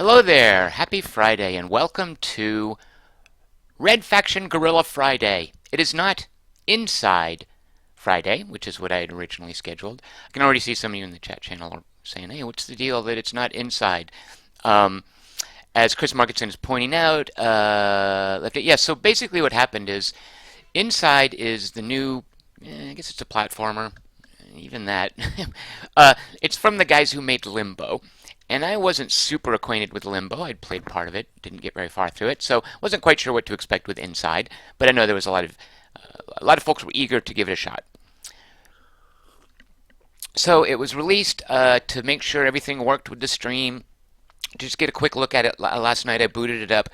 Hello there, happy Friday, and welcome to Red Faction Guerrilla Friday. It is not Inside Friday, which is what I had originally scheduled. I can already see some of you in the chat channel are saying, hey, what's the deal that it's not Inside? Um, as Chris Markinson is pointing out, so basically what happened is Inside is the new, I guess it's a platformer, even that. It's from the guys who made Limbo. And I wasn't super acquainted with Limbo. I'd played part of it, didn't get very far through it, so wasn't quite sure what to expect with Inside. But I know there was a lot of folks were eager to give it a shot. So it was released to make sure everything worked with the stream. Just get a quick look at it last night. I booted it up,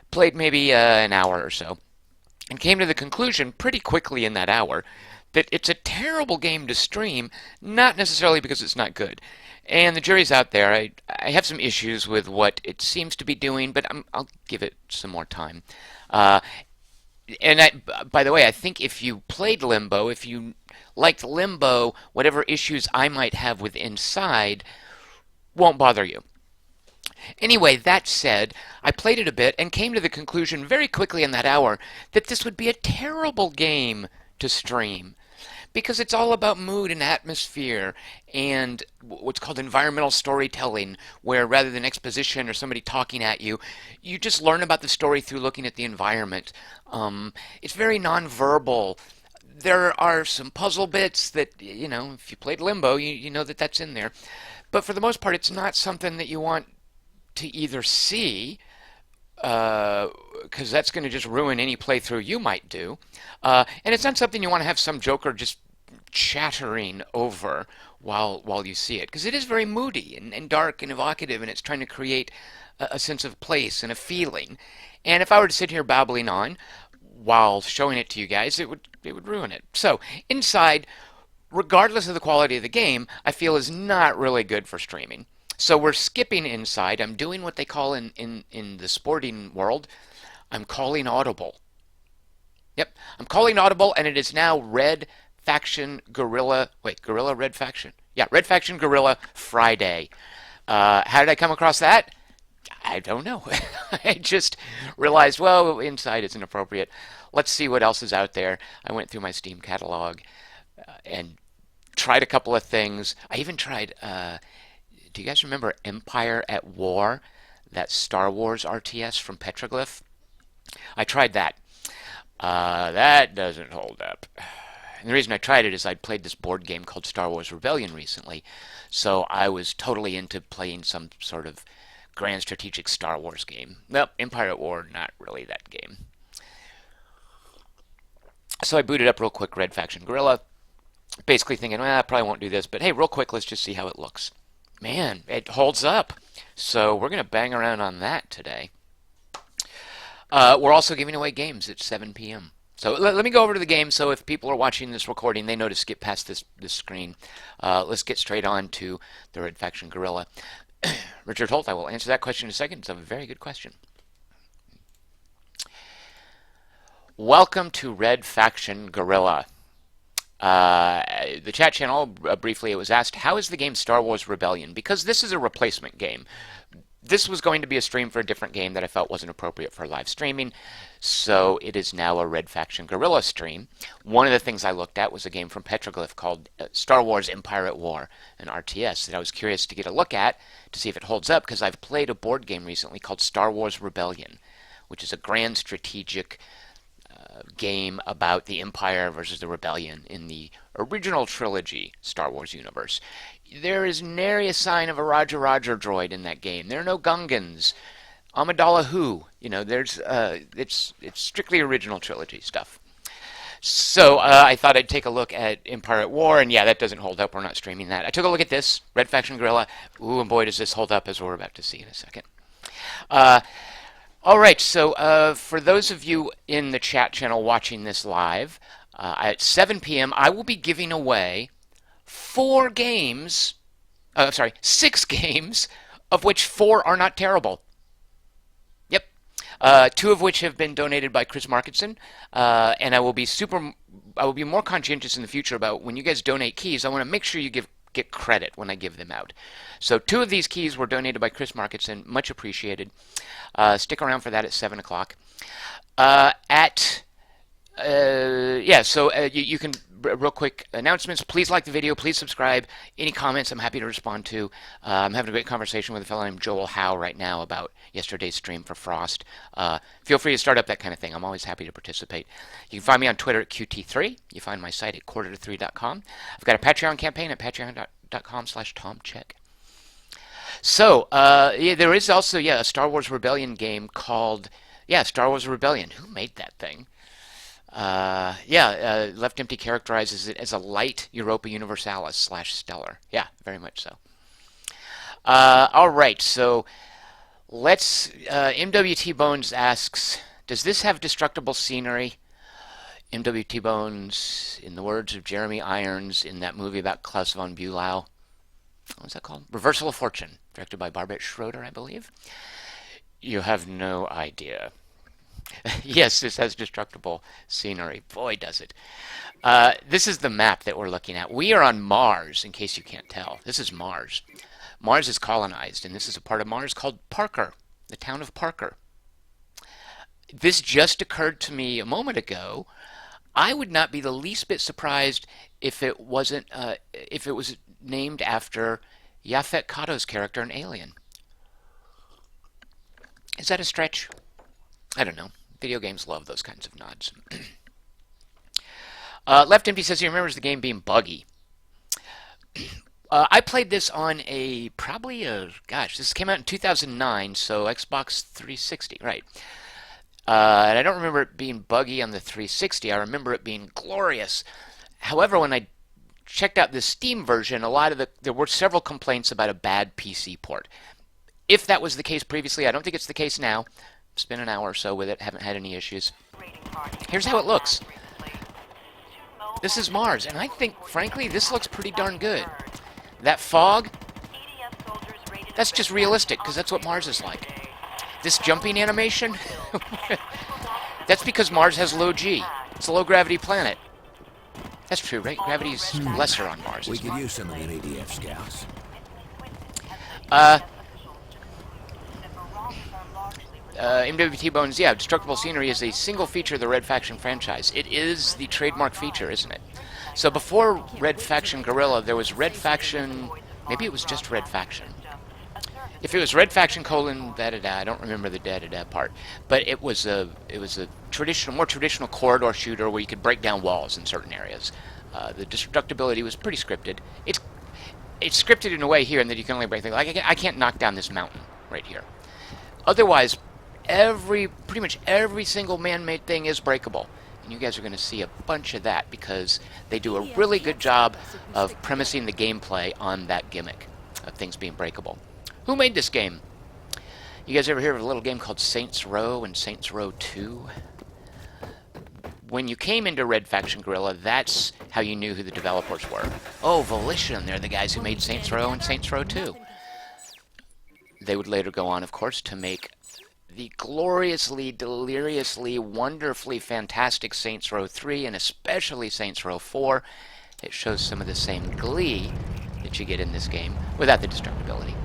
played maybe an hour or so, and came to the conclusion pretty quickly in that hour that it's a terrible game to stream, not necessarily because it's not good. And the jury's out there. I have some issues with what it seems to be doing, but I'll give it some more time. Uh, by the way, I think if you played Limbo, if you liked Limbo, whatever issues I might have with Inside won't bother you. Anyway, that said, I played it a bit and came to the conclusion very quickly in that hour that this would be a terrible game to stream because it's all about mood and atmosphere and what's called environmental storytelling, where rather than exposition or somebody talking at you, you just learn about the story through looking at the environment. It's very nonverbal. There are some puzzle bits that, if you played Limbo, you know that that's in there. But for the most part, it's not something that you want to either see, because that's going to just ruin any playthrough you might do. And it's not something you want to have some joker just chattering over while you see it, because it is very moody and dark and evocative, and it's trying to create a sense of place and a feeling. And if I were to sit here babbling on while showing it to you guys, it would ruin it. So Inside, regardless of the quality of the game, I feel is not really good for streaming. So we're skipping Inside. I'm doing what they call in the sporting world, I'm calling audible. Yep, I'm calling audible, and it is now Red Faction Guerrilla. Wait, Guerrilla Red Faction? Yeah, Red Faction Guerrilla Friday. How did I come across that? I don't know. I just realized, well, Inside isn't appropriate. Let's see what else is out there. I went through my Steam catalog and tried a couple of things. I even tried. Do you guys remember Empire at War? That Star Wars RTS from Petroglyph? I tried that. That doesn't hold up. And the reason I tried it is I'd played this board game called Star Wars Rebellion recently, so I was totally into playing some sort of grand strategic Star Wars game. Well, Empire at War, not really that game. So I booted up real quick Red Faction Guerrilla, basically thinking, well, I probably won't do this, but hey, real quick, let's just see how it looks. Man, it holds up. So we're going to bang around on that today. We're also giving away games at 7 p.m. So let me go over to the game, so if people are watching this recording, they know to skip past this screen. Let's get straight on to the Red Faction Guerrilla. Richard Holt, I will answer that question in a second. It's a very good question. Welcome to Red Faction Guerrilla. The chat channel, briefly, it was asked, how is the game Star Wars Rebellion? Because this is a replacement game. This was going to be a stream for a different game that I felt wasn't appropriate for live streaming, so it is now a Red Faction Guerrilla stream. One of the things I looked at was a game from Petroglyph called Star Wars Empire at War, an RTS, that I was curious to get a look at to see if it holds up, because I've played a board game recently called Star Wars Rebellion, which is a grand strategic game about the Empire versus the Rebellion in the original trilogy Star Wars universe. There is nary a sign of a Roger Roger droid in that game. There are no Gungans. Amidala who? It's strictly original trilogy stuff. So I thought I'd take a look at Empire at War, and yeah, that doesn't hold up. We're not streaming that. I took a look at this, Red Faction Guerrilla. Ooh, and boy, does this hold up, as we're about to see in a second. All right, so for those of you in the chat channel watching this live, at 7 p.m., I will be giving away 6 games, of which 4 are not terrible. Yep. 2 of which have been donated by Chris Markinson, and I will be more conscientious in the future about when you guys donate keys. I want to make sure you give get credit when I give them out. So 2 of these keys were donated by Chris Marketson, much appreciated. Stick around for that at 7 o'clock. You can, real quick announcements. Please like the video. Please subscribe. Any comments I'm happy to respond to. I'm having a great conversation with a fellow named Joel Howe right now about yesterday's stream for Frost. Feel free to start up that kind of thing. I'm always happy to participate. You can find me on Twitter at QT3. You find my site at quarter-to-3.com. I've got a Patreon campaign at patreon.com/TomCheck. So, there is also, a Star Wars Rebellion game called, Star Wars Rebellion. Who made that thing? Left Empty characterizes it as a light Europa Universalis / Stellar. Yeah, very much so. All right, so let's, MWT Bones asks, does this have destructible scenery? MWT Bones, in the words of Jeremy Irons in that movie about Klaus von Bülow, what was that called? Reversal of Fortune, directed by Barbet Schroeder, I believe. You have no idea. Yes, this has destructible scenery. Boy, does it. This is the map that we're looking at. We are on Mars, in case you can't tell. This is Mars. Mars is colonized, and this is a part of Mars called Parker, the town of Parker. This just occurred to me a moment ago. I would not be the least bit surprised if it wasn't, if it was named after Yaphet Kotto's character in Alien. Is that a stretch? I don't know. Video games love those kinds of nods. Left Empty says he remembers the game being buggy. I played this on this came out in 2009, so Xbox 360, right. And I don't remember it being buggy on the 360. I remember it being glorious. However, when I checked out the Steam version, there were several complaints about a bad PC port. If that was the case previously, I don't think it's the case now. Spent an hour or so with it, haven't had any issues. Here's how it looks. This is Mars, and I think, frankly, this looks pretty darn good. That fog, that's just realistic, because that's what Mars is like. This jumping animation, that's because Mars has low G. It's a low-gravity planet. That's true, right? Gravity's lesser on Mars. We could use some of the ADF scouts. MWT Bones, yeah, Destructible Scenery is a single feature of the Red Faction franchise. It is the trademark feature, isn't it? So before Red Faction Guerrilla, there was Red Faction, maybe it was just Red Faction. If it was Red Faction : da-da-da, I don't remember the da-da-da part, but it was a more traditional corridor shooter where you could break down walls in certain areas. The destructibility was pretty scripted. It's scripted in a way here in that you can only break things. Like I can't knock down this mountain right here. Otherwise, pretty much every single man-made thing is breakable. And you guys are going to see a bunch of that because they do a really good job of premising the gameplay on that gimmick of things being breakable. Who made this game? You guys ever hear of a little game called Saints Row and Saints Row 2? When you came into Red Faction Guerrilla, that's how you knew who the developers were. Oh, Volition, they're the guys who made Saints Row and Saints Row 2. They would later go on, of course, to make the gloriously, deliriously, wonderfully fantastic Saints Row 3, and especially Saints Row 4. It shows some of the same glee that you get in this game, without the destructibility.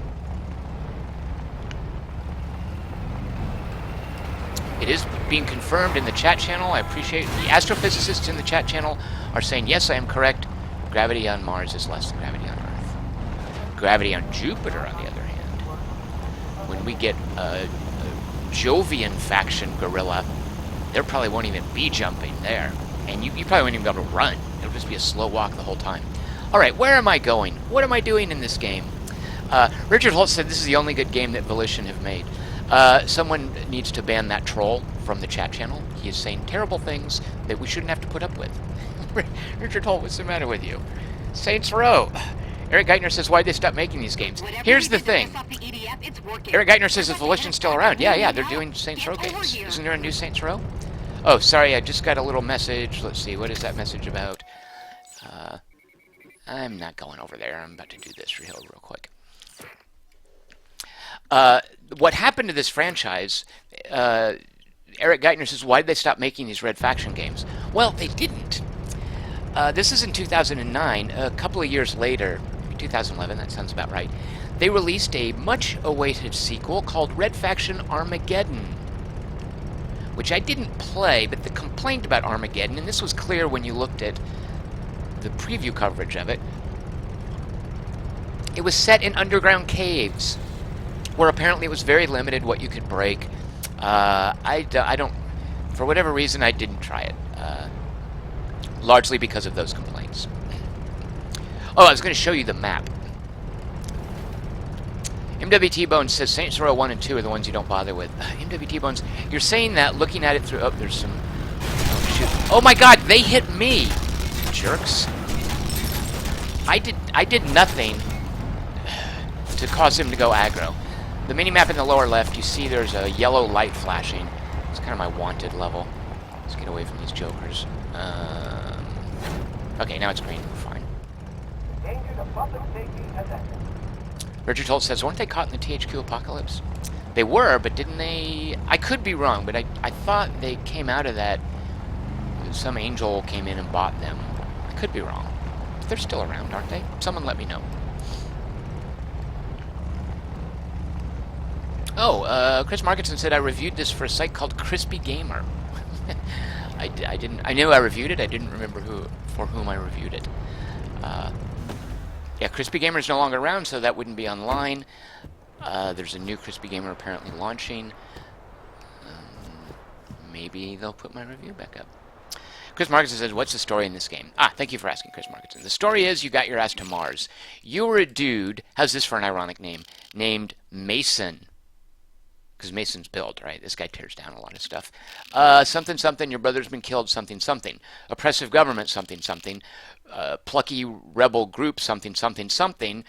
It is being confirmed in the chat channel. I appreciate the astrophysicists in the chat channel are saying, yes, I am correct. Gravity on Mars is less than gravity on Earth. Gravity on Jupiter, on the other hand, when we get a Jovian faction Guerrilla, there probably won't even be jumping there. And you probably won't even be able to run. It'll just be a slow walk the whole time. Alright, where am I going? What am I doing in this game? Richard Holt said this is the only good game that Volition have made. Someone needs to ban that troll from the chat channel. He is saying terrible things that we shouldn't have to put up with. Richard Holt, what's the matter with you? Saints Row. Eric Geithner says, why'd they stop making these games? Here's the thing. Eric Geithner says, is Volition still around? Yeah, they're doing Saints Row games. Isn't there a new Saints Row? Oh, sorry, I just got a little message. Let's see, what is that message about? I'm not going over there. I'm about to do this real quick. What happened to this franchise, Eric Geithner says, why did they stop making these Red Faction games? Well, they didn't. This is in 2009. A couple of years later, 2011, that sounds about right. They released a much-awaited sequel called Red Faction Armageddon, which I didn't play, but the complaint about Armageddon, and this was clear when you looked at the preview coverage of it, it was set in underground caves, where apparently it was very limited what you could break. I don't, for whatever reason, I didn't try it, largely because of those complaints. Oh, I was going to show you the map. MWT Bones says Saints Row 1 and 2 are the ones you don't bother with. MWT Bones, you're saying that looking at it through... Oh, there's some... Oh, shoot. Oh my god, they hit me! Jerks. I did nothing to cause him to go aggro. The mini-map in the lower left, you see there's a yellow light flashing. It's kind of my wanted level. Let's get away from these jokers. Okay, now it's green. We're fine. Danger to public safety assessment. Richard Holt says, weren't they caught in the THQ apocalypse? They were, but didn't they... I could be wrong, but I thought they came out of that... Some angel came in and bought them. I could be wrong. They're still around, aren't they? Someone let me know. Oh, Chris Markinson said I reviewed this for a site called Crispy Gamer. I didn't... I knew I reviewed it. I didn't remember for whom I reviewed it. Yeah, Crispy Gamer is no longer around, so that wouldn't be online. There's a new Crispy Gamer apparently launching. Maybe they'll put my review back up. Chris Markinson says, what's the story in this game? Ah, thank you for asking, Chris Markinson. The story is you got your ass to Mars. You were a dude, how's this for an ironic name, named Mason. Because Mason's built, right? This guy tears down a lot of stuff. Something, something, your brother's been killed, something, something. Oppressive government, something, something. Plucky rebel group, something, something, something.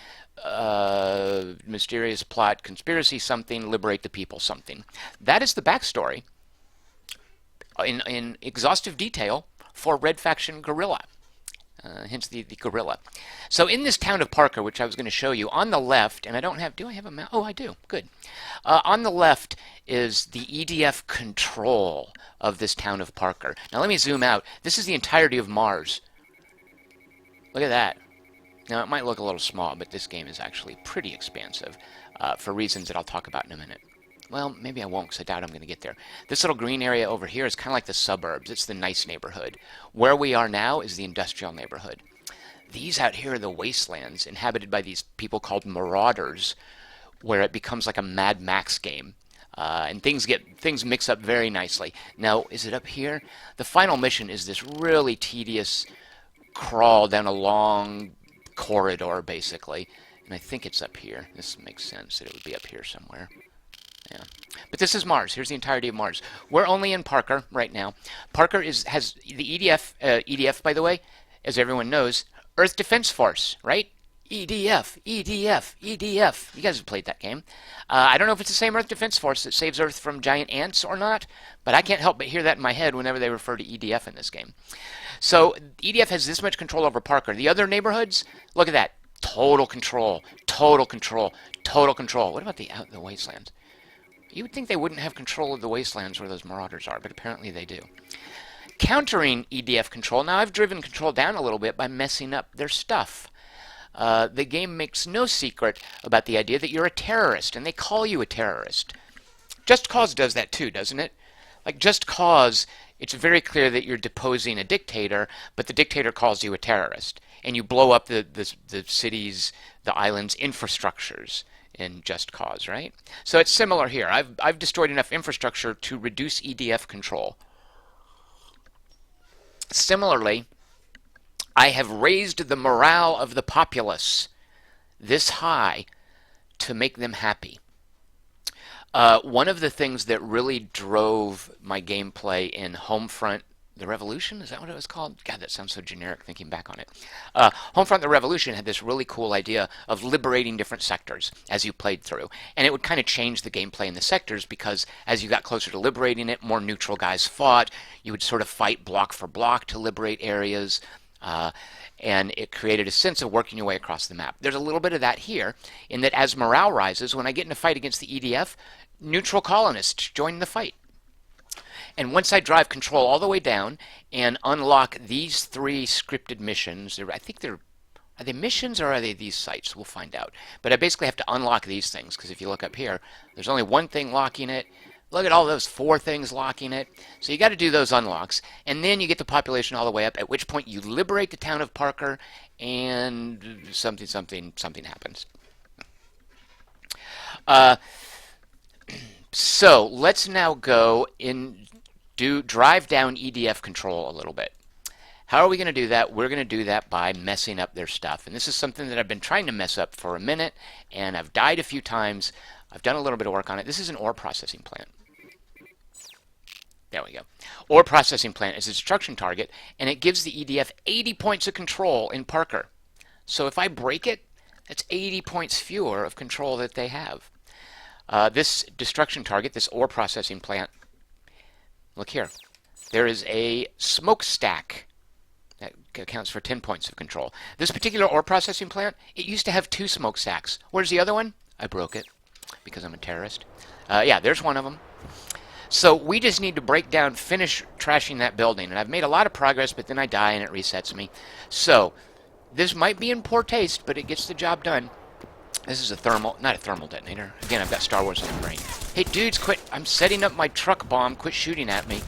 Mysterious plot, conspiracy, something. Liberate the people, something. That is the backstory in exhaustive detail for Red Faction Guerrilla. Hence the Guerrilla. So in this town of Parker, which I was going to show you, on the left, and I don't have, do I have a map? Oh, I do. Good. On the left is the EDF control of this town of Parker. Now let me zoom out. This is the entirety of Mars. Look at that. Now it might look a little small, but this game is actually pretty expansive for reasons that I'll talk about in a minute. Well, maybe I won't because I doubt I'm going to get there. This little green area over here is kind of like the suburbs. It's the nice neighborhood. Where we are now is the industrial neighborhood. These out here are the wastelands inhabited by these people called marauders, where it becomes like a Mad Max game. And things mix up very nicely. Now, is it up here? The final mission is this really tedious crawl down a long corridor, basically. And I think it's up here. This makes sense that it would be up here somewhere. Yeah. But this is Mars. Here's the entirety of Mars. We're only in Parker right now. Parker has the EDF, by the way, as everyone knows, Earth Defense Force, right? EDF, EDF, EDF. You guys have played that game. I don't know if it's the same Earth Defense Force that saves Earth from giant ants or not, but I can't help but hear that in my head whenever they refer to EDF in this game. So EDF has this much control over Parker. The other neighborhoods, look at that. Total control, total control, total control. What about the wastelands? You would think they wouldn't have control of the wastelands where those marauders are, but apparently they do. Countering EDF control, now I've driven control down a little bit by messing up their stuff. The game makes no secret about the idea that you're a terrorist, and they call you a terrorist. Just Cause does that too, doesn't it? Like Just Cause, it's very clear that you're deposing a dictator, but the dictator calls you a terrorist, and you blow up the cities, the islands' infrastructures in Just Cause, right? So it's similar here. I've destroyed enough infrastructure to reduce EDF control. Similarly, I have raised the morale of the populace this high to make them happy. One of the things that really drove my gameplay in Homefront the Revolution, is that what it was called? God, that sounds so generic thinking back on it. Homefront the Revolution had this really cool idea of liberating different sectors as you played through. And it would kind of change the gameplay in the sectors because as you got closer to liberating it, more neutral guys fought. You would sort of fight block for block to liberate areas. And it created a sense of working your way across the map. There's a little bit of that here, in that as morale rises, when I get in a fight against the EDF, neutral colonists join the fight. And once I drive control all the way down and unlock these 3 scripted missions, I Are they missions or are they these sites? We'll find out. But I basically have to unlock these things, because if you look up here, there's only one thing locking it. Look at all those 4 things locking it. So you got to do those unlocks, and then you get the population all the way up, at which point you liberate the town of Parker, and something happens. So let's now go drive down EDF control a little bit. How are we going to do that? We're going to do that by messing up their stuff. And this is something that I've been trying to mess up for a minute, and I've died a few times. I've done a little bit of work on it. This is an ore processing plant. There we go. Ore processing plant is a destruction target, and it gives the EDF 80 points of control in Parker. So if I break it, that's 80 points fewer of control that they have. This destruction target, this ore processing plant, look here. There is a smokestack that accounts for 10 points of control. This particular ore processing plant, it used to have 2 smokestacks. Where's the other one? I broke it because I'm a terrorist. Yeah, there's one of them. So we just need to finish trashing that building. And I've made a lot of progress, but then I die and it resets me. So this might be in poor taste, but it gets the job done. This is not a thermal detonator. Again, I've got Star Wars in my brain. Hey, dudes, quit. I'm setting up my truck bomb. Quit shooting at me.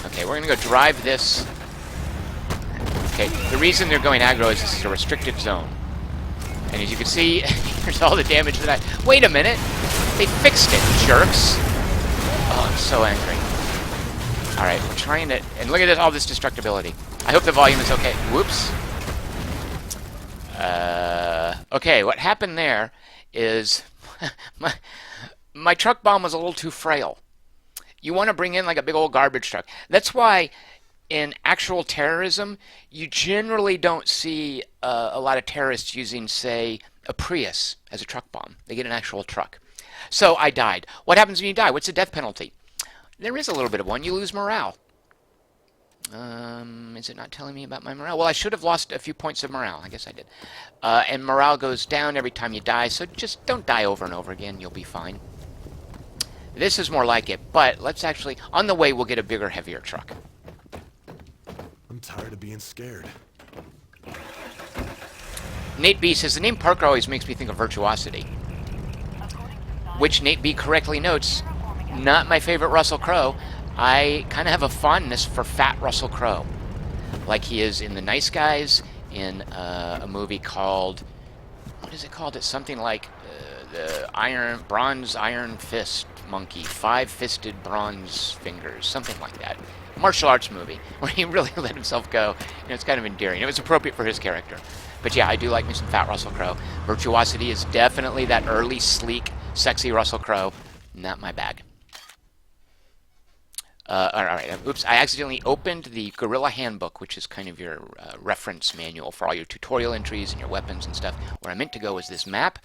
Okay, we're going to go drive this. Okay, the reason they're going aggro is this is a restricted zone. And as you can see, here's all the damage that I... Wait a minute! They fixed it, jerks! Oh, I'm so angry. Alright, we're trying to... And look at all this destructibility. I hope the volume is okay. Whoops. Okay, what happened there is... my truck bomb was a little too frail. You want to bring in like a big old garbage truck. That's why in actual terrorism, you generally don't see a lot of terrorists using, say, a Prius as a truck bomb. They get an actual truck. So I died. What happens when you die? What's the death penalty? There is a little bit of one. You lose morale. Is it not telling me about my morale? Well, I should have lost a few points of morale. I guess I did. And morale goes down every time you die, so just don't die over and over again. You'll be fine. This is more like it, but let's actually... On the way, we'll get a bigger, heavier truck. I'm tired of being scared. Nate B says, the name Parker always makes me think of virtuosity. Which Nate B correctly notes, not my favorite Russell Crowe. I kind of have a fondness for fat Russell Crowe. Like he is in The Nice Guys, in a movie called... What is it called? It's something like the Bronze Iron Fist Monkey. 5-fisted bronze fingers. Something like that. Martial arts movie where he really let himself go. You know, it's kind of endearing. It was appropriate for his character. But yeah, I do like me some fat Russell Crowe. Virtuosity is definitely that early, sleek, sexy Russell Crowe. Not my bag. Alright, oops, I accidentally opened the Guerrilla Handbook, which is kind of your reference manual for all your tutorial entries and your weapons and stuff. Where I meant to go was this map.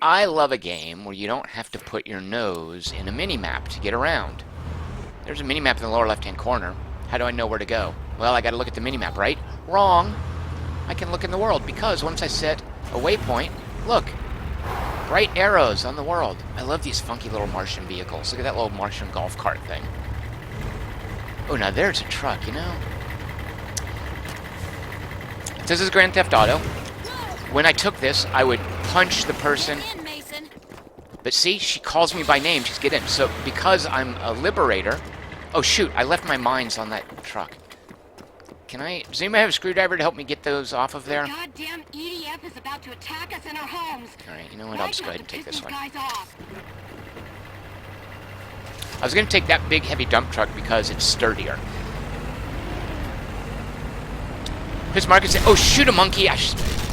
I love a game where you don't have to put your nose in a mini-map to get around. There's a mini-map in the lower left-hand corner. How do I know where to go? Well, I gotta look at the mini-map, right? Wrong! I can look in the world, because once I set a waypoint, look! Bright arrows on the world. I love these funky little Martian vehicles. Look at that little Martian golf cart thing. Oh, now there's a truck, you know? This is Grand Theft Auto. When I took this, I would punch the person. But see, she calls me by name. She's getting in. So because I'm a liberator... Oh, shoot. I left my mines on that truck. Does anybody have a screwdriver to help me get those off of there? Goddamn EDF is about to attack us in our homes. Alright, you know what? I'll just go ahead and take this one. I was going to take that big, heavy dump truck because it's sturdier. Chris Marcus said, oh, shoot a monkey.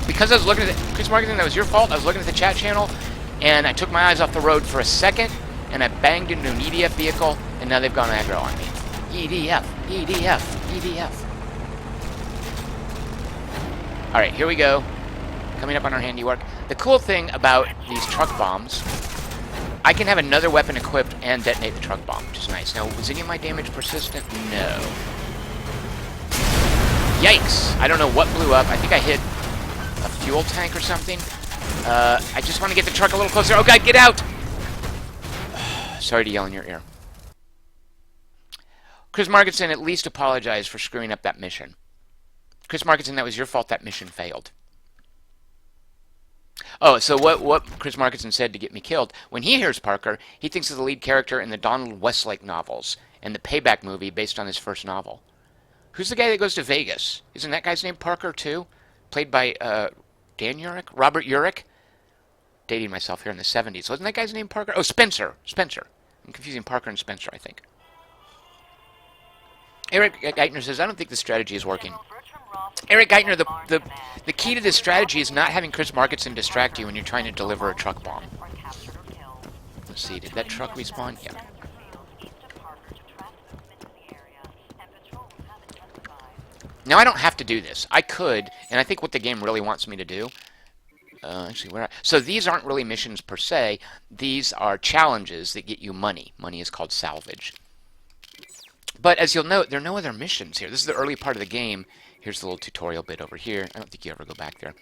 Because I was looking at the... Chris Marcus, that was your fault. I was looking at the chat channel, and I took my eyes off the road for a second, and I banged into an EDF vehicle, and now they've gone aggro on me. EDF, EDF, EDF. Alright, here we go. Coming up on our handiwork. The cool thing about these truck bombs, I can have another weapon equipped and detonate the truck bomb, which is nice. Now, was any of my damage persistent? No. Yikes! I don't know what blew up. I think I hit a fuel tank or something. I just want to get the truck a little closer. Oh god, get out! Sorry to yell in your ear. Chris Markinson, at least apologize for screwing up that mission. Chris Markinson, that was your fault that mission failed. Oh, so what Chris Markinson said to get me killed, when he hears Parker, he thinks of the lead character in the Donald Westlake novels and the Payback movie based on his first novel. Who's the guy that goes to Vegas? Isn't that guy's name Parker, too? Played by Dan Urich? Robert Urich? Dating myself here in the 70s. Wasn't that guy's name Parker? Oh, Spencer. Spencer. I'm confusing Parker and Spencer, I think. Eric Geithner says, I don't think the strategy is working. Eric Geithner, the key to this strategy is not having Chris Markinson distract you when you're trying to deliver a truck bomb. Let's see, did that truck respawn? Yeah. Now, I don't have to do this. I could, and I think what the game really wants me to do... So these aren't really missions per se. These are challenges that get you money. Money is called salvage. But as you'll note, there are no other missions here. This is the early part of the game. Here's the little tutorial bit over here. I don't think you ever go back there.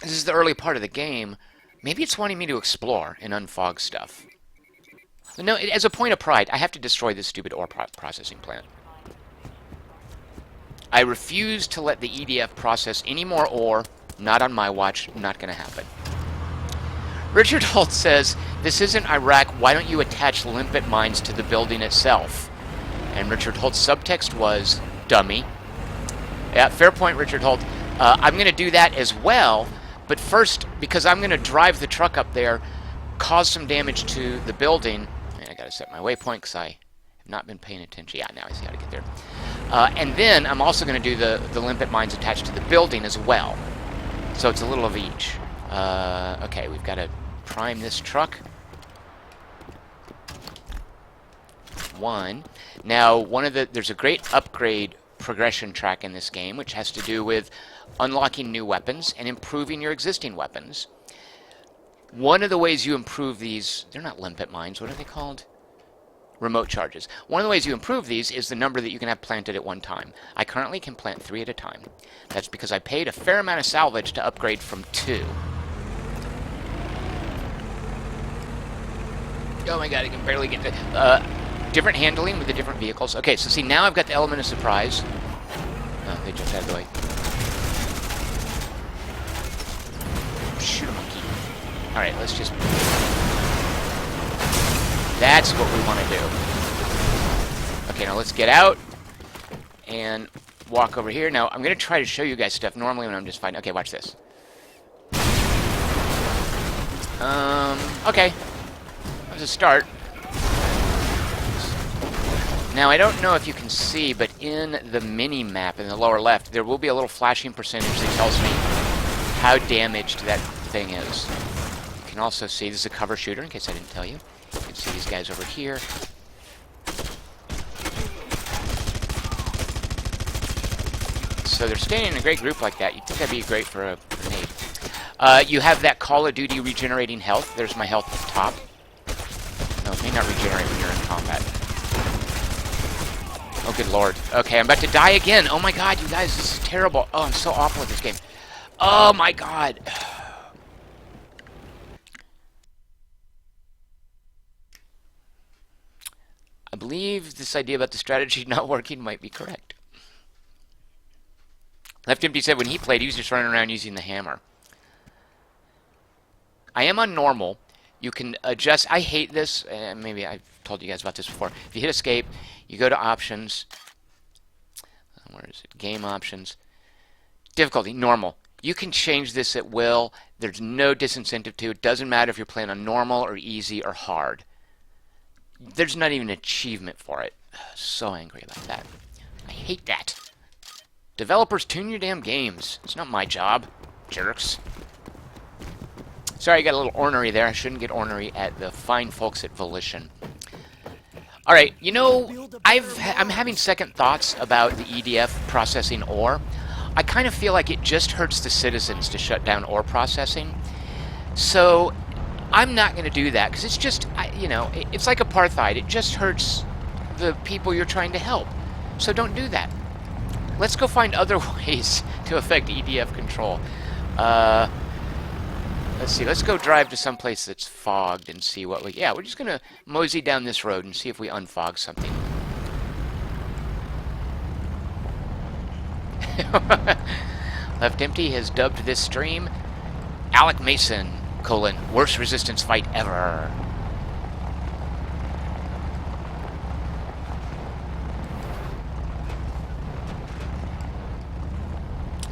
This is the early part of the game. Maybe it's wanting me to explore and unfog stuff. No, as a point of pride, I have to destroy this stupid ore processing plant. I refuse to let the EDF process any more ore. Not on my watch. Not going to happen. Richard Holt says, this isn't Iraq. Why don't you attach limpet mines to the building itself? And Richard Holt's subtext was, dummy. Yeah, fair point, Richard Holt. I'm going to do that as well. But first, because I'm going to drive the truck up there, cause some damage to the building. I got to set my waypoint because I have not been paying attention. Yeah, now I see how to get there. And then I'm also going to do the limpet mines attached to the building as well. So it's a little of each. Okay, we've got to prime this truck. One. Now, there's a great upgrade progression track in this game, which has to do with unlocking new weapons and improving your existing weapons. One of the ways you improve these, they're not limpet mines, what are they called? Remote charges. One of the ways you improve these is the number that you can have planted at one time. I currently can plant 3 at a time. That's because I paid a fair amount of salvage to upgrade from 2. Oh my god, I can barely get to... different handling with the different vehicles. Okay, so see, now I've got the element of surprise. Oh, they jumped out of the way. Shoot a monkey. Alright, let's just... That's what we want to do. Okay, now let's get out and walk over here. Now, I'm going to try to show you guys stuff normally when I'm just fighting. Okay, watch this. Okay. That was a start. Now, I don't know if you can see, but in the mini-map in the lower left, there will be a little flashing percentage that tells me how damaged that thing is. You can also see, this is a cover shooter, in case I didn't tell you. You can see these guys over here. So they're standing in a great group like that. You'd think that'd be great for a grenade. You have that Call of Duty regenerating health. There's my health at the top. No, it may not regenerate when you're in combat. Oh, good lord. Okay, I'm about to die again. Oh my god, you guys, this is terrible. Oh, I'm so awful at this game. Oh my god. I believe this idea about the strategy not working might be correct. Left Empty said when he played, he was just running around using the hammer. I am on normal. You can adjust. I hate this. Maybe I've told you guys about this before. If you hit escape, you go to options. Where is it? Game options. Difficulty, normal. You can change this at will. There's no disincentive to it. It doesn't matter if you're playing on normal or easy or hard. There's not even an achievement for it. So angry about that. I hate that. Developers, tune your damn games. It's not my job. Jerks. Sorry, I got a little ornery there. I shouldn't get ornery at the fine folks at Volition. Alright, you know, I'm having second thoughts about the EDF processing ore. I kind of feel like it just hurts the citizens to shut down ore processing. So, I'm not going to do that, because it's just, you know, it's like apartheid. It just hurts the people you're trying to help. So don't do that. Let's go find other ways to affect EDF control. Let's see, let's go drive to some place that's fogged and see what we... Yeah, we're just going to mosey down this road and see if we unfog something. Left Empty has dubbed this stream Alec Mason, worst resistance fight ever.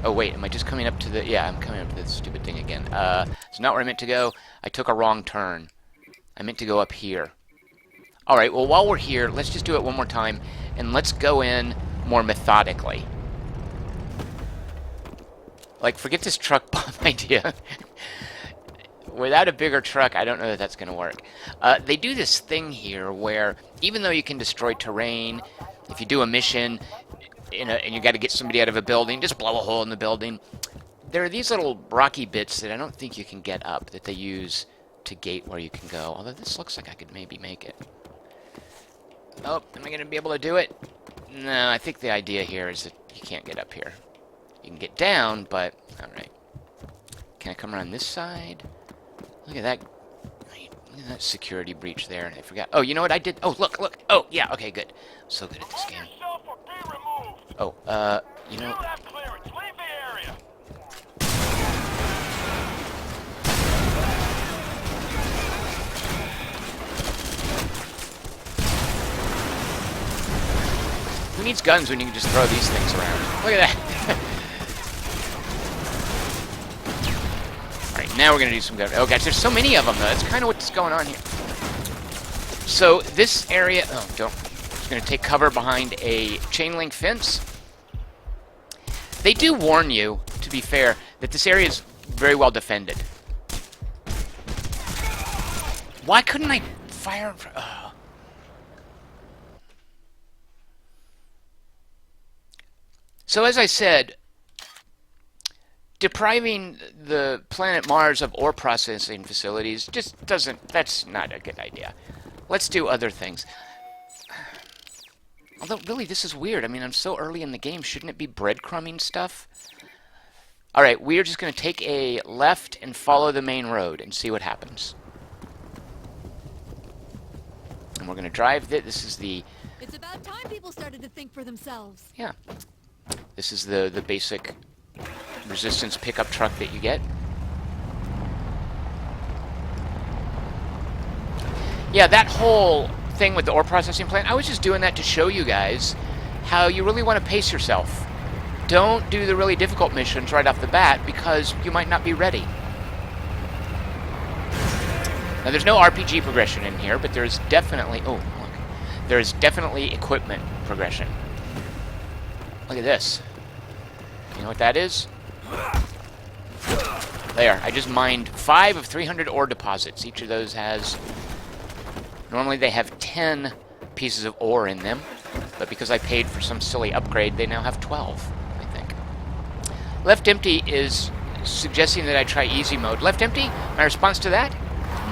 Oh wait, am I just coming up to the... Yeah, I'm coming up to this stupid thing again. It's not where I meant to go. I took a wrong turn. I meant to go up here. Alright, well while we're here, let's just do it one more time, and let's go in more methodically. Like, forget this truck bomb idea. Without a bigger truck, I don't know that that's going to work. They do this thing here where, even though you can destroy terrain, if you do a mission, and you got to get somebody out of a building, just blow a hole in the building. There are these little rocky bits that I don't think you can get up, that they use to gate where you can go. Although this looks like I could maybe make it. Oh, am I going to be able to do it? No, I think the idea here is that you can't get up here. You can get down, but... Alright. Can I come around this side? Look at that. Look at that security breach there. I forgot. Oh, you know what I did? Oh, look, look. Oh, yeah, okay, good. I'm so good at this game. Oh, you know... Who needs guns when you can just throw these things around? Look at that. Alright, now we're going to do some gun. Oh, gosh, there's so many of them, though. That's kind of what's going on here. So, this area... Oh, don't... I'm going to take cover behind a chain link fence. They do warn you, to be fair, that this area is very well defended. Why couldn't I fire... Oh. So as I said, depriving the planet Mars of ore processing facilities just doesn't... That's not a good idea. Let's do other things. Although, really, this is weird. I mean, I'm so early in the game. Shouldn't it be breadcrumbing stuff? Alright, we're just going to take a left and follow the main road and see what happens. And we're going to drive this is the... It's about time people started to think for themselves. Yeah. This is the basic resistance pickup truck that you get. Yeah, that whole thing with the ore processing plant, I was just doing that to show you guys how you really want to pace yourself. Don't do the really difficult missions right off the bat because you might not be ready. Now, there's no RPG progression in here, but there's definitely... Oh, look. There's definitely equipment progression. Look at this. You know what that is? There, I just mined 5 of 300 ore deposits. Each of those has... Normally they have 10 pieces of ore in them, but because I paid for some silly upgrade, they now have 12, I think. Left Empty is suggesting that I try easy mode. Left Empty, my response to that?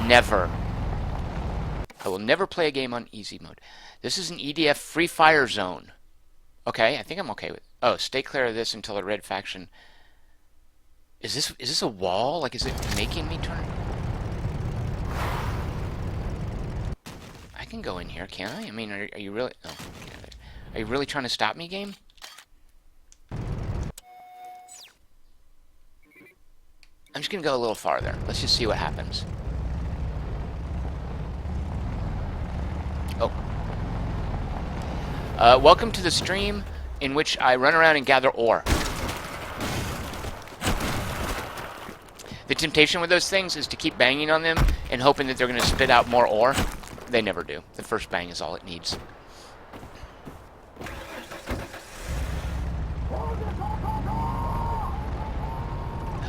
Never. I will never play a game on easy mode. This is an EDF free fire zone. Okay, I think I'm okay with it. Oh, stay clear of this until the red faction... Is this a wall? Like, is it making me turn? I can go in here, can't I? I mean, are you really... Oh, are you really trying to stop me, game? I'm just going to go a little farther. Let's just see what happens. Oh. Welcome to the stream in which I run around and gather ore. The temptation with those things is to keep banging on them and hoping that they're going to spit out more ore. They never do. The first bang is all it needs.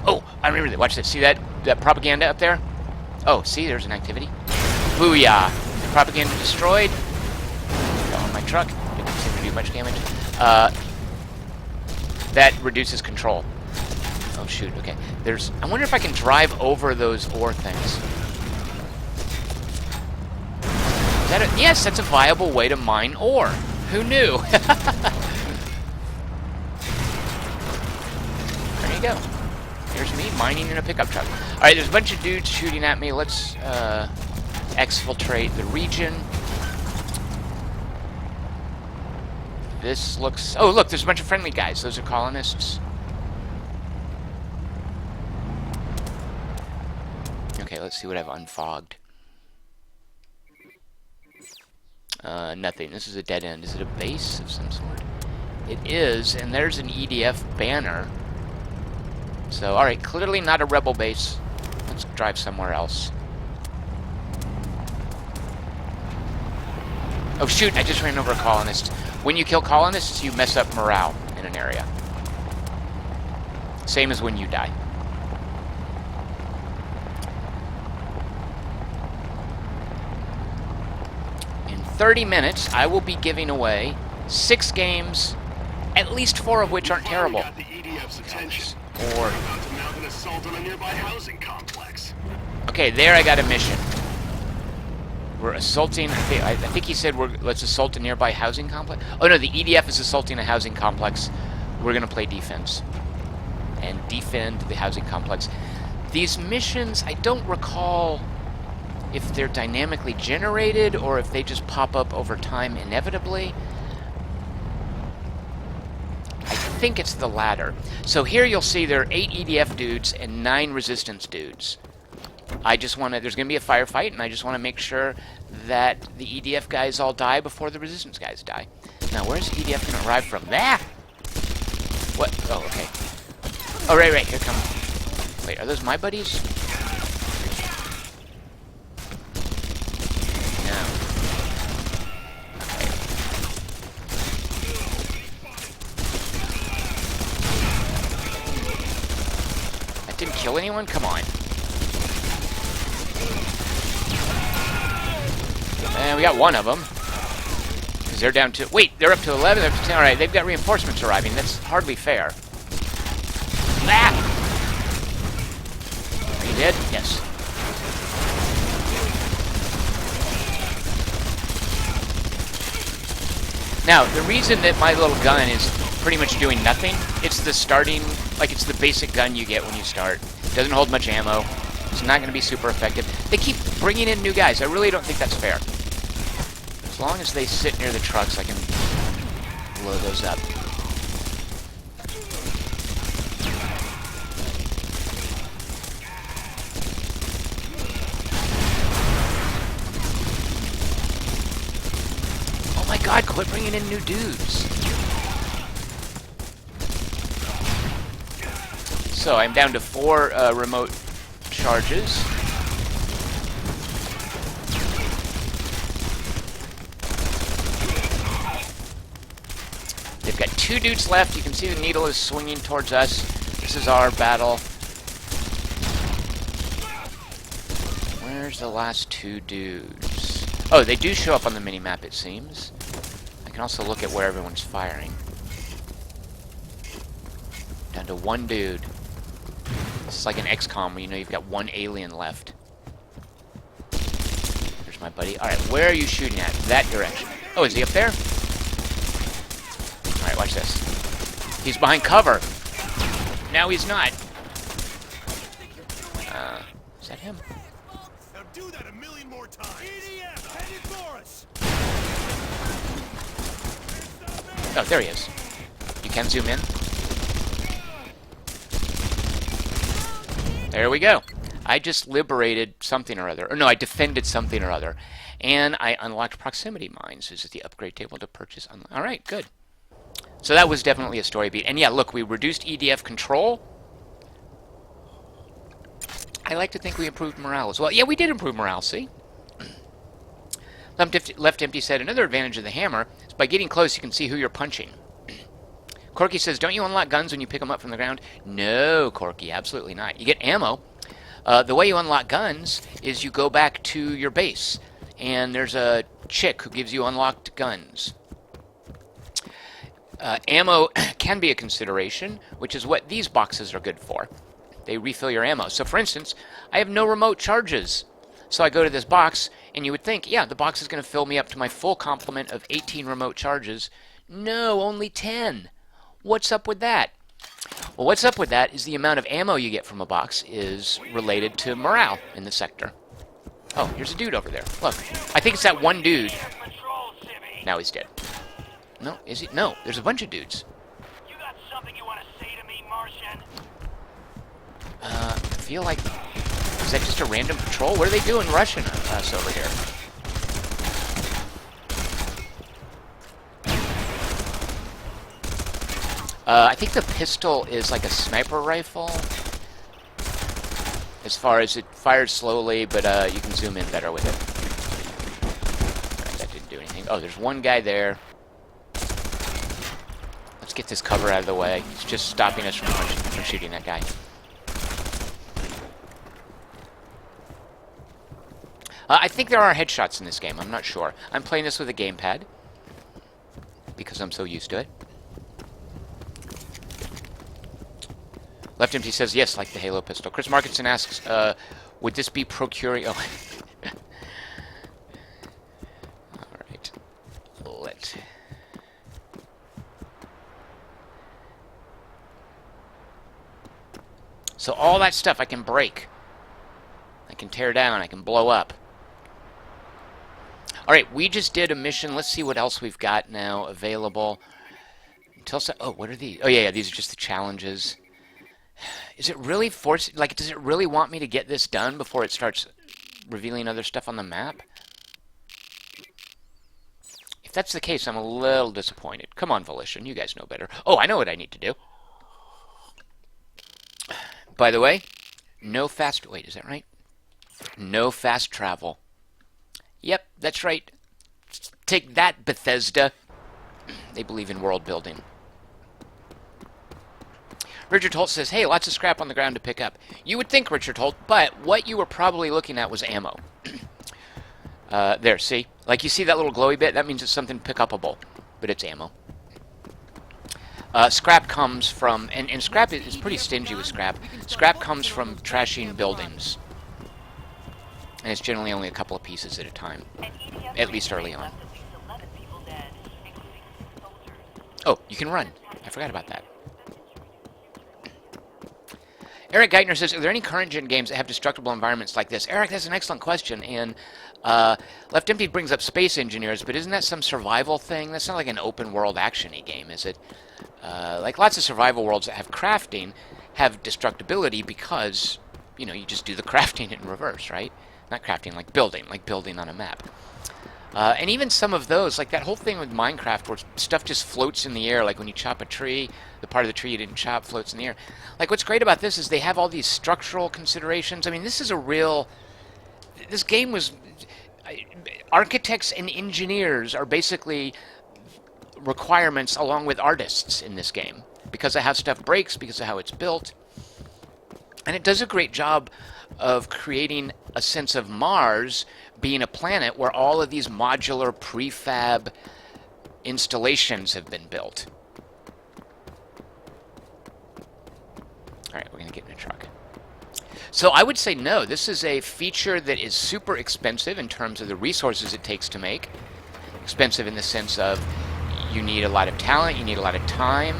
Oh, I remember that. Watch this. See that propaganda up there? Oh, see, there's an activity. Booyah! Propaganda destroyed. Got on my truck. Didn't seem to do much damage. That reduces control. Oh, shoot. Okay. I wonder if I can drive over those ore things. Is that yes, that's a viable way to mine ore. Who knew? There you go. There's me mining in a pickup truck. Alright, there's a bunch of dudes shooting at me. Let's exfiltrate the region. this looks... Oh, look, there's a bunch of friendly guys. Those are colonists. Okay, let's see what I've unfogged. Nothing. This is a dead end. Is it a base of some sort? It is, and there's an EDF banner. So, alright, clearly not a rebel base. Let's drive somewhere else. Oh shoot, I just ran over a colonist. When you kill colonists, you mess up morale in an area. Same as when you die. In 30 minutes, I will be giving away 6 games, at least 4 of which aren't terrible. Got the EDF's attention. Or... About to mount an assault on a nearby housing complex. Okay, there I got a mission. We're assaulting... I think he said let's assault a nearby housing complex. Oh no, the EDF is assaulting a housing complex. We're going to play defense. And defend the housing complex. These missions, I don't recall if they're dynamically generated or if they just pop up over time inevitably. I think it's the latter. So here you'll see there are 8 EDF dudes and 9 resistance dudes. I just want to... There's going to be a firefight, and I just want to make sure that the EDF guys all die before the resistance guys die. Now, where's EDF going to arrive from? There! What? Oh, okay. Oh, right, here come... Wait, are those my buddies? No. Okay. That didn't kill anyone? Come on. And we got one of them. Because they're down to... Wait, they're up to 11, they're up to 10. Alright, they've got reinforcements arriving. That's hardly fair. Ah! Are you dead? Yes. Now, the reason that my little gun is pretty much doing nothing, it's the starting... Like, it's the basic gun you get when you start. It doesn't hold much ammo. It's not going to be super effective. They keep bringing in new guys. I really don't think that's fair. As long as they sit near the trucks, I can blow those up. Oh my god, quit bringing in new dudes. So, I'm down to 4 remote charges. They've got 2 dudes left. You can see the needle is swinging towards us. This is our battle. Where's the last 2 dudes? Oh, they do show up on the mini-map, it seems. I can also look at where everyone's firing. Down to 1 dude. This is like an XCOM where you know you've got 1 alien left. There's my buddy. Alright, where are you shooting at? That direction. Oh, is he up there? Alright, watch this. He's behind cover. Now he's not. Is that him? Now do that a million more times. EDF headed for us. Oh, there he is. You can zoom in. There we go. I just liberated something or other. Or no, I defended something or other. And I unlocked proximity mines. Visit the upgrade table to purchase. Alright, good. So that was definitely a story beat. And yeah, look, we reduced EDF control. I like to think we improved morale as well. Yeah, we did improve morale, see? Left Empty said, another advantage of the hammer is by getting close you can see who you're punching. Corky says, don't you unlock guns when you pick them up from the ground? No, Corky, absolutely not. You get ammo. The way you unlock guns is you go back to your base, and there's a chick who gives you unlocked guns. Ammo can be a consideration, which is what these boxes are good for. They refill your ammo. So, for instance, I have no remote charges. So I go to this box, and you would think, yeah, the box is going to fill me up to my full complement of 18 remote charges. No, only 10. What's up with that? Well, what's up with that is the amount of ammo you get from a box is related to morale in the sector. Oh, here's a dude over there. Look, I think it's that one dude. Now he's dead. No, is he? No, there's a bunch of dudes. You got something you want to say to me, Martian? I feel like... Is that just a random patrol? What are they doing rushing us over here? I think the pistol is like a sniper rifle. As far as it fires slowly, but you can zoom in better with it. Right, that didn't do anything. Oh, there's one guy there. Let's get this cover out of the way. It's just stopping us from shooting that guy. I think there are headshots in this game. I'm not sure. I'm playing this with a gamepad because I'm so used to it. Left Empty says, yes, like the Halo pistol. Chris Markinson asks, would this be procuring... Oh. Alright. So all that stuff I can break. I can tear down. I can blow up. Alright, we just did a mission. Let's see what else we've got now available. Oh, what are these? Oh, yeah, these are just the challenges. Is it really forced? Like, does it really want me to get this done before it starts revealing other stuff on the map? If that's the case, I'm a little disappointed. Come on, Volition, you guys know better. Oh, I know what I need to do. By the way, no fast... Wait, is that right? No fast travel. Yep, that's right. Take that, Bethesda. They believe in world building. Richard Holt says, hey, lots of scrap on the ground to pick up. You would think, Richard Holt, but what you were probably looking at was ammo. There, see? Like, you see that little glowy bit? That means it's something pick-upable, but it's ammo. Scrap comes from... And scrap is pretty stingy with scrap. Scrap comes from trashing buildings. And it's generally only a couple of pieces at a time. At least early on. Oh, you can run. I forgot about that. Eric Geithner says, are there any current-gen games that have destructible environments like this? Eric, that's an excellent question. And Left Empty brings up Space Engineers, but isn't that some survival thing? That's not like an open-world action-y game, is it? Like lots of survival worlds that have crafting have destructibility because, you know, you just do the crafting in reverse, right? Not crafting, like building on a map. And even some of those, like that whole thing with Minecraft where stuff just floats in the air, like when you chop a tree, the part of the tree you didn't chop floats in the air. Like what's great about this is they have all these structural considerations. I mean, this is a real... This game was... Architects and engineers are basically requirements along with artists in this game because of how stuff breaks, because of how it's built. And it does a great job of creating a sense of Mars being a planet where all of these modular prefab installations have been built. Alright, we're going to get in a truck. So I would say no, this is a feature that is super expensive in terms of the resources it takes to make. Expensive in the sense of you need a lot of talent, you need a lot of time,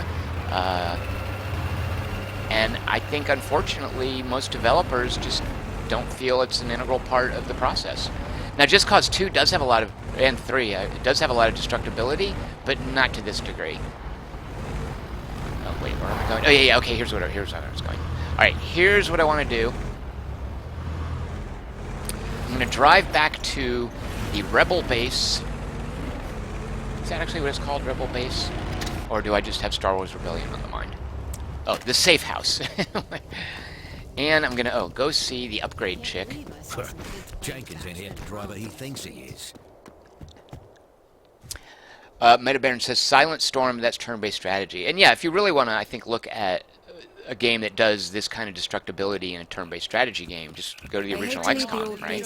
and I think unfortunately most developers just don't feel it's an integral part of the process. Now Just Cause 2 does have a lot of, and 3, it does have a lot of destructibility, but not to this degree. Oh wait, where am I going? Oh yeah, okay, here's where I was going. Alright, here's what I want to do. I'm going to drive back to the Rebel Base. Is that actually what it's called, Rebel Base? Or do I just have Star Wars Rebellion on the mind? Oh, the safe house. And I'm going to, go see the upgrade chick. Jenkins ain't here to driver he thinks he is. Metabaron says, Silent Storm, that's turn-based strategy. And yeah, if you really want to, I think, look at a game that does this kind of destructibility in a turn-based strategy game, just go to the original XCOM, right?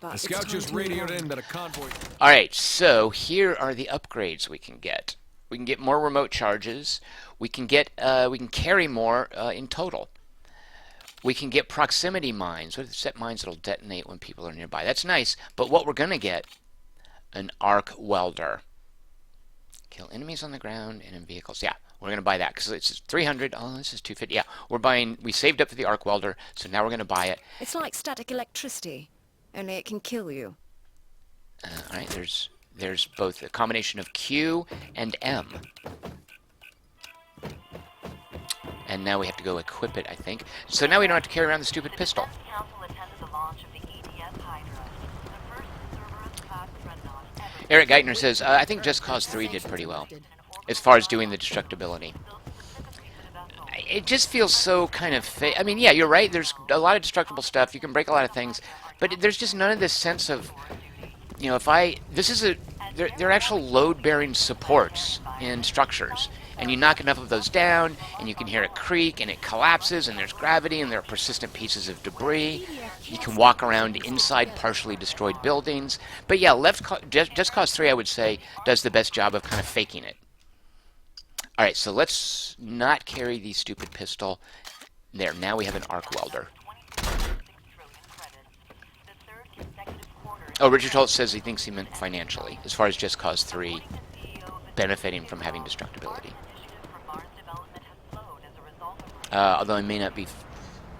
The scout just radioed in that a convoy... Alright, so here are the upgrades we can get. We can get more remote charges. We can carry more in total. We can get proximity mines. What are the set mines that'll detonate when people are nearby? That's nice, but what we're going to get, an arc welder. Kill enemies on the ground and in vehicles. Yeah, we're going to buy that because it's 300. Oh, this is 250. Yeah, we saved up for the arc welder, so now we're going to buy it. It's like static electricity, only it can kill you. Alright, there's there's both a combination of Q and M. And now we have to go equip it, I think. So now we don't have to carry around the stupid pistol. Eric Geithner says, I think Just Cause 3 did pretty well, as far as doing the destructibility. It just feels so kind of fake. I mean, yeah, you're right, there's a lot of destructible stuff, you can break a lot of things, but there's just none of this sense of, you know, they're actual load-bearing supports in structures, and you knock enough of those down, and you can hear it creak, and it collapses, and there's gravity, and there are persistent pieces of debris. You can walk around inside partially destroyed buildings. But yeah, Just Cause 3, I would say, does the best job of kind of faking it. Alright, so let's not carry the stupid pistol. There, now we have an arc welder. Oh, Richard Holt says he thinks he meant financially, as far as Just Cause 3 benefiting from having destructibility. Although I may not be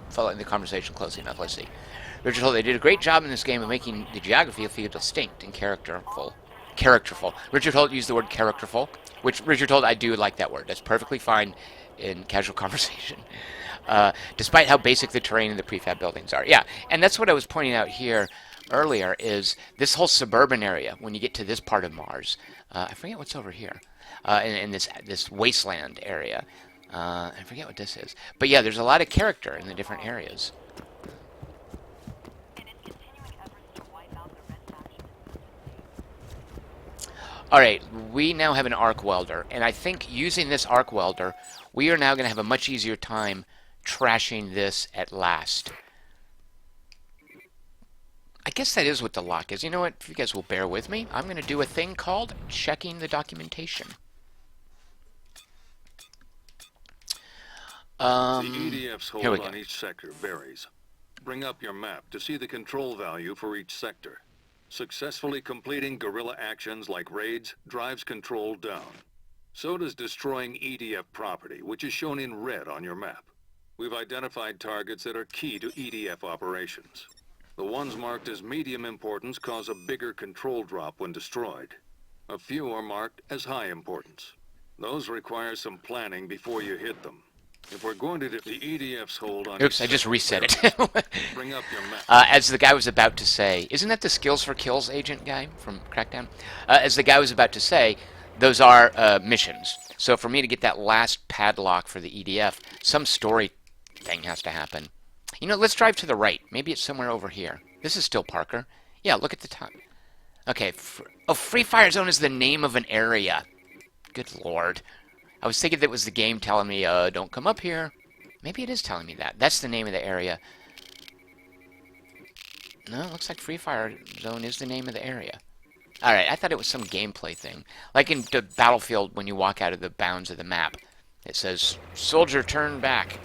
following the conversation closely enough. Let's see. Richard Holt, they did a great job in this game of making the geography feel distinct and characterful. Richard Holt used the word characterful, which, Richard Holt, I do like that word. That's perfectly fine in casual conversation. Despite how basic the terrain and the prefab buildings are. Yeah, and that's what I was pointing out here earlier, is this whole suburban area, when you get to this part of Mars. I forget what's over here. In this wasteland area. I forget what this is. But yeah, there's a lot of character in the different areas. Alright, we now have an arc welder, and I think using this arc welder, we are now going to have a much easier time trashing this at last. I guess that is what the lock is. You know what? If you guys will bear with me, I'm going to do a thing called checking the documentation. The EDF's hold Here we go. on each sector varies. Bring up your map to see the control value for each sector. Successfully completing guerrilla actions like raids drives control down. So does destroying EDF property, which is shown in red on your map. We've identified targets that are key to EDF operations. The ones marked as medium importance cause a bigger control drop when destroyed. A few are marked as high importance. Those require some planning before you hit them. If we're going to the EDF's hold on... Oops, I just reset it. Bring up your map. As the guy was about to say, isn't that the Skills for Kills agent guy from Crackdown? As the guy was about to say, those are missions. So for me to get that last padlock for the EDF, some story thing has to happen. You know, let's drive to the right. Maybe it's somewhere over here. This is still Parker. Yeah, look at the top. Okay, Free Fire Zone is the name of an area. Good lord. I was thinking that was the game telling me, don't come up here. Maybe it is telling me that. That's the name of the area. No, it looks like Free Fire Zone is the name of the area. Alright, I thought it was some gameplay thing. Like in the Battlefield, when you walk out of the bounds of the map, it says, "Soldier, turn back."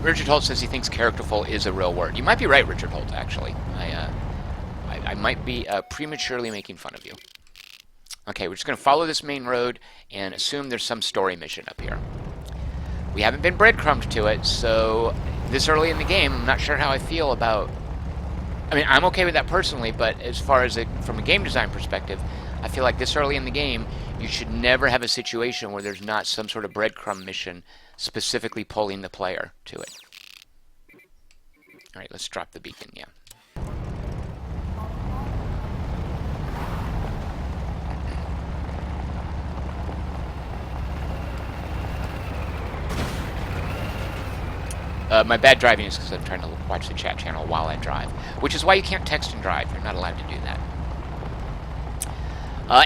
Richard Holt says he thinks characterful is a real word. You might be right, Richard Holt, actually. I might be prematurely making fun of you. Okay, we're just going to follow this main road and assume there's some story mission up here. We haven't been breadcrumbed to it, so this early in the game, I'm not sure how I feel about... I mean, I'm okay with that personally, but as far as from a game design perspective, I feel like this early in the game, you should never have a situation where there's not some sort of breadcrumb mission specifically pulling the player to it. Alright, let's drop the beacon, yeah. My bad driving is because I'm trying to watch the chat channel while I drive, which is why you can't text and drive. You're not allowed to do that.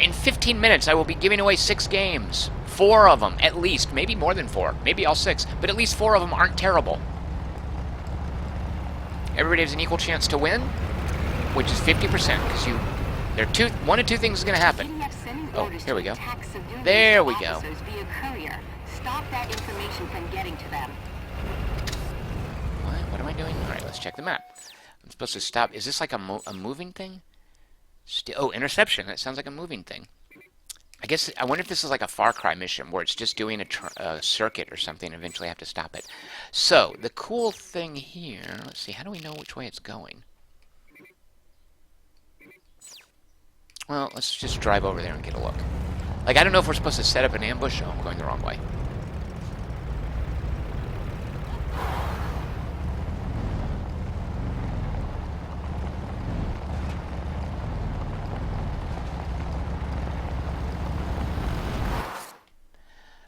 In 15 minutes, I will be giving away 6 games. 4 of them, at least. Maybe more than 4. Maybe all 6. But at least 4 of them aren't terrible. Everybody has an equal chance to win, which is 50%, because one of two things is going to happen. Oh, here we go. There we go. Stop that information from getting to them. What am I doing? Alright, let's check the map. I'm supposed to stop. Is this like a moving thing? Oh, interception. That sounds like a moving thing. I guess I wonder if this is like a Far Cry mission where it's just doing a circuit or something and eventually have to stop it. So, the cool thing here, let's see, how do we know which way it's going? Well, let's just drive over there and get a look. Like, I don't know if we're supposed to set up an ambush. Oh, I'm going the wrong way.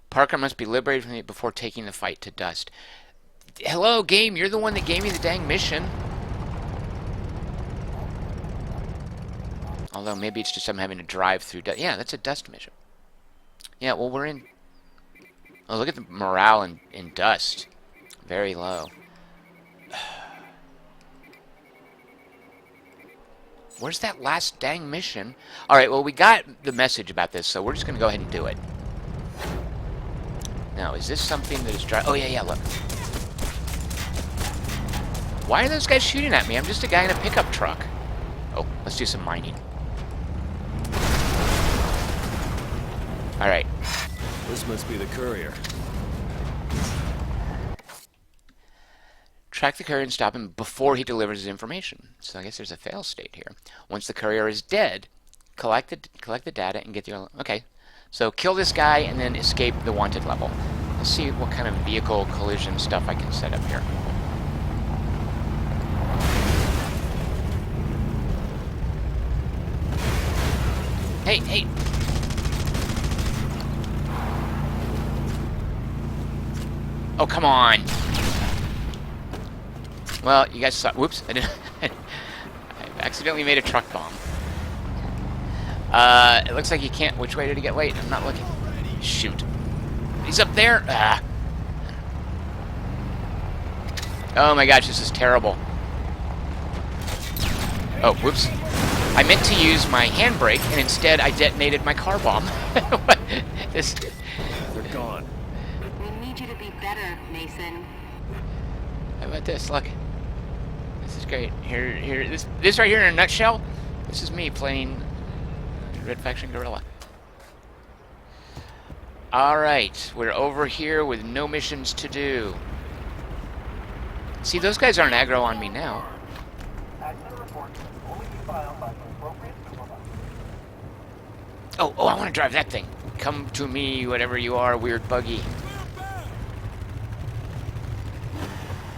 Parker must be liberated from it before taking the fight to dust. Hello, game. You're the one that gave me the dang mission. Although maybe it's just I'm having to drive through dust. Yeah, that's a dust mission. Yeah, well, we're in... Oh, look at the morale in dust. Very low. Where's that last dang mission? Alright, well, we got the message about this, so we're just going to go ahead and do it. Now, is this something that is oh, yeah, look. Why are those guys shooting at me? I'm just a guy in a pickup truck. Oh, let's do some mining. Alright. This must be the courier. Track the courier and stop him before he delivers his information. So I guess there's a fail state here. Once the courier is dead, collect the data and get the... Okay. So kill this guy and then escape the wanted level. Let's see what kind of vehicle collision stuff I can set up here. Hey! Oh, come on! Well, you guys saw... Whoops, I didn't... I accidentally made a truck bomb. It looks like you can't... Which way did he get? Wait, I'm not looking. Shoot. He's up there? Ah. Oh my gosh, this is terrible. Oh, whoops. I meant to use my handbrake, and instead I detonated my car bomb. This... They're gone. We need you to be better, Mason. How about this? Look. This is great. This right here in a nutshell, this is me playing Red Faction Guerrilla. Alright, we're over here with no missions to do. See, those guys aren't aggro on me now. Oh, I want to drive that thing. Come to me, whatever you are, weird buggy.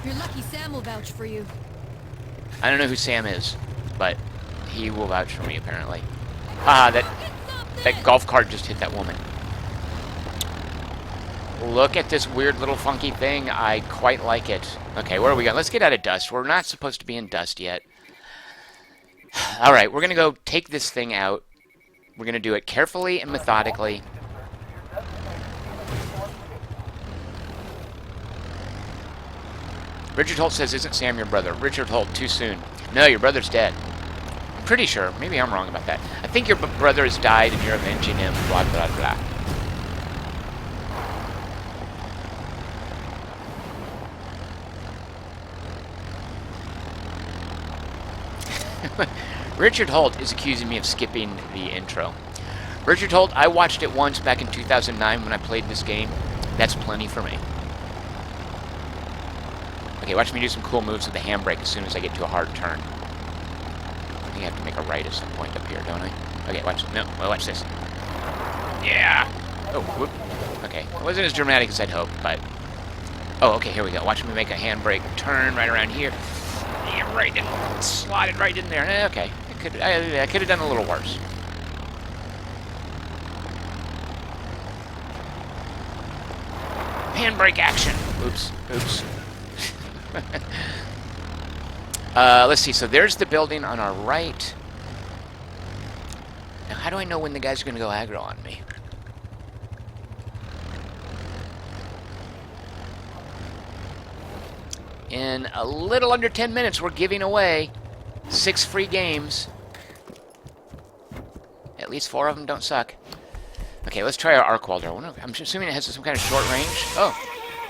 You're lucky Sam will vouch for you. I don't know who Sam is, but he will vouch for me, apparently. Ah, that golf cart just hit that woman. Look at this weird little funky thing. I quite like it. Okay, where are we going? Let's get out of dust. We're not supposed to be in dust yet. Alright, we're going to go take this thing out. We're going to do it carefully and methodically. Richard Holt says, isn't Sam your brother? Richard Holt, too soon. No, your brother's dead. I'm pretty sure. Maybe I'm wrong about that. I think your brother has died and you're avenging him. Blah, blah, blah. Richard Holt is accusing me of skipping the intro. Richard Holt, I watched it once back in 2009 when I played this game. That's plenty for me. Okay, watch me do some cool moves with the handbrake as soon as I get to a hard turn. I think I have to make a right at some point up here, don't I? Okay, watch. No, well, watch this. Yeah! Oh, whoop. Okay, it wasn't as dramatic as I'd hoped, but... Oh, okay, here we go. Watch me make a handbrake turn right around here. Yeah, right in. Slotted right in there. Okay, I could have done a little worse. Handbrake action. Oops. Let's see. So there's the building on our right. Now, how do I know when the guys are going to go aggro on me? In a little under 10 minutes, we're giving away 6 free games. At least 4 of them don't suck. Okay, let's try our arc welder. I'm assuming it has some kind of short range. Oh,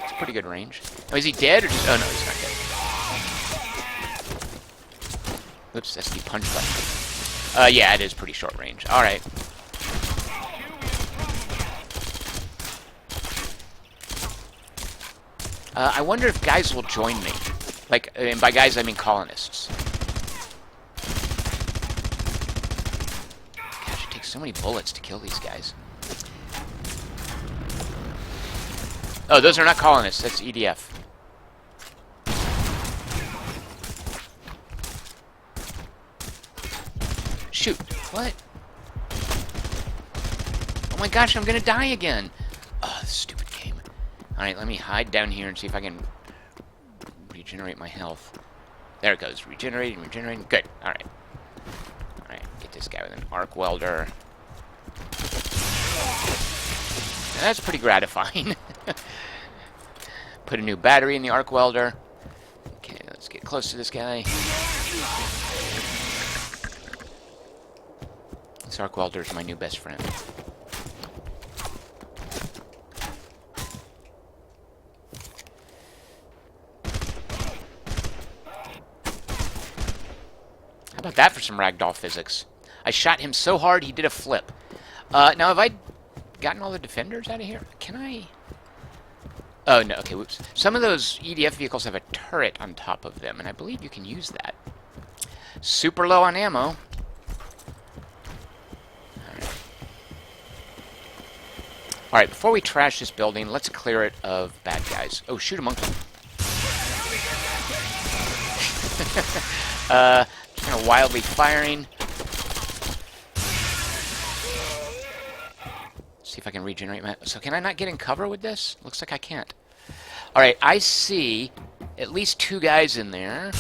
it's pretty good range. Oh, is he dead or just... Oh, no, he's not dead. Oops, that's the punch button. Yeah, it is pretty short range. Alright. I wonder if guys will join me. Like, and by guys I mean colonists. Gosh, it takes so many bullets to kill these guys. Oh, those are not colonists. That's EDF. Shoot. What? Oh my gosh, I'm gonna die again. Oh, this stupid game. Alright, let me hide down here and see if I can regenerate my health. There it goes. Regenerating, regenerating. Good. Alright. Alright, get this guy with an arc welder. Now, that's pretty gratifying. Put a new battery in the arc welder. Okay, let's get close to this guy. This arc welder is my new best friend. How about that for some ragdoll physics? I shot him so hard he did a flip. Now, have I gotten all the defenders out of here? Can I? Oh, no. Okay, whoops. Some of those EDF vehicles have a turret on top of them, and I believe you can use that. Super low on ammo. Alright, before we trash this building, let's clear it of bad guys. Oh, shoot a monkey. Just kind of wildly firing. See if I can regenerate my... So can I not get in cover with this? Looks like I can't. Alright, I see at least 2 guys in there.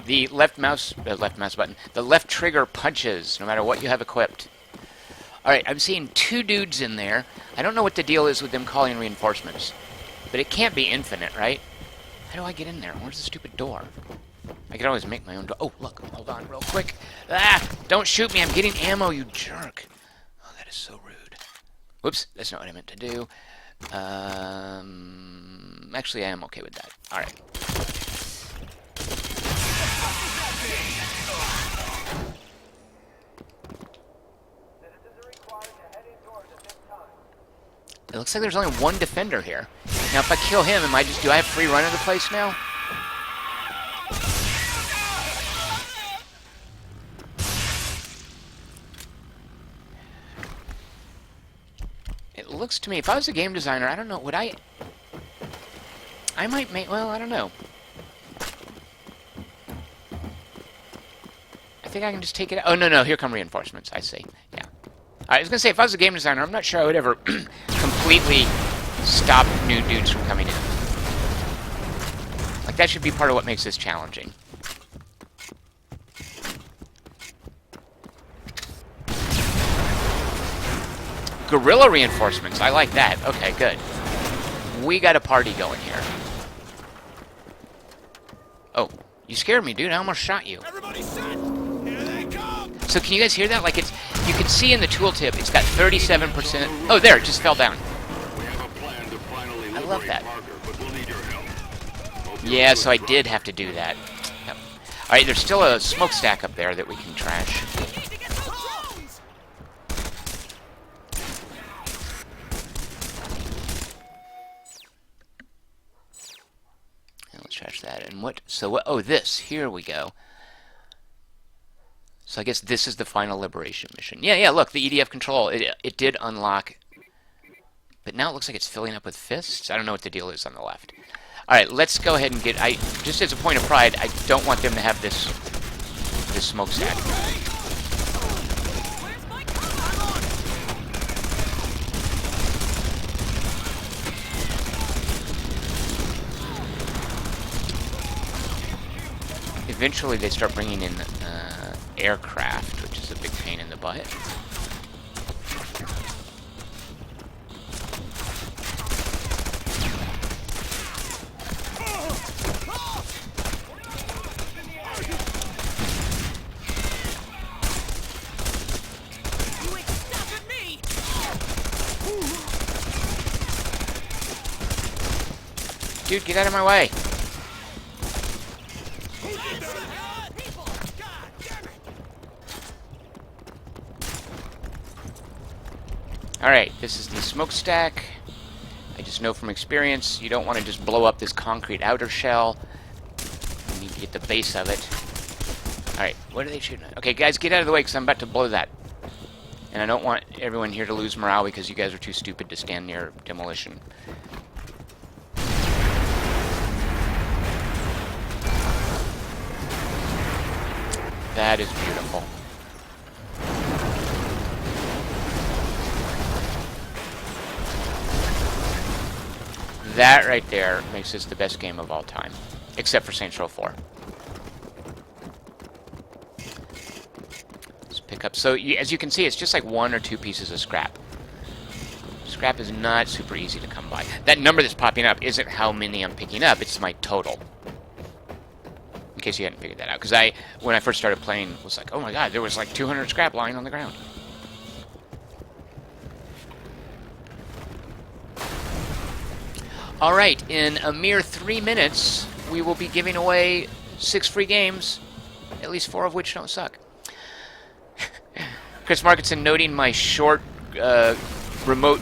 The left mouse button. The left trigger punches, no matter what you have equipped. Alright, I'm seeing 2 dudes in there. I don't know what the deal is with them calling reinforcements. But it can't be infinite, right? How do I get in there? Where's the stupid door? I can always make my own door. Oh, look. Hold on real quick. Ah! Don't shoot me. I'm getting ammo, you jerk. Oh, that is so rude. Whoops. That's not what I meant to do. Actually, I am okay with that. Alright. It looks like there's only 1 defender here. Now, if I kill him, do I have free run of the place now? It looks to me, if I was a game designer, I don't know, would I might make, well, I don't know. I think I can just take it out. Oh, no, here come reinforcements. I see. Yeah. I was going to say, if I was a game designer, I'm not sure I would ever completely stop new dudes from coming in. Like, that should be part of what makes this challenging. Guerrilla reinforcements. I like that. Okay, good. We got a party going here. Oh, you scared me, dude. I almost shot you. Everybody set! Here they come! So can you guys hear that? Like, it's, you can see in the tooltip, it's got 37%. Oh, there, it just fell down. We have a plan to finally I love that. Parker, but we'll need your help. Hope you're Yeah, good, so I bro. did have to do that. Yep. Alright, there's still a smokestack up there that we can trash. And let's trash that. And what? So what? Oh, this. Here we go. So I guess this is the final liberation mission. Yeah, look, the EDF control. It did unlock. But now it looks like it's filling up with fists. I don't know what the deal is on the left. Alright, let's go ahead and get... just as a point of pride, I don't want them to have this smokestack. Eventually they start bringing in aircraft, which is a big pain in the butt. Dude, get out of my way! Alright, this is the smokestack. I just know from experience, you don't want to just blow up this concrete outer shell. You need to get the base of it. Alright, what are they shooting at? Okay, guys, get out of the way because I'm about to blow that. And I don't want everyone here to lose morale because you guys are too stupid to stand near demolition. That is beautiful. That right there makes this the best game of all time. Except for Saints Row 4. Let's pick up. So, as you can see, it's just like 1 or 2 pieces of scrap. Scrap is not super easy to come by. That number that's popping up isn't how many I'm picking up, it's my total. In case you hadn't figured that out. Because when I first started playing, was like, oh my god, there was like 200 scrap lying on the ground. Alright, in a mere 3 minutes, we will be giving away 6 free games, at least 4 of which don't suck. Chris Markinson, noting my short remote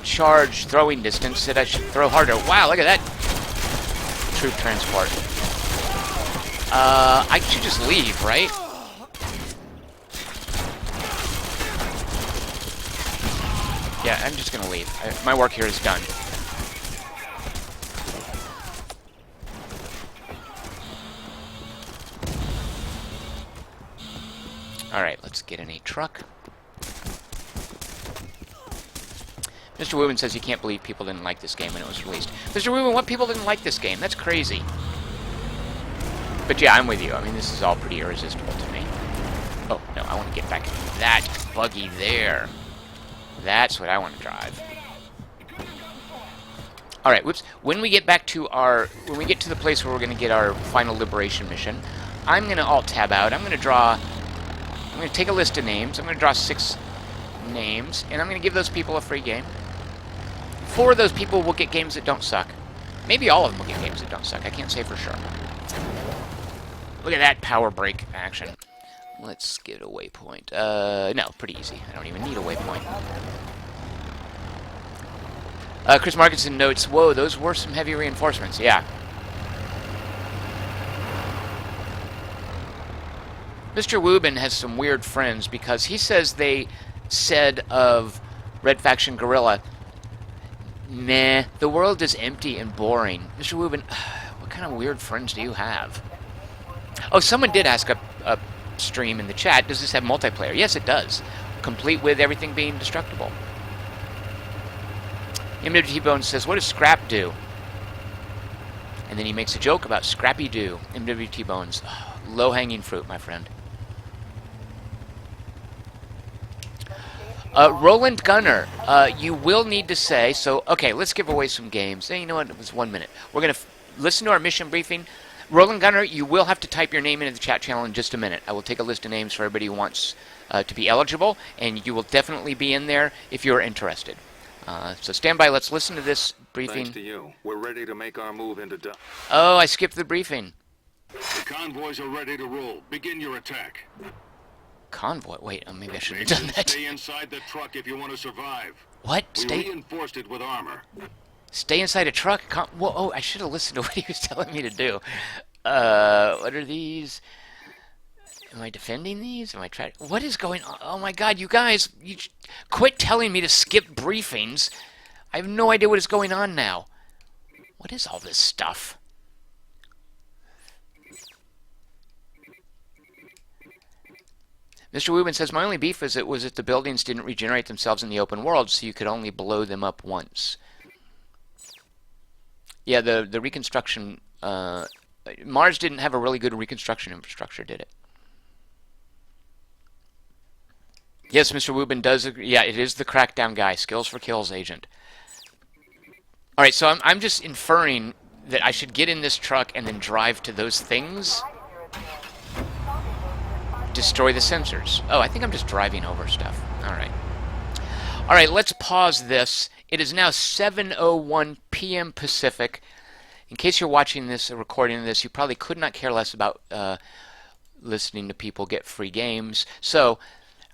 charge throwing distance, said I should throw harder. Wow, look at that troop transport. I should just leave, right? Yeah, I'm just gonna leave. My work here is done. Alright, let's get in a truck. Mr. Wooman says he can't believe people didn't like this game when it was released. Mr. Wooman, what people didn't like this game? That's crazy. But yeah, I'm with you. I mean, this is all pretty irresistible to me. Oh, no, I want to get back into that buggy there. That's what I want to drive. Alright, whoops. When we get back to when we get to the place where we're going to get our final liberation mission, I'm going to Alt-Tab out. I'm going to take a list of names. I'm going to draw 6 names, and I'm going to give those people a free game. 4 of those people will get games that don't suck. Maybe all of them will get games that don't suck. I can't say for sure. Look at that power brake action. Let's get a waypoint. No, pretty easy. I don't even need a waypoint. Chris Markinson notes, whoa, those were some heavy reinforcements. Yeah. Mr. Wubin has some weird friends because he says they said of Red Faction Guerrilla, nah, the world is empty and boring. Mr. Wubin, what kind of weird friends do you have? Oh, someone did ask a stream in the chat, does this have multiplayer? Yes, it does. Complete with everything being destructible. MWT Bones says, what does scrap do? And then he makes a joke about Scrappy Doo. MWT Bones, low-hanging fruit, my friend. Roland Gunner, you will need to say, so, okay, let's give away some games. Hey, you know what, it was 1 minute. We're going to listen to our mission briefing. Roland Gunner, you will have to type your name into the chat channel in just a minute. I will take a list of names for everybody who wants to be eligible, and you will definitely be in there if you're interested. So stand by, let's listen to this briefing. Thanks to you, we're ready to make our move into Oh, I skipped the briefing. The convoys are ready to roll. Begin your attack. Convoy? Wait, maybe I should have done that. Stay inside the truck if you want to survive. What? We reinforced it with armor. Stay inside a truck? Whoa, oh, I should have listened to what he was telling me to do. What are these? Am I defending these? Am I trying? What is going on? Oh my god, you guys, you quit telling me to skip briefings. I have no idea what is going on now. What is all this stuff? Mr. Wubin says, my only beef was that the buildings didn't regenerate themselves in the open world, so you could only blow them up once. Yeah, the reconstruction... Mars didn't have a really good reconstruction infrastructure, did it? Yes, Mr. Wubin does agree. Yeah, it is the Crackdown guy. Skills for kills agent. Alright, so I'm just inferring that I should get in this truck and then drive to those things. Destroy the sensors. Oh, I think I'm just driving over stuff. Alright. Alright, let's pause this. It is now 7:01 p.m. Pacific. In case you're watching this, or recording this, you probably could not care less about listening to people get free games. So,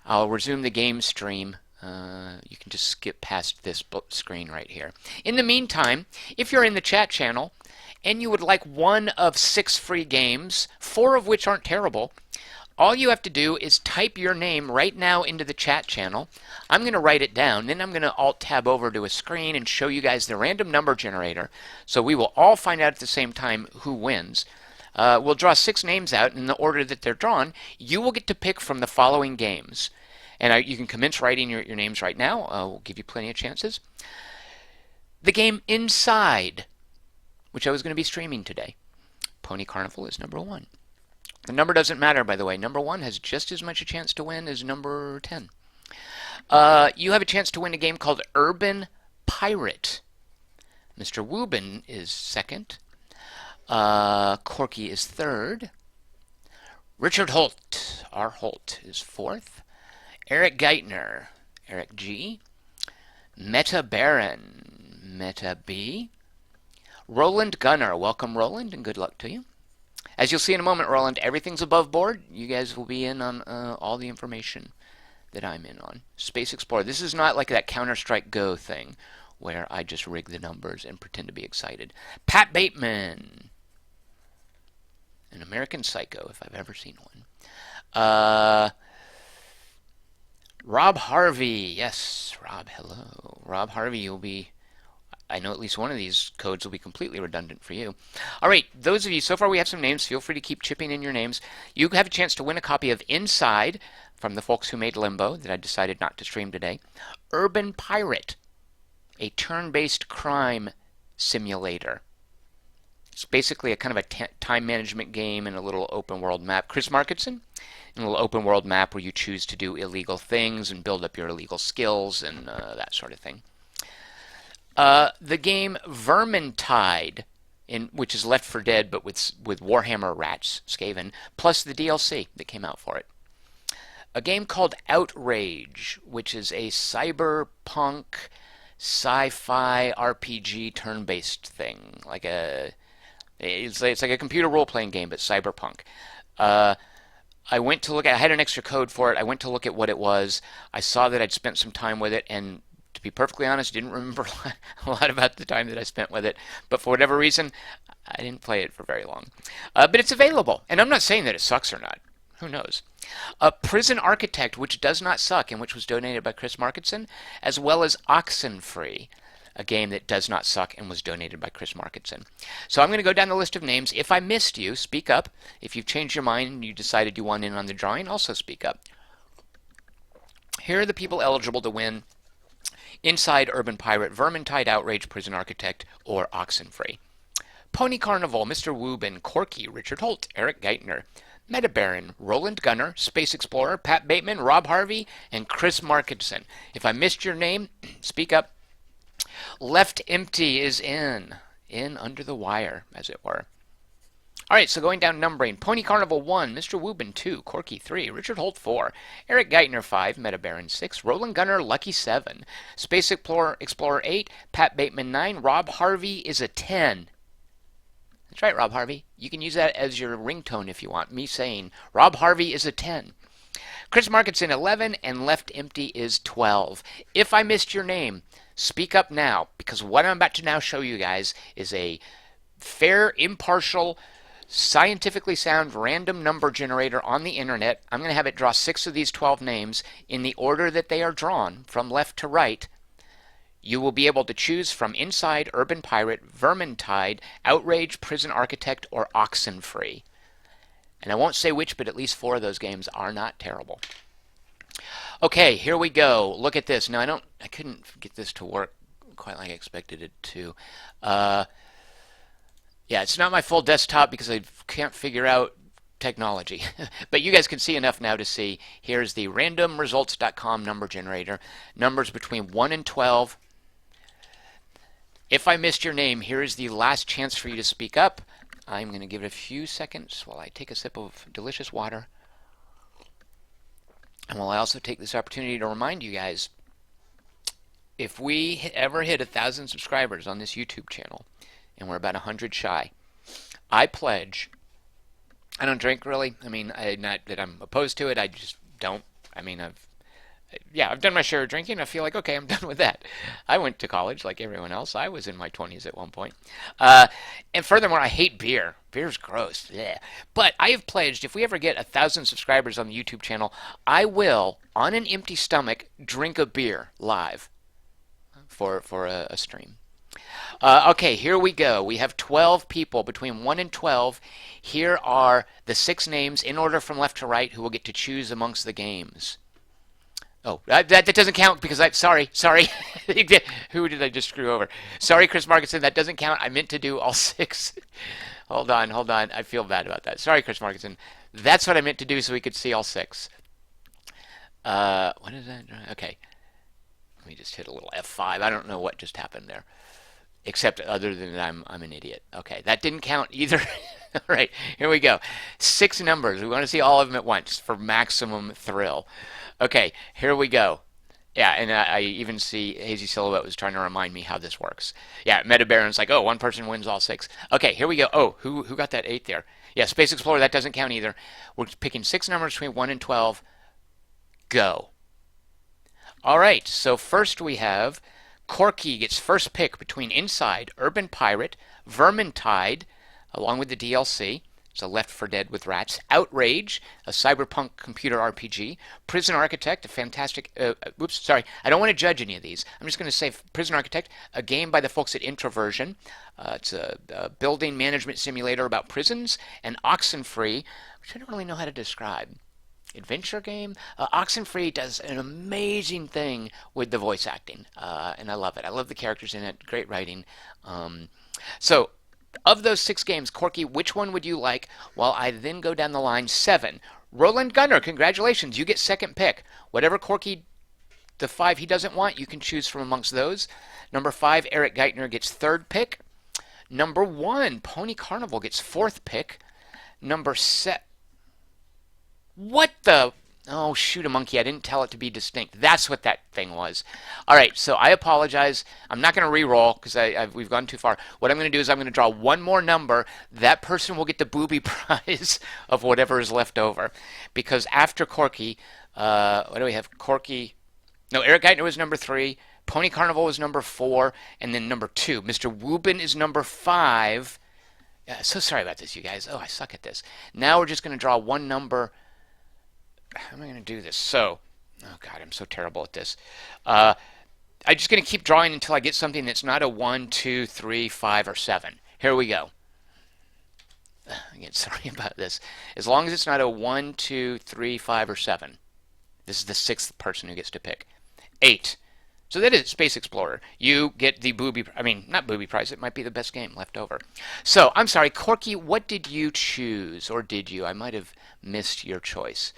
I'll resume the game stream You can just skip past this screen right here. In the meantime, if you're in the chat channel and you would like one of 6 free games, 4 of which aren't terrible, all you have to do is type your name right now into the chat channel. I'm going to write it down, then I'm going to Alt-Tab over to a screen and show you guys the random number generator, so we will all find out at the same time who wins. We'll draw 6 names out in the order that they're drawn. You will get to pick from the following games. And you can commence writing your names right now. We'll give you plenty of chances. The game Inside, which I was going to be streaming today. Pony Carnival is number 1. The number doesn't matter, by the way. Number 1 has just as much a chance to win as number 10. You have a chance to win a game called Urban Pirate. Mr. Woobin is 2nd. Corky is 3rd. Richard Holt, R. Holt, is 4th. Eric Geithner, Eric G. Meta Baron, Meta B. Roland Gunner, welcome Roland, and good luck to you. As you'll see in a moment, Roland, everything's above board. You guys will be in on all the information that I'm in on. Space Explorer, this is not like that Counter-Strike Go thing where I just rig the numbers and pretend to be excited. Pat Bateman, an American Psycho, if I've ever seen one. Rob Harvey, yes, Rob, hello. Rob Harvey, you'll be, I know at least one of these codes will be completely redundant for you. All right, those of you, so far we have some names. Feel free to keep chipping in your names. You have a chance to win a copy of Inside from the folks who made Limbo that I decided not to stream today. Urban Pirate, a turn-based crime simulator. It's basically a kind of a time management game and a little open world map. Chris Markinson, a little open world map where you choose to do illegal things and build up your illegal skills and that sort of thing. The game Vermintide, which is Left 4 Dead but with Warhammer Rats, Skaven, plus the DLC that came out for it. A game called Outrage, which is a cyberpunk sci-fi RPG turn-based thing, it's like a computer role-playing game, but cyberpunk. I went to look at, I had an extra code for it. I went to look at what it was. I saw that I'd spent some time with it, and to be perfectly honest, didn't remember a lot about the time that I spent with it. But for whatever reason, I didn't play it for very long. But it's available, and I'm not saying that it sucks or not. Who knows? Prison Architect, which does not suck, and which was donated by Chris Markinson, as well as Oxenfree, a game that does not suck and was donated by Chris Markinson. So I'm going to go down the list of names. If I missed you, speak up. If you've changed your mind and you decided you want in on the drawing, also speak up. Here are the people eligible to win Inside, Urban Pirate, Vermintide, Outrage, Prison Architect, or Oxenfree. Pony Carnival, Mr. Woobin, Corky, Richard Holt, Eric Geithner, Meta Baron, Roland Gunner, Space Explorer, Pat Bateman, Rob Harvey, and Chris Markinson. If I missed your name, speak up. Left Empty is in under the wire, as it were. All right, so going down numbering. Pony Carnival 1, Mr. Woobin 2, Corky 3, Richard Holt 4, Eric Geithner 5, Meta Baron 6, Roland Gunner Lucky 7, Space Explorer 8, Pat Bateman 9, Rob Harvey is a 10. That's right, Rob Harvey. You can use that as your ringtone if you want, me saying, Rob Harvey is a 10. Chris Markinson 11, and Left Empty is 12. If I missed your name, speak up now, because what I'm about to now show you guys is a fair, impartial, scientifically sound random number generator on the internet. I'm going to have it draw 6 of these 12 names in the order that they are drawn, from left to right. You will be able to choose from Inside, Urban Pirate, Vermintide, Outrage, Prison Architect, or Oxenfree. And I won't say which, but at least 4 of those games are not terrible. Okay, here we go. Look at this. Now, I couldn't get this to work quite like I expected it to. Yeah, it's not my full desktop because I can't figure out technology. But you guys can see enough now to see. Here's the randomresults.com number generator. Numbers between 1 and 12. If I missed your name, here is the last chance for you to speak up. I'm going to give it a few seconds while I take a sip of delicious water. And while I also take this opportunity to remind you guys, if we ever hit 1,000 subscribers on this YouTube channel, and we're about 100 shy, I pledge. I don't drink really. I mean, not that I'm opposed to it. I just don't. I mean, yeah, I've done my share of drinking. I feel like, okay, I'm done with that. I went to college like everyone else. I was in my 20s at one point. And furthermore, I hate beer. Beer's gross. Yeah. But I have pledged, if we ever get 1,000 subscribers on the YouTube channel, I will, on an empty stomach, drink a beer live for a stream. Okay, here we go. We have 12 people between 1 and 12. Here are the 6 names in order from left to right who will get to choose amongst the games. Oh, that doesn't count because sorry. Who did I just screw over? Sorry, Chris Markinson, that doesn't count. I meant to do all 6. Hold on. I feel bad about that. Sorry, Chris Markinson. That's what I meant to do so we could see all 6. What is that? Okay. Let me just hit a little F5. I don't know what just happened there. Except other than that, I'm an idiot. Okay, that didn't count either. All right, here we go. 6 numbers. We want to see all of them at once for maximum thrill. Okay, here we go. Yeah, and I even see Hazy Silhouette was trying to remind me how this works. Yeah, Meta Baron's like, oh, one person wins all 6. Okay, here we go. Oh, who got that 8 there? Yeah, Space Explorer, that doesn't count either. We're picking 6 numbers between 1 and 12. Go. All right, so first we have Corky gets first pick between Inside, Urban Pirate, Vermintide, along with the DLC. It's a Left 4 Dead with rats. Outrage, a cyberpunk computer RPG. Prison Architect, a fantastic... oops, sorry. I don't want to judge any of these. I'm just going to say Prison Architect, a game by the folks at Introversion. It's a building management simulator about prisons. And Oxenfree, which I don't really know how to describe. Adventure game. Oxenfree does an amazing thing with the voice acting, and I love it. I love the characters in it. Great writing. So, of those 6 games, Corky, which one would you like? While I then go down the line. 7. Roland Gunner, congratulations. You get second pick. Whatever Corky, the 5 he doesn't want, you can choose from amongst those. Number 5, Eric Geithner gets third pick. Number 1, Pony Carnival gets fourth pick. Number 7. What the? Oh, shoot a monkey. I didn't tell it to be distinct. That's what that thing was. All right, so I apologize. I'm not going to re-roll because we've gone too far. What I'm going to do is I'm going to draw one more number. That person will get the booby prize of whatever is left over. Because after Corky, what do we have? Corky. No, Eric Geithner was number 3. Pony Carnival was number 4. And then number 2. Mr. Woobin is number 5. So sorry about this, you guys. Oh, I suck at this. Now we're just going to draw one number. How am I going to do this? So, oh God, I'm so terrible at this. I'm just going to keep drawing until I get something that's not a 1, 2, 3, 5, or 7. Here we go. Again, sorry about this. As long as it's not a 1, 2, 3, 5, or 7. This is the 6th person who gets to pick. 8. So that is Space Explorer. You get the not booby prize. It might be the best game left over. So, I'm sorry, Corky, what did you choose? Or did you? I might have missed your choice.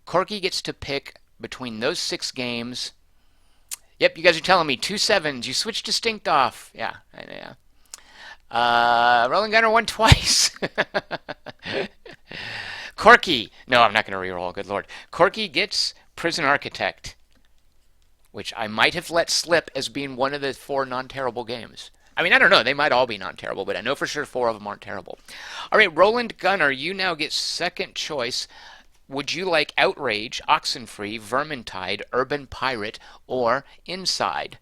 Corky gets to pick between those 6 games. Yep, you guys are telling me 2 7s. You switched distinct off. Yeah. Roland Gunner won twice. Corky. No, I'm not going to reroll. Good Lord. Corky gets Prison Architect, which I might have let slip as being one of the 4 non-terrible games. I mean, I don't know. They might all be non-terrible, but I know for sure 4 of them aren't terrible. All right, Roland Gunner, you now get second choice. Would you like Outrage, Oxenfree, Vermintide, Urban Pirate, or Inside?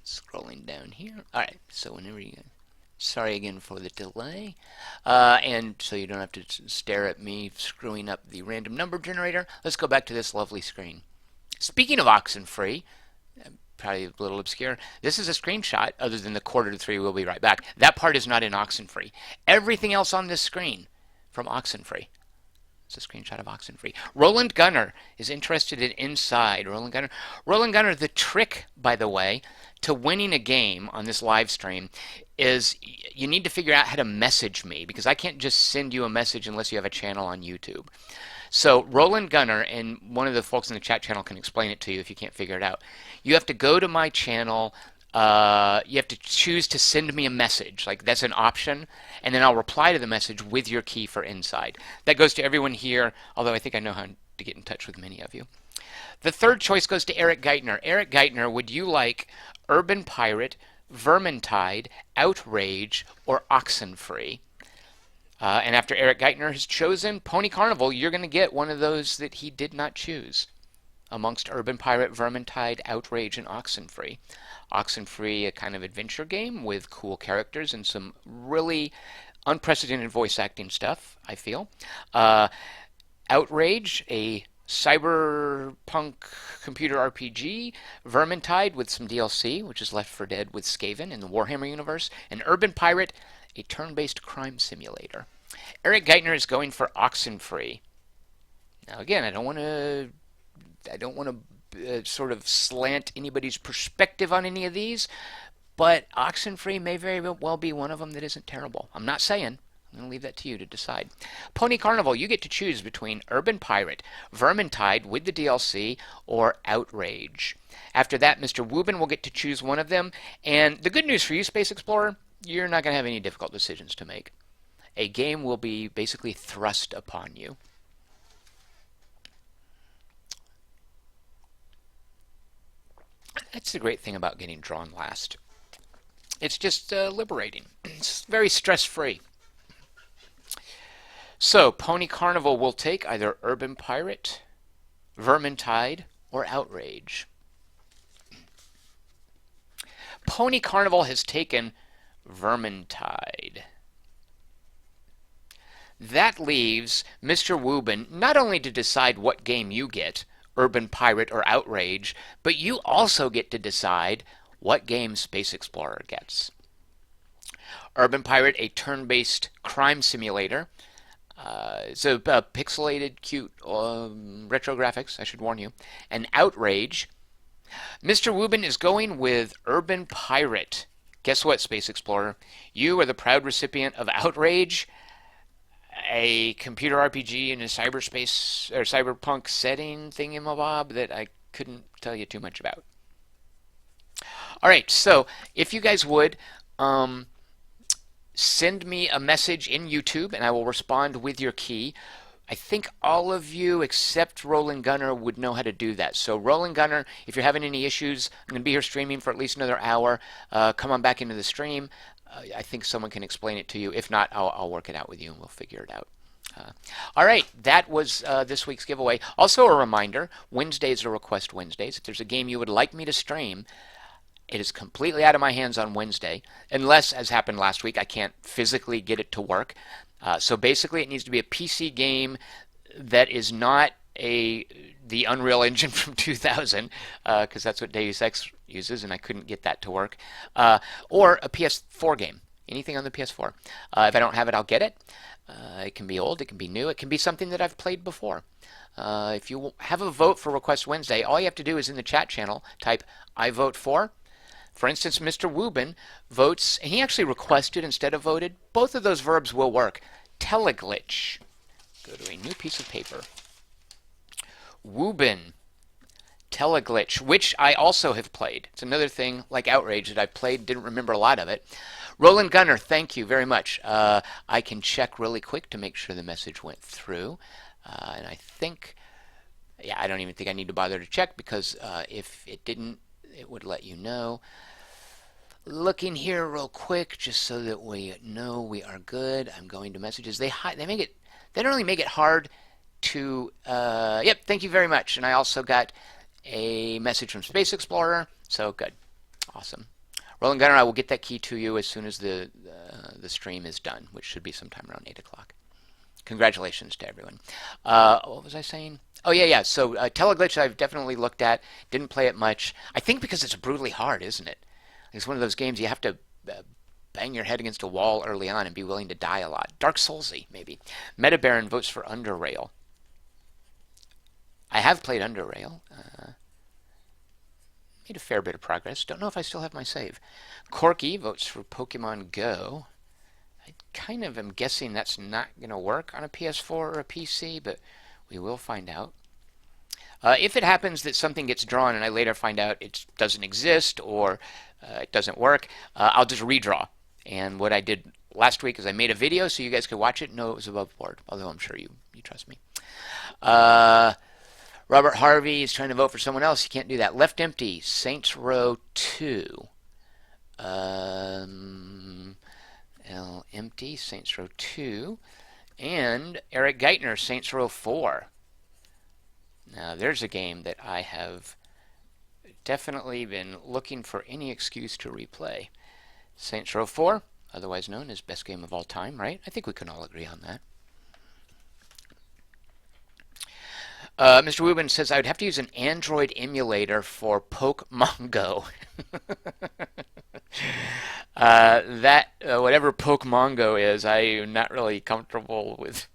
Scrolling down here. All right, so whenever you... Sorry again for the delay. And so you don't have to stare at me screwing up the random number generator. Let's go back to this lovely screen. Speaking of Oxenfree, probably a little obscure. This is a screenshot, other than the 2:45. We'll be right back. That part is not in Oxenfree. Everything else on this screen from Oxenfree. It's a screenshot of Oxenfree. Roland Gunner is interested in Inside. Roland Gunner, the trick, by the way, to winning a game on this live stream is you need to figure out how to message me, because I can't just send you a message unless you have a channel on YouTube. So Roland Gunner, and one of the folks in the chat channel can explain it to you if you can't figure it out. You have to go to my channel. You have to choose to send me a message. Like, that's an option. And then I'll reply to the message with your key for Inside. That goes to everyone here, although I think I know how to get in touch with many of you. The third choice goes to Eric Geithner. Eric Geithner, would you like Urban Pirate, Vermintide, Outrage, or Oxenfree? And after Eric Geithner has chosen Pony Carnival, you're going to get one of those that he did not choose amongst Urban Pirate, Vermintide, Outrage, and Oxenfree. Oxenfree, a kind of adventure game with cool characters and some really unprecedented voice acting stuff, I feel. Outrage, a cyberpunk computer RPG, Vermintide with some DLC, which is Left 4 Dead with Skaven in the Warhammer universe, and Urban Pirate, a turn-based crime simulator. Eric Geithner is going for Oxenfree. Now again, I don't want to sort of slant anybody's perspective on any of these, but Oxenfree may very well be one of them that isn't terrible. I'm not saying. I'm going to leave that to you to decide. Pony Carnival, you get to choose between Urban Pirate, Vermintide with the DLC, or Outrage. After that, Mr. Wubin will get to choose one of them. And the good news for you, Space Explorer, you're not going to have any difficult decisions to make. A game will be basically thrust upon you. That's the great thing about getting drawn last. It's just liberating. It's very stress-free. So, Pony Carnival will take either Urban Pirate, Vermintide, or Outrage. Pony Carnival has taken Vermintide. That leaves Mr. Wubin not only to decide what game you get, Urban Pirate or Outrage, but you also get to decide what game Space Explorer gets. Urban Pirate, a turn-based crime simulator. It's a pixelated, cute, retro graphics, I should warn you. And Outrage. Mr. Wubin is going with Urban Pirate. Guess what, Space Explorer? You are the proud recipient of Outrage, a computer RPG in a cyberspace or cyberpunk setting thingamabob that I couldn't tell you too much about. All right, so if you guys would send me a message in YouTube and I will respond with your key. I think all of you except Roland Gunner would know how to do that. So Roland Gunner, if you're having any issues, I'm going to be here streaming for at least another hour. Come on back into the stream. I think someone can explain it to you. If not, I'll work it out with you and we'll figure it out. All right, that was this week's giveaway. Also a reminder, Wednesdays are Request Wednesdays. If there's a game you would like me to stream, it is completely out of my hands on Wednesday, unless, as happened last week, I can't physically get it to work. So basically, it needs to be a PC game that is not the Unreal Engine from 2000, because that's what Deus Ex uses, and I couldn't get that to work. Or a PS4 game, anything on the PS4. If I don't have it, I'll get it. It can be old, it can be new, it can be something that I've played before. If you have a vote for Request Wednesday, all you have to do is in the chat channel type I vote for. For instance, Mr. Wubin votes, and he actually requested instead of voted. Both of those verbs will work. Teleglitch. Go to a new piece of paper. Wubin. Teleglitch, which I also have played. It's another thing like Outrage that I played, didn't remember a lot of it. Roland Gunner, thank you very much. I can check really quick to make sure the message went through. And I think, yeah, I don't even think I need to bother to check because if it didn't, it would let you know. Looking here real quick just so that we know we are good. I'm going to messages. They don't really make it hard to yep, thank you very much. And I also got a message from Space Explorer, so good. Awesome. Roland Gunner, I will get that key to you as soon as the stream is done, which should be sometime around 8 o'clock. Congratulations to everyone. What was I saying? Oh, yeah. So Teleglitch I've definitely looked at. Didn't play it much. I think because it's brutally hard, isn't it? It's one of those games you have to bang your head against a wall early on and be willing to die a lot. Dark Soulsy, maybe. Metabaron votes for Underrail. I have played Underrail. Made a fair bit of progress. Don't know if I still have my save. Corky votes for Pokemon Go. I kind of am guessing that's not going to work on a PS4 or a PC, but we will find out. If it happens that something gets drawn and I later find out it doesn't exist or it doesn't work, I'll just redraw. And what I did last week is I made a video so you guys could watch it and know it was above board, although I'm sure you trust me. Robert Harvey is trying to vote for someone else. You can't do that. Left Empty, Saints Row 2. L. Empty, Saints Row 2, and Eric Geithner, Saints Row 4. Now, there's a game that I have definitely been looking for any excuse to replay. Saints Row 4, otherwise known as best game of all time, right? I think we can all agree on that. Mr. Wubin says, I would have to use an Android emulator for Pokemongo. Whatever Pokemongo is, I am not really comfortable with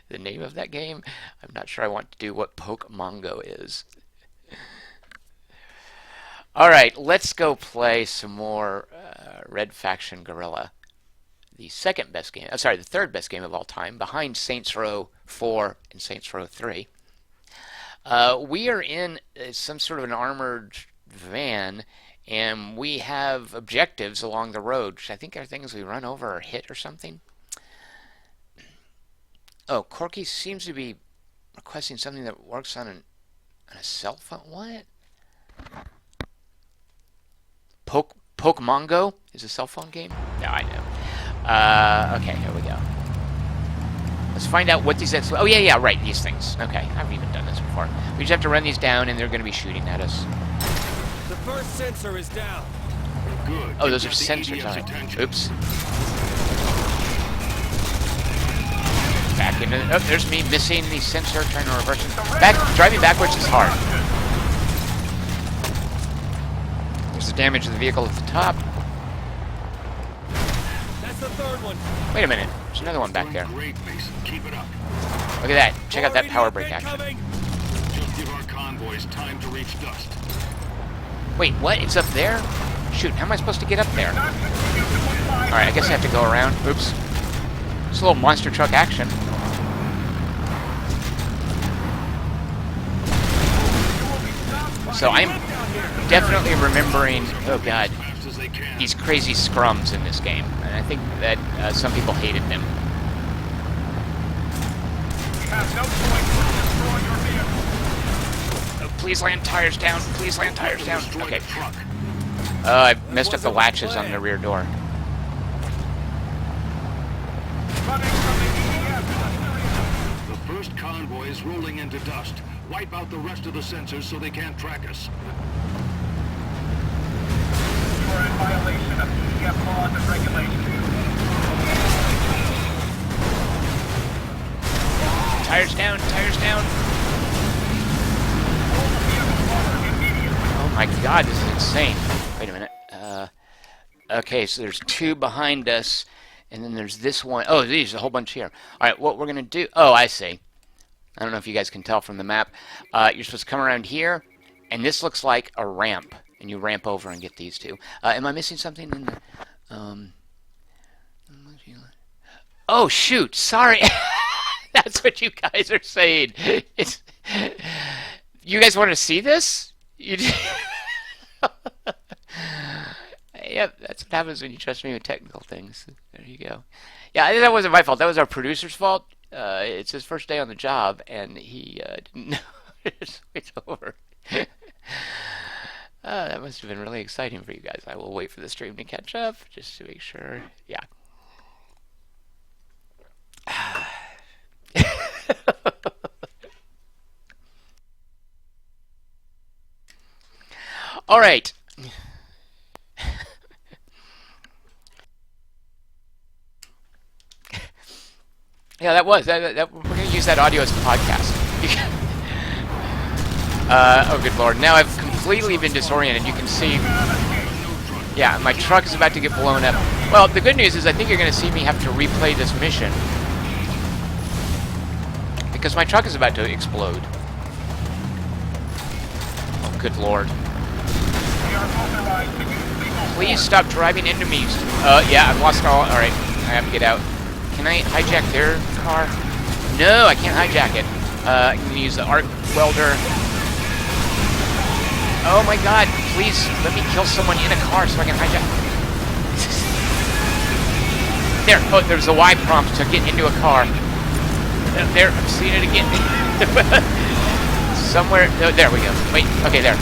the name of that game. I'm not sure I want to do what Pokemongo is. Alright, let's go play some more Red Faction Guerrilla. The third best game of all time, behind Saints Row 4 and Saints Row 3. We are in some sort of an armored van, and we have objectives along the road, which I think are things we run over or hit or something. Oh, Corky seems to be requesting something that works on a cell phone. What? Pokemongo is a cell phone game? No, I know. Okay, here we go. Let's find out what these... Oh, yeah, right, these things. Okay, I've even done this before. We just have to run these down, and they're going to be shooting at us. The first sensor is down. Good. Oh, those are Get the sensors EDF's on it. attention. Oops. Back into... Oh, there's me missing the sensor, trying to reverse it. Driving backwards is hard. There's the damage of the vehicle at the top. That's the third one. Wait a minute. There's another one back there. Great, Mason. Keep it up. Look at that. Check out that power brake action. Just give our convoys time to reach dust. Wait, what? It's up there? Shoot, how am I supposed to get up there? Alright, I guess I have to go around. Oops. It's a little monster truck action. So I'm definitely remembering, oh god, Fast as they can. these crazy scrums in this game. And I think that some people hated them. Oh, please land tires down. Please land tires down. Destroy Okay. the truck. I messed up the latches on the rear door. The first convoy is rolling into dust. Wipe out the rest of the sensors so they can't track us. You are in violation of EDF laws and regulations. Tires down, tires down. Oh my god, this is insane. Wait a minute. Okay, so there's two behind us, and then there's this one. Oh, there's a whole bunch here. Alright, what we're going to do... Oh, I see. I don't know if you guys can tell from the map. You're supposed to come around here, and this looks like a ramp, and you ramp over and get these two. Am I missing something in the... Oh, shoot! Sorry! That's what you guys are saying. It's... You guys want to see this? You... Yep, that's what happens when you trust me with technical things. There you go. Yeah, that wasn't my fault. That was our producer's fault. It's his first day on the job, and he didn't know to switch over. That must have been really exciting for you guys. I will wait for the stream to catch up, just to make sure. Yeah. All right. Yeah, that was. We're going to use that audio as a podcast. Oh, good lord. Now I've completely been disoriented. You can see... Yeah, my truck is about to get blown up. Well, the good news is I think you're going to see me have to replay this mission. Because my truck is about to explode. Oh, good lord. Please stop driving into me. Yeah, I've lost all... Alright, I have to get out. Can I hijack their car? No, I can't hijack it. I'm going to use the arc welder. Oh my god, please let me kill someone in a car so I can hijack. There, oh, there's a Y prompt to get into a car. There, I'm seeing it again. Somewhere, oh, there we go. Wait, okay, there.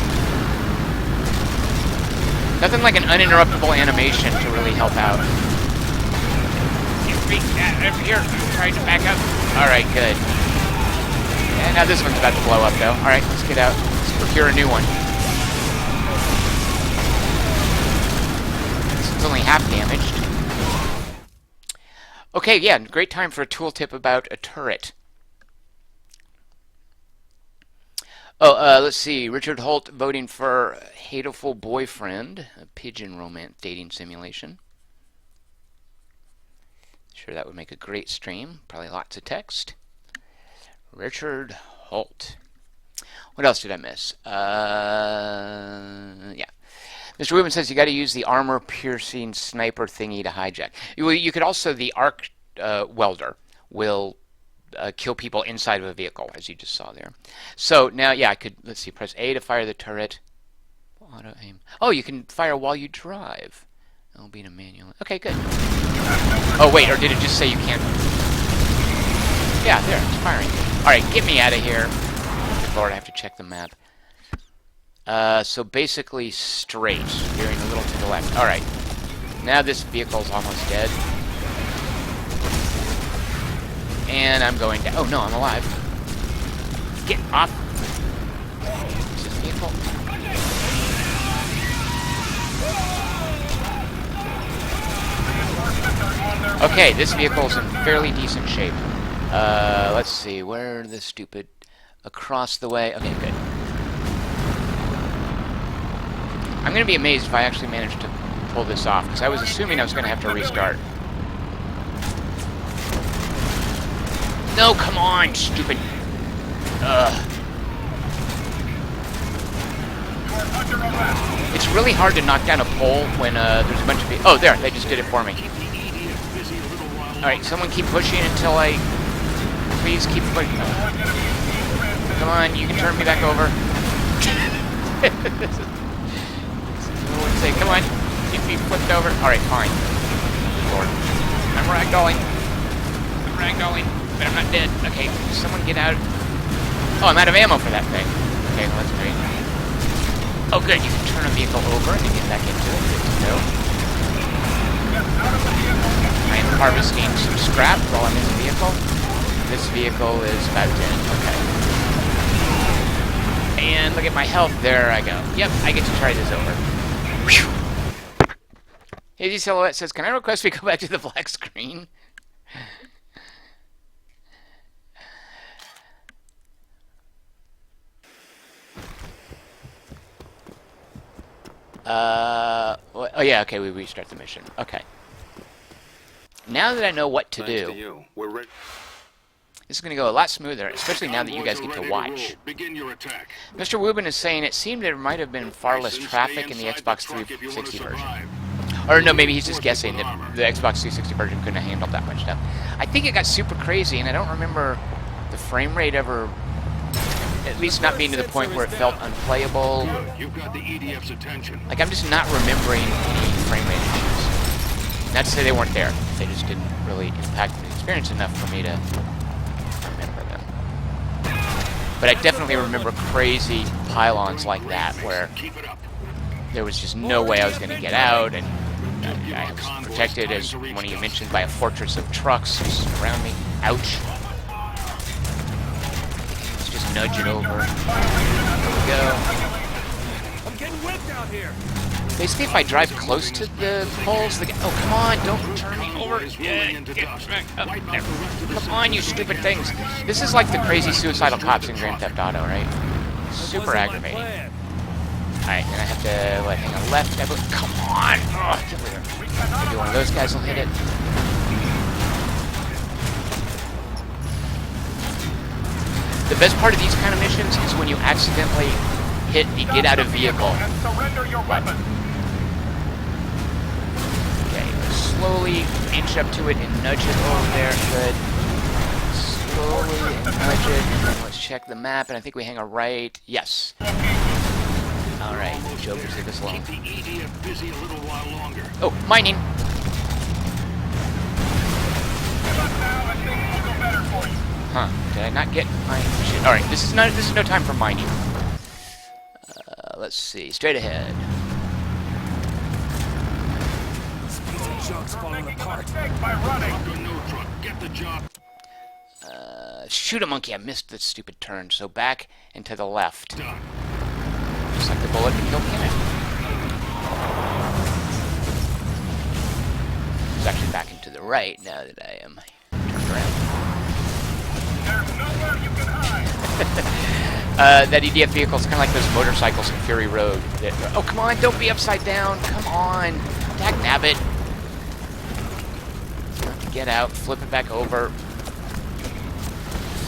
Nothing like an uninterruptible animation to really help out. me. Over here. Trying to back up. Alright, good. And now this one's about to blow up, though. Alright, let's get out. Let's procure a new one. This one's only half damaged. Okay, yeah, great time for a tooltip about a turret. Oh, let's see. Richard Holt voting for Hateful Boyfriend, a pigeon romance dating simulation. Sure, that would make a great stream. Probably lots of text. Richard Holt. What else did I miss? Yeah. Mr. Rubin says you got to use the armor-piercing sniper thingy to hijack. You could also, the arc welder will kill people inside of a vehicle, as you just saw there. So now, yeah, I could, let's see, press A to fire the turret. Auto aim. Oh, you can fire while you drive. That'll be in a manual. Okay, good. Oh, wait, or did it just say you can't? Yeah, there, it's firing. Alright, get me out of here. Lord, I have to check the map. So basically straight, veering a little to the left. Alright, now this vehicle's almost dead. And I'm going to... Oh, no, I'm alive. Get off. Is this vehicle? Okay, this vehicle's in fairly decent shape. Let's see, where the stupid... Across the way. Okay, good. I'm going to be amazed if I actually manage to pull this off, because I was assuming I was going to have to restart. No, come on, stupid. It's really hard to knock down a pole when there's a bunch of people. Oh, there, they just did it for me. Alright, someone keep pushing until I... Please keep pushing. Come on, you can turn me back over. Say, come on, keep me flipped over. Alright, fine. Lord. I'm ragdolling. But I'm not dead. Okay, someone get out. Oh, I'm out of ammo for that thing. Okay, well, that's great. Oh, good, you can turn a vehicle over and get back into it. Good to know. I am harvesting some scrap while I'm in the vehicle. This vehicle is about dead. Okay. And look at my health. There I go. Yep, I get to try this over. Whew. Hazy Silhouette says, can I request we go back to the black screen? Oh yeah, okay, we restart the mission. Okay. Now that I know what to do, this is going to go a lot smoother, especially now that you guys get to watch. Mr. Wubin is saying it seemed there might have been far less traffic in the Xbox 360 version. Or no, maybe he's just guessing that the Xbox 360 version couldn't have handled that much stuff. I think it got super crazy, and I don't remember the frame rate ever, at least not being to the point where it felt unplayable. You've got the EDF's attention. Like, I'm just not remembering any frame rate issues. Not to say they weren't there. They just didn't really impact the experience enough for me to remember them. But I definitely remember crazy pylons like that, where there was just no way I was going to get out, and I was protected, as one of you mentioned, by a fortress of trucks around me. Ouch. Let's just nudge it over. There we go. I'm getting whipped out here. Basically, if I drive close to the poles, oh, come on, don't turn me over. Get back up there. Come on, you stupid things. This is like the crazy suicidal cops in Grand Theft Auto, right? Super aggravating. Alright, then I have to, hang on, left. Come on! Oh, maybe one of those guys will hit it. The best part of these kind of missions is when you accidentally hit the get out of vehicle button. Slowly inch up to it and nudge it over there. Good. Slowly nudge it. And then let's check the map, and I think we hang a right. Yes. Alright, Jokers, leave us alone. Oh, mining! Huh. Did I not get my shit? Alright, this is no time for mining. Let's see. Straight ahead. jug's falling apart. Mistake by running. Truck or no truck, get the job. Shoot a monkey. I missed this stupid turn. So back and to the left. Done. Just like the bullet that killed Kenneth. It's actually back and to the right now that I am turned around. There's nowhere you can hide. That EDF vehicle is kind of like those motorcycles in Fury Road. Oh, come on, don't be upside down. Come on. Dag nabbit. Get out, flip it back over.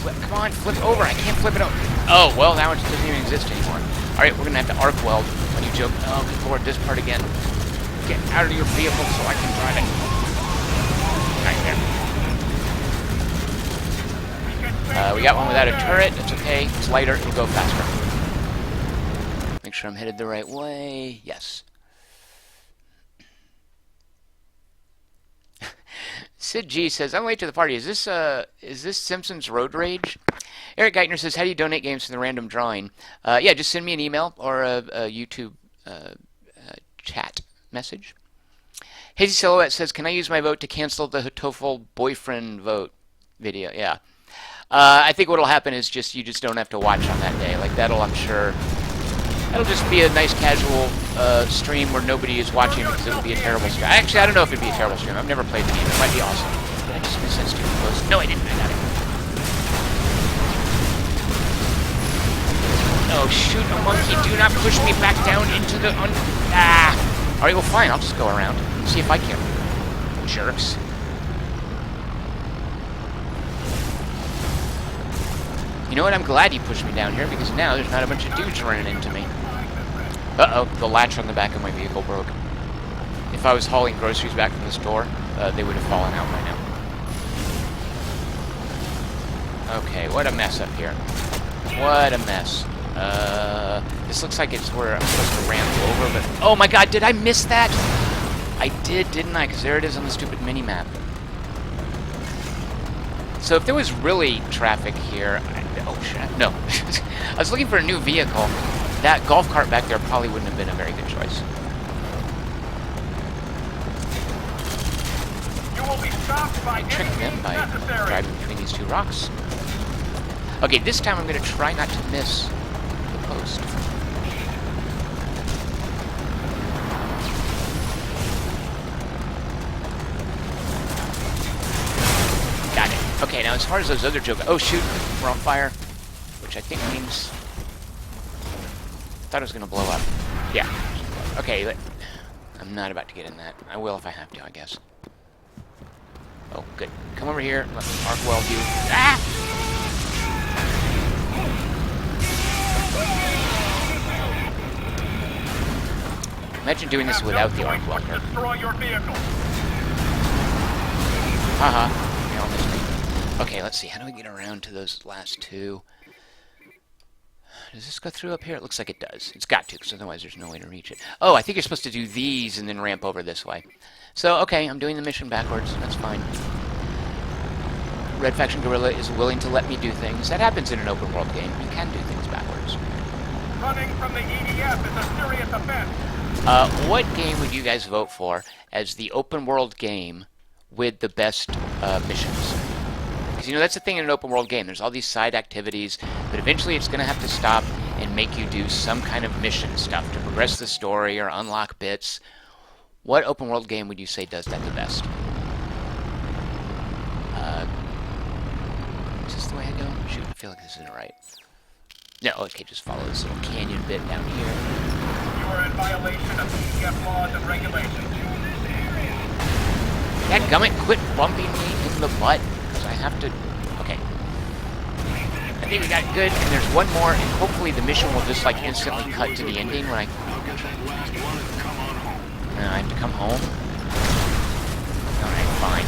Come on, flip over. I can't flip it over. Oh, well, now it doesn't even exist anymore. Alright, we're going to have to arc weld. When you joke, oh, good lord, this part again. Get out of your vehicle so I can drive it. Right there. We got one without a turret. That's okay. It's lighter. It'll go faster. Make sure I'm headed the right way. Yes. Sid G says, I'm late to the party. Is this Simpsons Road Rage? Eric Geithner says, how do you donate games to the random drawing? Yeah, just send me an email or a YouTube chat message. Hazy Silhouette says, can I use my vote to cancel the TOEFL boyfriend vote video? Yeah. I think what'll happen is you just don't have to watch on that day. Like, I'm sure, that'll just be a nice casual stream where nobody is watching because it would be a terrible stream. Actually, I don't know if it'd be a terrible stream. I've never played the game. It might be awesome. Did I just miss that stupid post? No, I didn't. I got it. Oh, shoot a monkey. Do not push me back down into the... Alright, well, fine. I'll just go around and see if I can. Jerks. You know what? I'm glad you pushed me down here because now there's not a bunch of dudes running into me. Uh-oh, the latch on the back of my vehicle broke. If I was hauling groceries back from the store, they would have fallen out by now. Okay, what a mess up here. What a mess. This looks like it's where I'm supposed to ramble over, but... Oh my god, did I miss that? I did, didn't I? Because there it is on the stupid mini-map. So if there was really traffic here... Oh, shit. No. I was looking for a new vehicle. That golf cart back there probably wouldn't have been a very good choice. You will be stopped by Trick any them means by necessary. driving between these two rocks. Okay, this time I'm going to try not to miss the post. Got it. Okay, now as far as those other jokes... Oh, shoot. We're on fire. Which I think means... I thought it was going to blow up. Yeah. Okay, I'm not about to get in that. I will if I have to, I guess. Oh, good. Come over here. Let me arc weld you. Ah! Imagine doing this without the arc welder. Destroy your vehicle. Haha. They all missed me. Okay, let's see. How do we get around to those last two? Does this go through up here? It looks like it does. It's got to, because otherwise there's no way to reach it. Oh, I think you're supposed to do these and then ramp over this way. So, okay, I'm doing the mission backwards. That's fine. Red Faction Guerrilla is willing to let me do things. That happens in an open world game. You can do things backwards. Running from the EDF is a serious offense. What game would you guys vote for as the open world game with the best missions? Because, you know, that's the thing in an open world game. There's all these side activities, but eventually it's going to have to stop and make you do some kind of mission stuff to progress the story or unlock bits. What open world game would you say does that the best? Is this the way I go? Shoot, I feel like this isn't right. No, okay, just follow this little canyon bit down here. You are in violation of EDF laws and regulations. Dadgummit, quit bumping me in the butt. I have to... Okay. I think we got it good, and there's one more, and hopefully the mission will just, like, instantly cut to the ending when I... I'll get that last one and come on home. I have to come home? Alright, fine.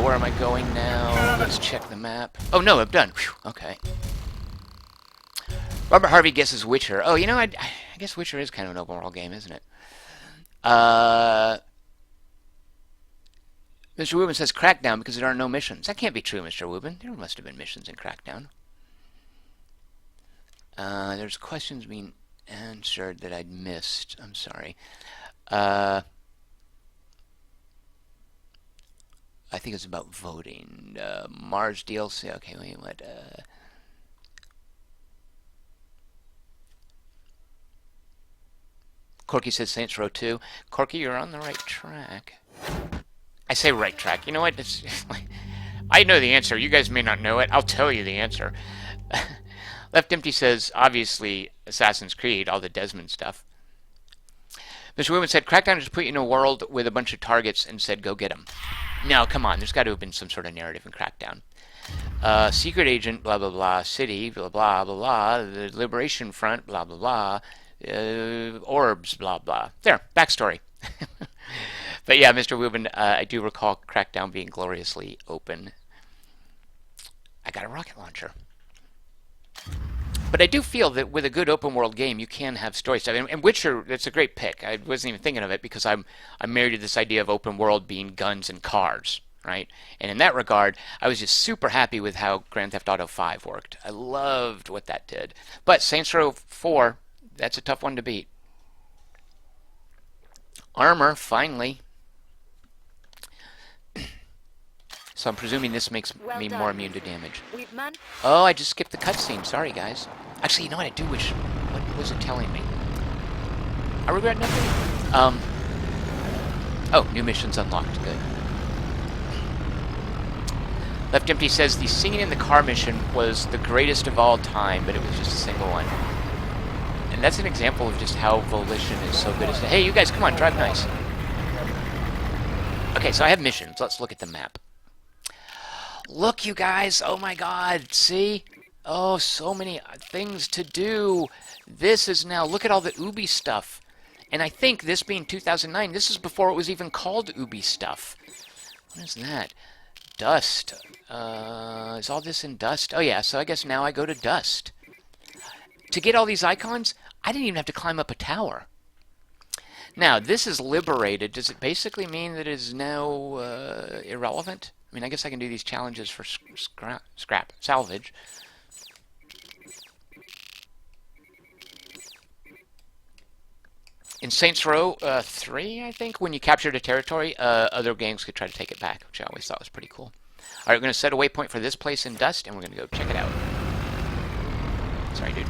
Where am I going now? Let's check the map. Oh, no, I'm done. Whew, okay. Robert Harvey guesses Witcher. Oh, you know, I guess Witcher is kind of an open world game, isn't it? Mr. Wubin says Crackdown because there are no missions. That can't be true, Mr. Wubin. There must have been missions in Crackdown. There's questions being answered that I'd missed. I'm sorry. I think it's about voting. Mars DLC. Okay, wait, what? Corky says Saints Row 2. Corky, you're on the right track. I say right track. You know what? I know the answer. You guys may not know it. I'll tell you the answer. Left Empty says, obviously, Assassin's Creed, all the Desmond stuff. Mr. Woodman said, Crackdown just put you in a world with a bunch of targets and said, go get them. No, come on. There's got to have been some sort of narrative in Crackdown. Secret agent, blah, blah, blah. City, blah, blah, blah, blah. The Liberation Front, blah, blah, blah. Orbs, blah, blah. There, backstory. But yeah, Mr. Woodman, I do recall Crackdown being gloriously open. I got a rocket launcher. But I do feel that with a good open world game, you can have story stuff. And Witcher, that's a great pick. I wasn't even thinking of it because I'm married to this idea of open world being guns and cars, right? And in that regard, I was just super happy with how Grand Theft Auto 5 worked. I loved what that did. But Saints Row 4, that's a tough one to beat. Armor, finally. So I'm presuming this makes me more immune to damage. Oh, I just skipped the cutscene. Sorry, guys. Actually, you know what I do wish... What was it telling me? I regret nothing. Oh, new missions unlocked. Good. Left Empty says the singing in the car mission was the greatest of all time, but it was just a single one. And that's an example of just how Volition is so good. Hey, you guys, come on, drive nice. Okay, so I have missions. Let's look at the map. Look, you guys. Oh, my God. See? Oh, so many things to do. This is now... Look at all the Ubi stuff. And I think this being 2009, this is before it was even called Ubi stuff. What is that? Dust. Is all this in Dust? Oh, yeah. So I guess now I go to Dust. To get all these icons, I didn't even have to climb up a tower. Now, this is liberated. Does it basically mean that it is now irrelevant? I mean, I guess I can do these challenges for salvage. In Saints Row 3, I think, when you captured a territory, other gangs could try to take it back, which I always thought was pretty cool. All right, we're going to set a waypoint for this place in Dust, and we're going to go check it out. Sorry, dude.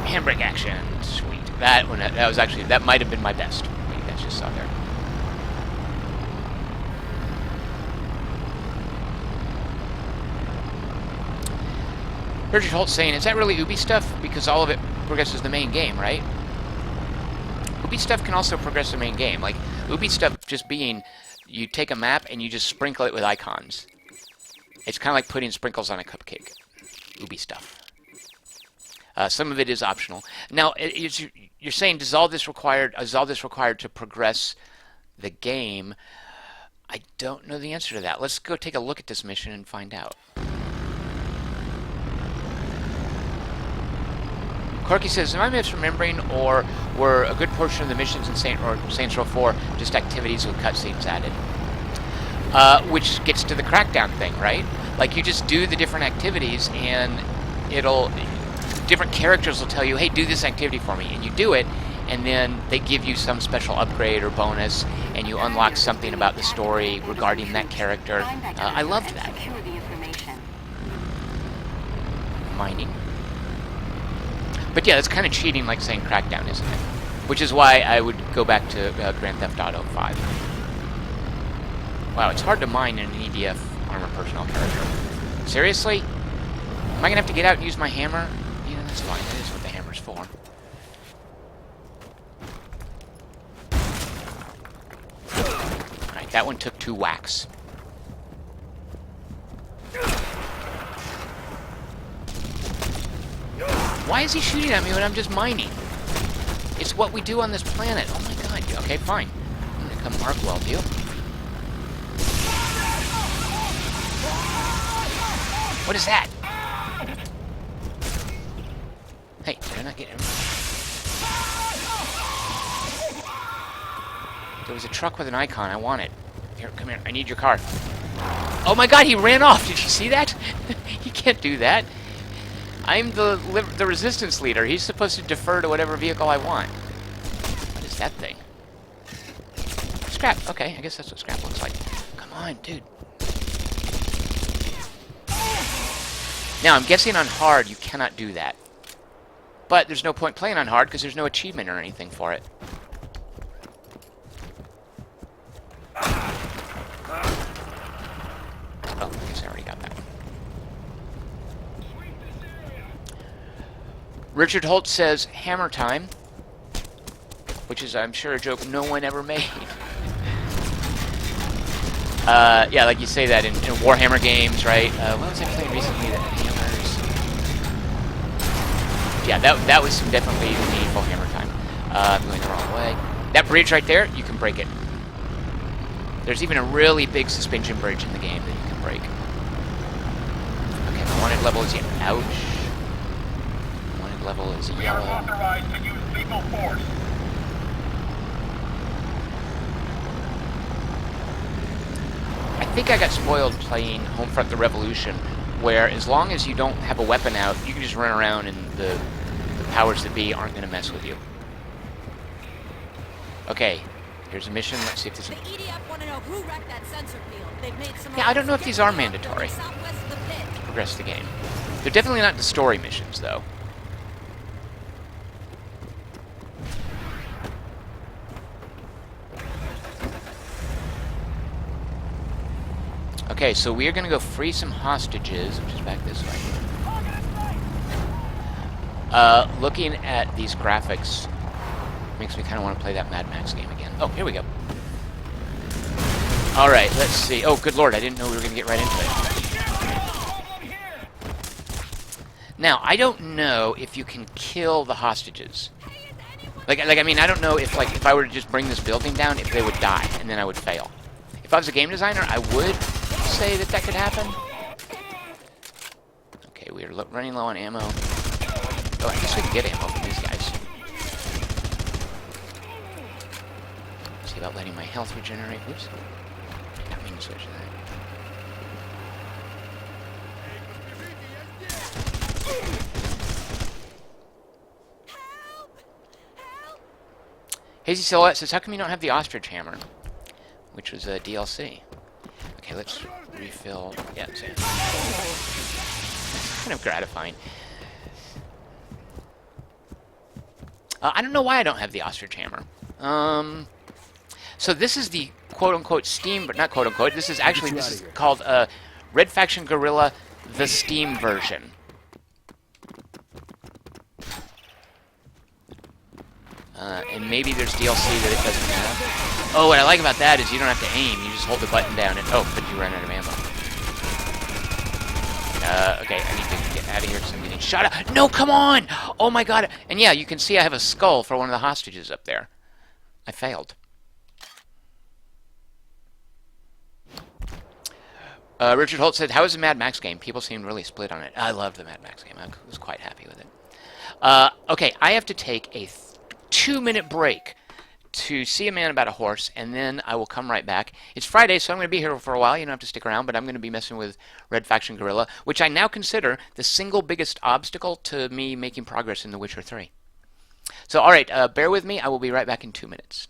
Handbrake action. Sweet. That one, that was actually, that might have been my best. What you guys just saw there. Richard Holt saying, is that really Ubi stuff? Because all of it progresses the main game, right? Ubi stuff can also progress the main game. Like, Ubi stuff just being, you take a map and you just sprinkle it with icons. It's kind of like putting sprinkles on a cupcake. Ubi stuff. Some of it is optional. Now, you're saying, is all this required to progress the game? I don't know the answer to that. Let's go take a look at this mission and find out. Corky says, am I misremembering, or were a good portion of the missions in Saints Row 4 just activities with cutscenes added? Which gets to the Crackdown thing, right? Like, you just do the different activities, and different characters will tell you, hey, do this activity for me, and you do it, and then they give you some special upgrade or bonus, and you unlock something about the story regarding that character. I loved that. Mining. But yeah, it's kind of cheating, like saying Crackdown, isn't it? Which is why I would go back to Grand Theft Auto 5. Wow, it's hard to mine in an EDF armor personnel character. Seriously? Am I going to have to get out and use my hammer? Yeah, that's fine. That is what the hammer's for. Alright, that one took 2 whacks. Why is he shooting at me when I'm just mining? It's what we do on this planet. Oh my god. Okay, fine. I'm gonna come mark weld you. What is that? Hey, did I not get him? There was a truck with an icon. I want it. Here, come here. I need your car. Oh my god, he ran off. Did you see that? He can't do that. I'm the resistance leader. He's supposed to defer to whatever vehicle I want. What is that thing? scrap. Okay, I guess that's what scrap looks like. Come on, dude. Now, I'm guessing on hard, you cannot do that. But there's no point playing on hard because there's no achievement or anything for it. Oh, I guess I already got that one. Richard Holt says, hammer time. Which is, I'm sure, a joke no one ever made. Yeah, like you say that in Warhammer games, right? What was I playing recently that hammers? Yeah, that was some definitely meaningful hammer time. I'm going the wrong way. That bridge right there, you can break it. There's even a really big suspension bridge in the game that you can break. Okay, my wanted level is yellow. Ouch. Wanted level is We are yellow. authorized to use lethal force. I think I got spoiled playing Homefront: The Revolution, where as long as you don't have a weapon out, you can just run around and the powers that be aren't going to mess with you. Okay, here's a mission. Let's see if this The is... EDF want to know who wrecked that sensor field. They've made some. Yeah, I don't know if these are mandatory Southwest of the pit. to progress the game. They're definitely not the story missions, though. Okay, so we are going to go free some hostages, which is back this way. Looking at these graphics makes me kind of want to play that Mad Max game again. Oh, here we go. Alright, let's see. Oh, good lord, I didn't know we were going to get right into it. Now, I don't know if you can kill the hostages. Like, I mean, I don't know if, like, if I were to just bring this building down, if they would die, and then I would fail. If I was a game designer, I would say that could happen. Okay, we are running low on ammo. Oh, I guess we can get ammo from these guys. See about letting my health regenerate. Oops. Didn't mean to switch to that. Hazy Silhouette says, how come you don't have the ostrich hammer? Which was a DLC. Okay, let's refill. Yeah, it's kind of gratifying. I don't know why I don't have the ostrich hammer. So this is the quote-unquote Steam, but not quote-unquote. This is actually, this is called Red Faction Guerrilla, the Steam version. And maybe there's DLC that it doesn't have. Oh, what I like about that is you don't have to aim. You just hold the button down and... Oh, but you run out of ammo. Okay, I need to get out of here because I'm getting shot at. No, come on! Oh my god. And yeah, you can see I have a skull for one of the hostages up there. I failed. Richard Holt said, how is the Mad Max game? People seemed really split on it. I loved the Mad Max game. I was quite happy with it. Okay, I have to take a 2-minute break to see a man about a horse, and then I will come right back. It's Friday, so I'm going to be here for a while. You don't have to stick around, but I'm going to be messing with Red Faction Guerrilla, which I now consider the single biggest obstacle to me making progress in The Witcher 3. So, alright, bear with me. I will be right back in 2 minutes.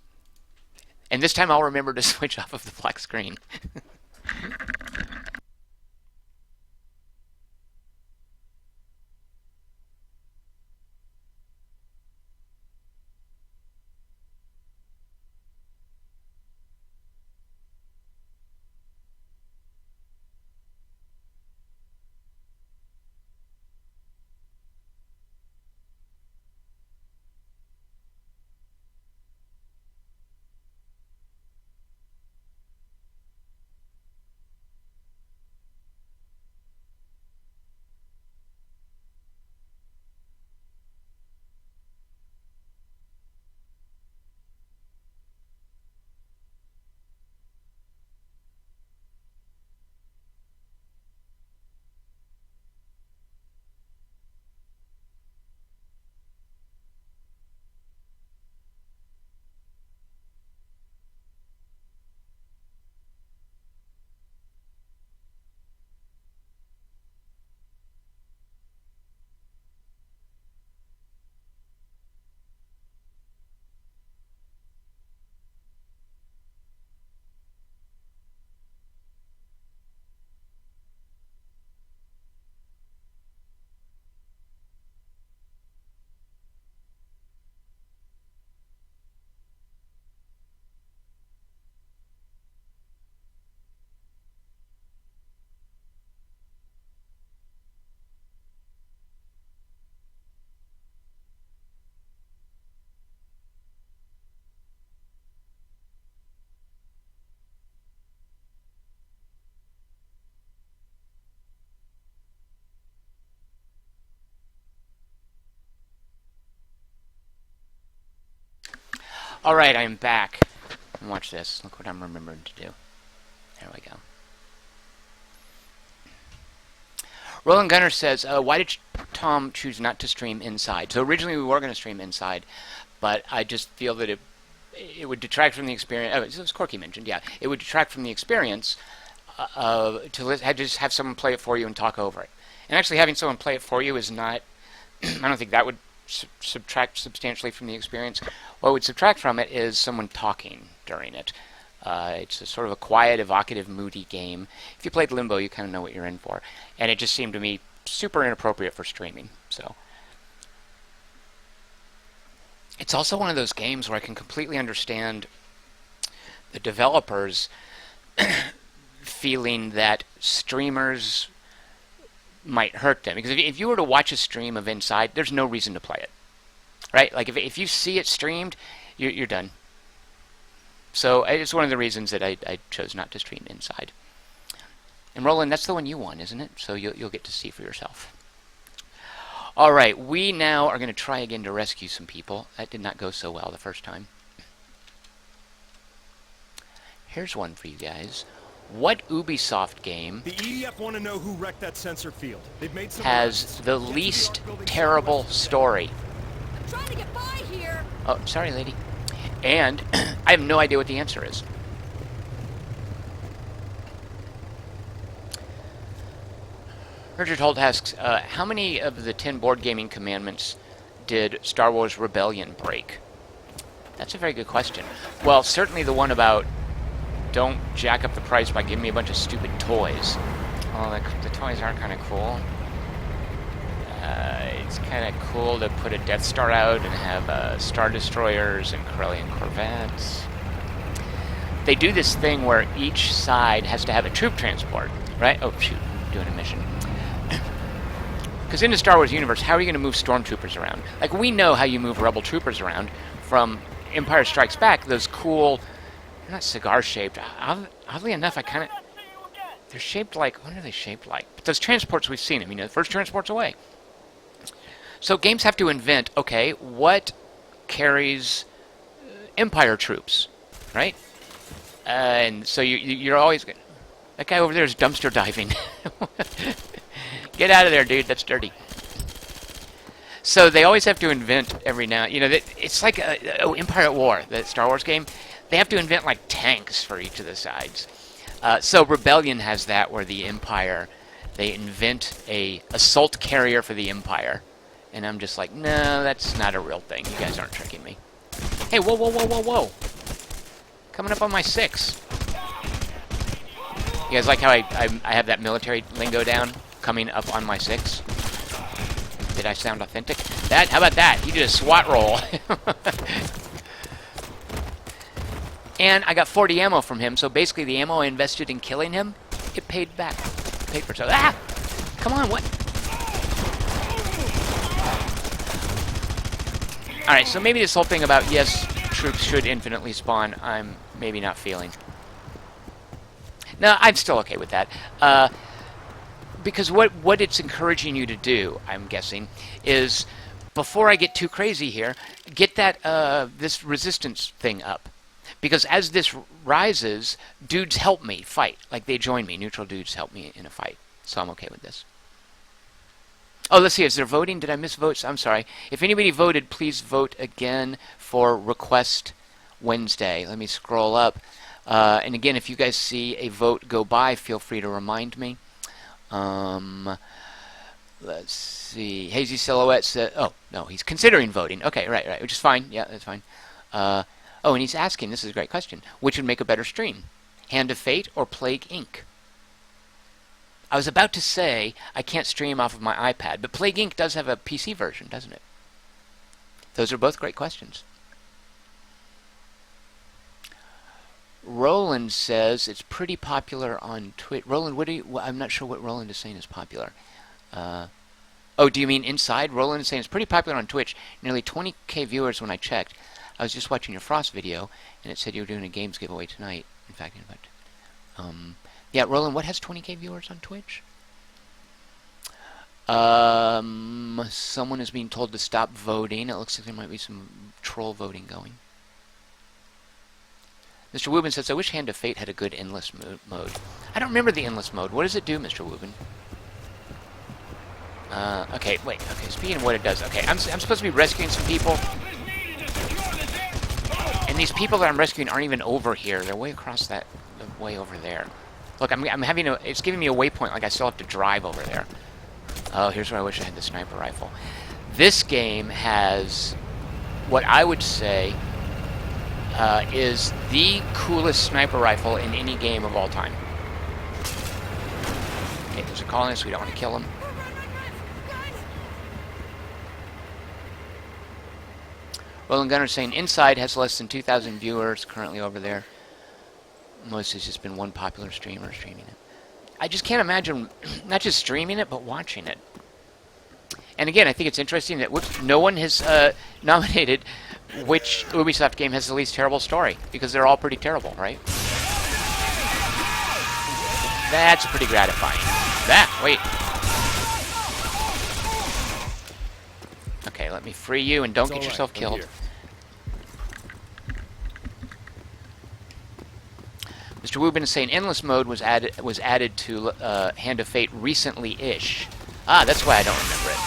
And this time I'll remember to switch off of the black screen. Alright, I am back. And watch this. Look what I'm remembering to do. There we go. Roland Gunner says, why did Tom choose not to stream inside? So originally we were going to stream inside, but I just feel that it would detract from the experience. Oh, as Corky mentioned, yeah. It would detract from the experience to just have someone play it for you and talk over it. And actually having someone play it for you is not... I don't think that would subtract substantially from the experience. What would subtract from it is someone talking during it. It's a sort of a quiet, evocative, moody game. If you played Limbo, you kind of know what you're in for. And it just seemed to me super inappropriate for streaming. So it's also one of those games where I can completely understand the developers feeling that streamers might hurt them. Because if you were to watch a stream of Inside, there's no reason to play it. Right? Like, if you see it streamed, you're done. So it's one of the reasons that I chose not to stream Inside. And Roland, that's the one you won, isn't it? So you'll get to see for yourself. Alright, we now are going to try again to rescue some people. That did not go so well the first time. Here's one for you guys. What Ubisoft game The EDF want to know who wrecked that sensor field. They've made some has arrests. the Get to the least art building terrible side by side. story? I'm trying to get by here. Oh, sorry, lady. And I have no idea what the answer is. Richard Holt asks, how many of the 10 board gaming commandments did Star Wars Rebellion break? That's a very good question. Well, certainly the one about don't jack up the price by giving me a bunch of stupid toys. Oh, the toys are kind of cool. It's kind of cool to put a Death Star out and have Star Destroyers and Corellian Corvettes. They do this thing where each side has to have a troop transport, right? Oh, shoot, I'm doing a mission. Because in the Star Wars universe, how are you going to move stormtroopers around? Like, we know how you move rebel troopers around from Empire Strikes Back, those cool, they're not cigar-shaped. Oddly enough, I kind of... They're shaped like... What are they shaped like? But those transports, we've seen them. You know, the first transport's away. So games have to invent, okay, what carries Empire troops, right? And so you're always... That guy over there is dumpster diving. Get out of there, dude. That's dirty. So they always have to invent every now... You know, it's like Empire at War, the Star Wars game. They have to invent, like, tanks for each of the sides. So Rebellion has that, where the Empire... They invent a assault carrier for the Empire. And I'm just like, no, that's not a real thing. You guys aren't tricking me. Hey, whoa, whoa, whoa, whoa, whoa. Coming up on my 6. You guys like how I have that military lingo down? Coming up on my 6. Did I sound authentic? How about that? He did a SWAT roll. And I got 40 ammo from him, so basically the ammo I invested in killing him, it paid back. Paid for itself. Ah! Come on, what? Alright, so maybe this whole thing about, yes, troops should infinitely spawn, I'm maybe not feeling. No, I'm still okay with that. Because what it's encouraging you to do, I'm guessing, is, before I get too crazy here, get that this resistance thing up. Because as this rises, dudes help me fight. Like, they join me. Neutral dudes help me in a fight. So I'm okay with this. Oh, let's see. Is there voting? Did I miss votes? I'm sorry. If anybody voted, please vote again for Request Wednesday. Let me scroll up. And again, if you guys see a vote go by, feel free to remind me. Let's see. Hazy Silhouette said... Oh, no, he's considering voting. Okay, right, which is fine. Yeah, that's fine. Oh, and he's asking, this is a great question, which would make a better stream? Hand of Fate or Plague Inc.? I was about to say I can't stream off of my iPad, but Plague Inc. does have a PC version, doesn't it? Those are both great questions. Roland says it's pretty popular on Twitch. Roland, I'm not sure what Roland is saying is popular. Oh, do you mean Inside? Roland is saying it's pretty popular on Twitch. Nearly 20k viewers when I checked. I was just watching your Frost video, and it said you were doing a games giveaway tonight. In fact, yeah, Roland, what has 20k viewers on Twitch? Someone is being told to stop voting. It looks like there might be some troll voting going. Mr. Woobin says, I wish Hand of Fate had a good endless mode. I don't remember the endless mode. What does it do, Mr. Woobin? Okay, wait. Okay, speaking of what it does. Okay, I'm supposed to be rescuing some people. And these people that I'm rescuing aren't even over here. They're way across that, way over there. Look, I'm having a, it's giving me a waypoint, like I still have to drive over there. Oh, here's where I wish I had the sniper rifle. This game has what I would say is the coolest sniper rifle in any game of all time. Okay, there's a colonist, we don't want to kill him. Roland Gunner saying, Inside has less than 2,000 viewers currently over there. Most has just been one popular streamer streaming it. I just can't imagine not just streaming it, but watching it. And again, I think it's interesting that no one has nominated which Ubisoft game has the least terrible story, because they're all pretty terrible, right? That's pretty gratifying. Wait. Okay, let me free you and don't get yourself killed. Mr. Woobin is saying endless mode was added to Hand of Fate recently-ish. Ah, that's why I don't remember it.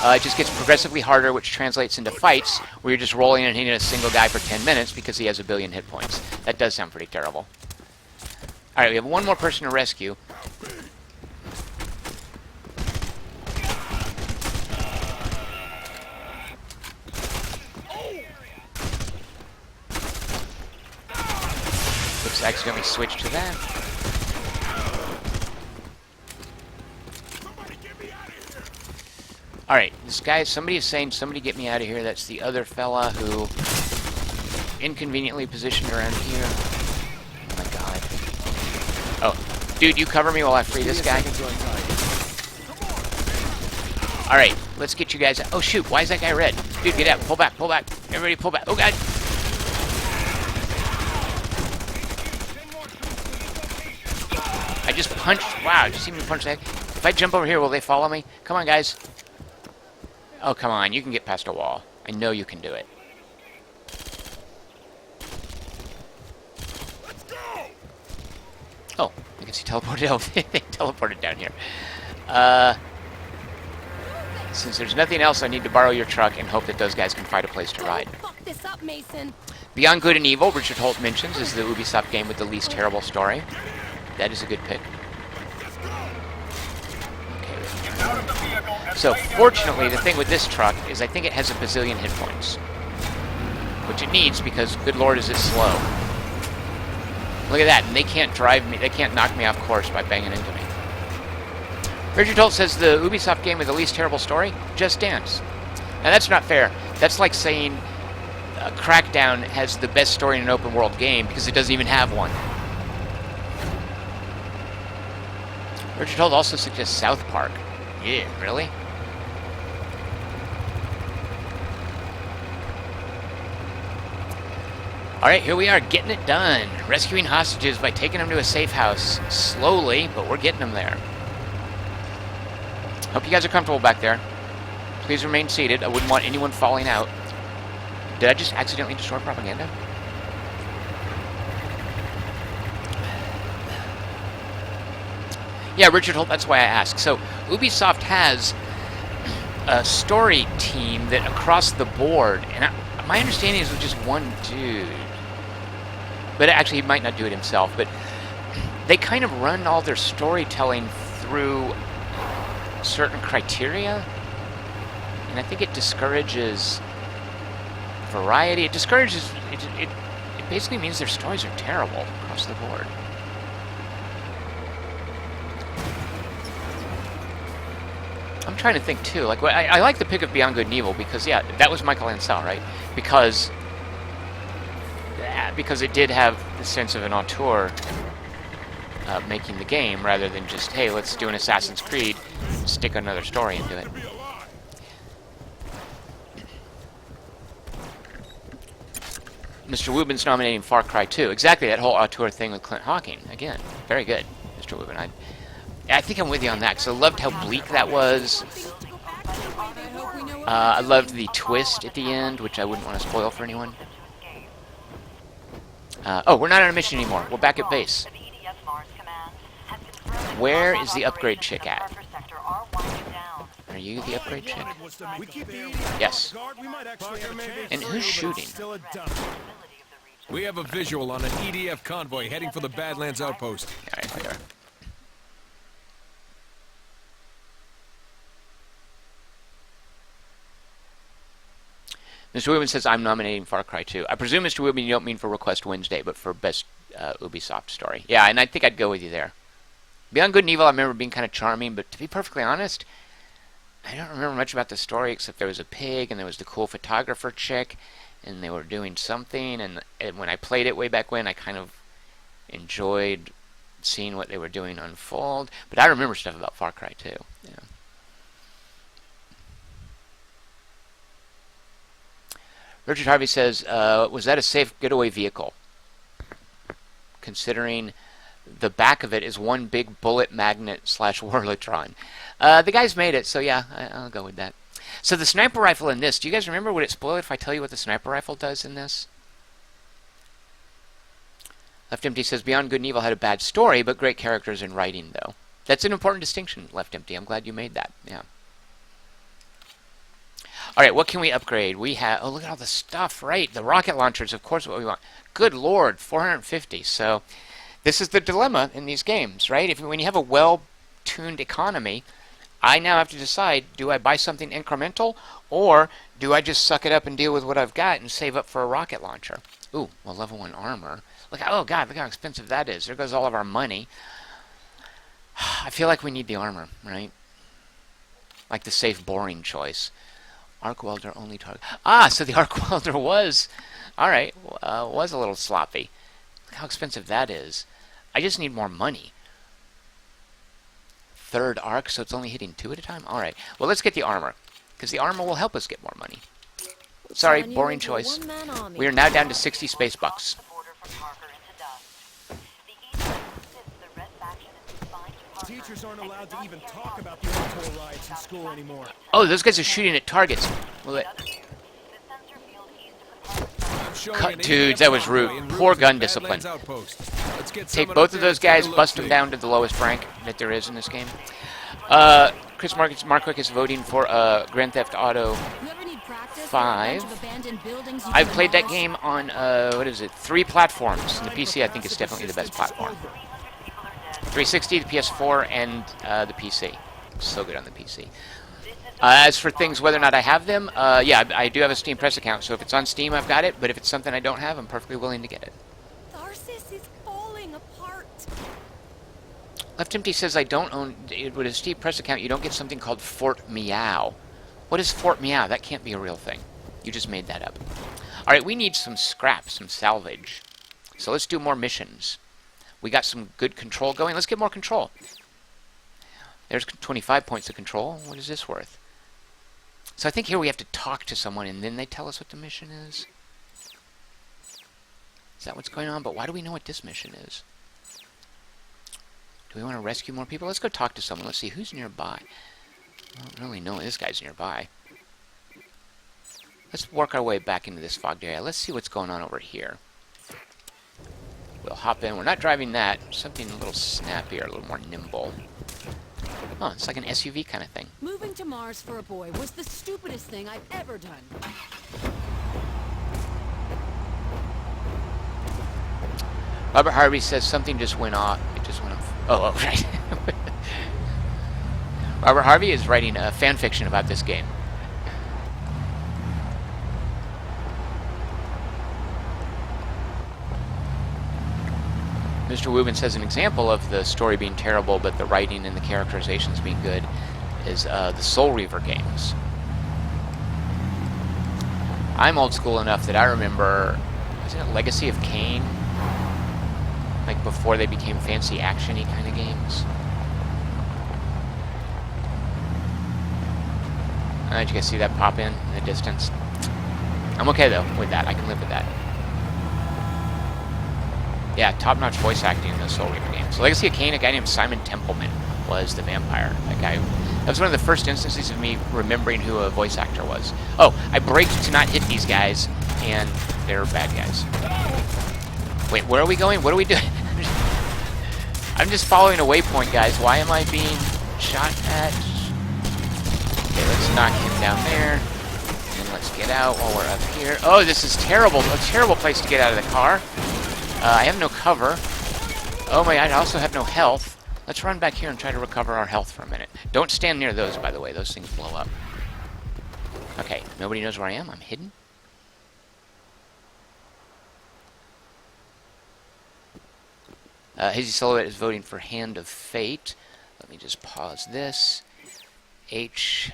It just gets progressively harder, which translates into fights where you're just rolling and hitting a single guy for 10 minutes because he has a billion hit points. That does sound pretty terrible. Alright, we have one more person to rescue. Oops, I accidentally switched to that. Alright, this guy, somebody is saying, somebody get me out of here. That's the other fella who inconveniently positioned around here. Oh my god. Oh, dude, you cover me while I free this guy. Alright, let's get you guys out. Oh shoot, why is that guy red? Dude, get out, pull back, pull back. Everybody pull back. Oh god. I just punched, wow, just seen me punch that. If I jump over here, will they follow me? Come on, guys. Oh, come on, you can get past a wall. I know you can do it. Oh, I guess he teleported out. They teleported down here. Since there's nothing else, I need to borrow your truck and hope that those guys can find a place to ride. Fuck this up, Mason. Beyond Good and Evil, Richard Holt mentions, is the Ubisoft game with the least terrible story. That is a good pick. So, fortunately, the thing with this truck is I think it has a bazillion hit points. Which it needs because, good lord, is it slow. Look at that, and they can't drive me, they can't knock me off course by banging into me. Richard Holt says the Ubisoft game with the least terrible story, Just Dance. Now that's not fair. That's like saying Crackdown has the best story in an open world game because it doesn't even have one. Richard Holt also suggests South Park. Yeah, really? Alright, here we are, getting it done. Rescuing hostages by taking them to a safe house. Slowly, but we're getting them there. Hope you guys are comfortable back there. Please remain seated. I wouldn't want anyone falling out. Did I just accidentally destroy propaganda? Yeah, Richard Holt, that's why I asked. So, Ubisoft has a story team that across the board, and my understanding is with just one dude. But actually, he might not do it himself, but they kind of run all their storytelling through certain criteria, and I think it discourages variety. It discourages, it basically means their stories are terrible across the board. I'm trying to think too. Like, I like the pick of Beyond Good and Evil because, yeah, that was Michael Ansel, right? Because it did have the sense of an auteur making the game rather than just, hey, let's do an Assassin's Creed, stick another story into it. Mr. Woobin's nominating Far Cry 2. Exactly, that whole auteur thing with Clint Hawking. Again, very good, Mr. Woobin. I think I'm with you on that, because I loved how bleak that was. I loved the twist at the end, which I wouldn't want to spoil for anyone. Oh, we're not on a mission anymore. We're back at base. Where is the upgrade chick at? Are you the upgrade chick? We keep the Yes. guard, we might actually have a chance. And who's shooting? Still a dump. We have a visual on an EDF convoy heading for the Badlands outpost. Alright, there. Mr. Rubin says, I'm nominating Far Cry 2. I presume, Mr. Rubin, you don't mean for Request Wednesday, but for Best Ubisoft Story. Yeah, and I think I'd go with you there. Beyond Good and Evil, I remember being kind of charming, but to be perfectly honest, I don't remember much about the story except there was a pig, and there was the cool photographer chick, and they were doing something, and when I played it way back when, I kind of enjoyed seeing what they were doing unfold. But I remember stuff about Far Cry 2. Yeah. Richard Harvey says, was that a safe getaway vehicle? Considering the back of it is one big bullet magnet / Whirlitron. The guys made it, so yeah, I'll go with that. So the sniper rifle in this, do you guys remember, would it spoil it if I tell you what the sniper rifle does in this? Left Empty says, Beyond Good and Evil had a bad story, but great characters and writing, though. That's an important distinction, Left Empty. I'm glad you made that. Yeah. Alright, what can we upgrade? We have... Oh, look at all the stuff, right? The rocket launchers, of course, what we want. Good lord, 450. So, this is the dilemma in these games, right? When you have a well-tuned economy, I now have to decide, do I buy something incremental, or do I just suck it up and deal with what I've got and save up for a rocket launcher? Ooh, well, level 1 armor. Look, oh god, look how expensive that is. There goes all of our money. I feel like we need the armor, right? Like the safe, boring choice. Arc welder only target. Ah, so the arc welder was, alright, was a little sloppy. Look how expensive that is. I just need more money. Third arc, so it's only hitting 2 at a time? Alright, well, let's get the armor, because the armor will help us get more money. Sorry, boring choice. We are now down to 60 space bucks. Teachers aren't allowed to even talk about the Auto riots in school anymore. Oh, those guys are shooting at targets. Will it... Dudes, that was rude. Poor gun discipline. Take both of those guys, bust them down to the lowest rank that there is in this game. Chris Markwick is voting for Grand Theft Auto 5. I've played that game on, 3 platforms. And the PC, I think, is definitely the best platform. 360, the PS4, and the PC. So good on the PC. As for things, whether or not I have them, yeah, I do have a Steam Press account, so if it's on Steam, I've got it, but if it's something I don't have, I'm perfectly willing to get it. Tharsis is falling apart. Left Empty says, I don't own... With a Steam Press account, you don't get something called Fort Meow. What is Fort Meow? That can't be a real thing. You just made that up. Alright, we need some scrap, some salvage. So let's do more missions. We got some good control going. Let's get more control. There's 25 points of control. What is this worth? So I think here we have to talk to someone and then they tell us what the mission is. Is that what's going on? But why do we know what this mission is? Do we want to rescue more people? Let's go talk to someone. Let's see who's nearby. I don't really know. This guy's nearby. Let's work our way back into this fogged area. Let's see what's going on over here. We'll hop in. We're not driving that. Something a little snappier, a little more nimble. Oh, it's like an SUV kind of thing. Moving to Mars for a boy was the stupidest thing I've ever done. Robert Harvey says something just went off. It just went off. Oh, right. Robert Harvey is writing a fan fiction about this game. Mr. Wubin says an example of the story being terrible, but the writing and the characterizations being good, is the Soul Reaver games. I'm old school enough that I remember, wasn't it Legacy of Kain? Like before they became fancy action-y kind of games. Did you guys see that pop in the distance? I'm okay though with that. I can live with that. Yeah, top-notch voice acting in those Soul Reaver games. So Legacy of Kain, a guy named Simon Templeman was the vampire. That guy. That was one of the first instances of me remembering who a voice actor was. Oh, I braked to not hit these guys, and they're bad guys. Wait, where are we going? What are we doing? I'm just following a waypoint, guys. Why am I being shot at? Okay, let's knock him down there. And let's get out while we're up here. Oh, this is terrible. A terrible place to get out of the car. I have no cover. Oh my god, I also have no health. Let's run back here and try to recover our health for a minute. Don't stand near those, by the way. Those things blow up. Okay, nobody knows where I am. I'm hidden. Hazy Silhouette is voting for Hand of Fate. Let me just pause this. H.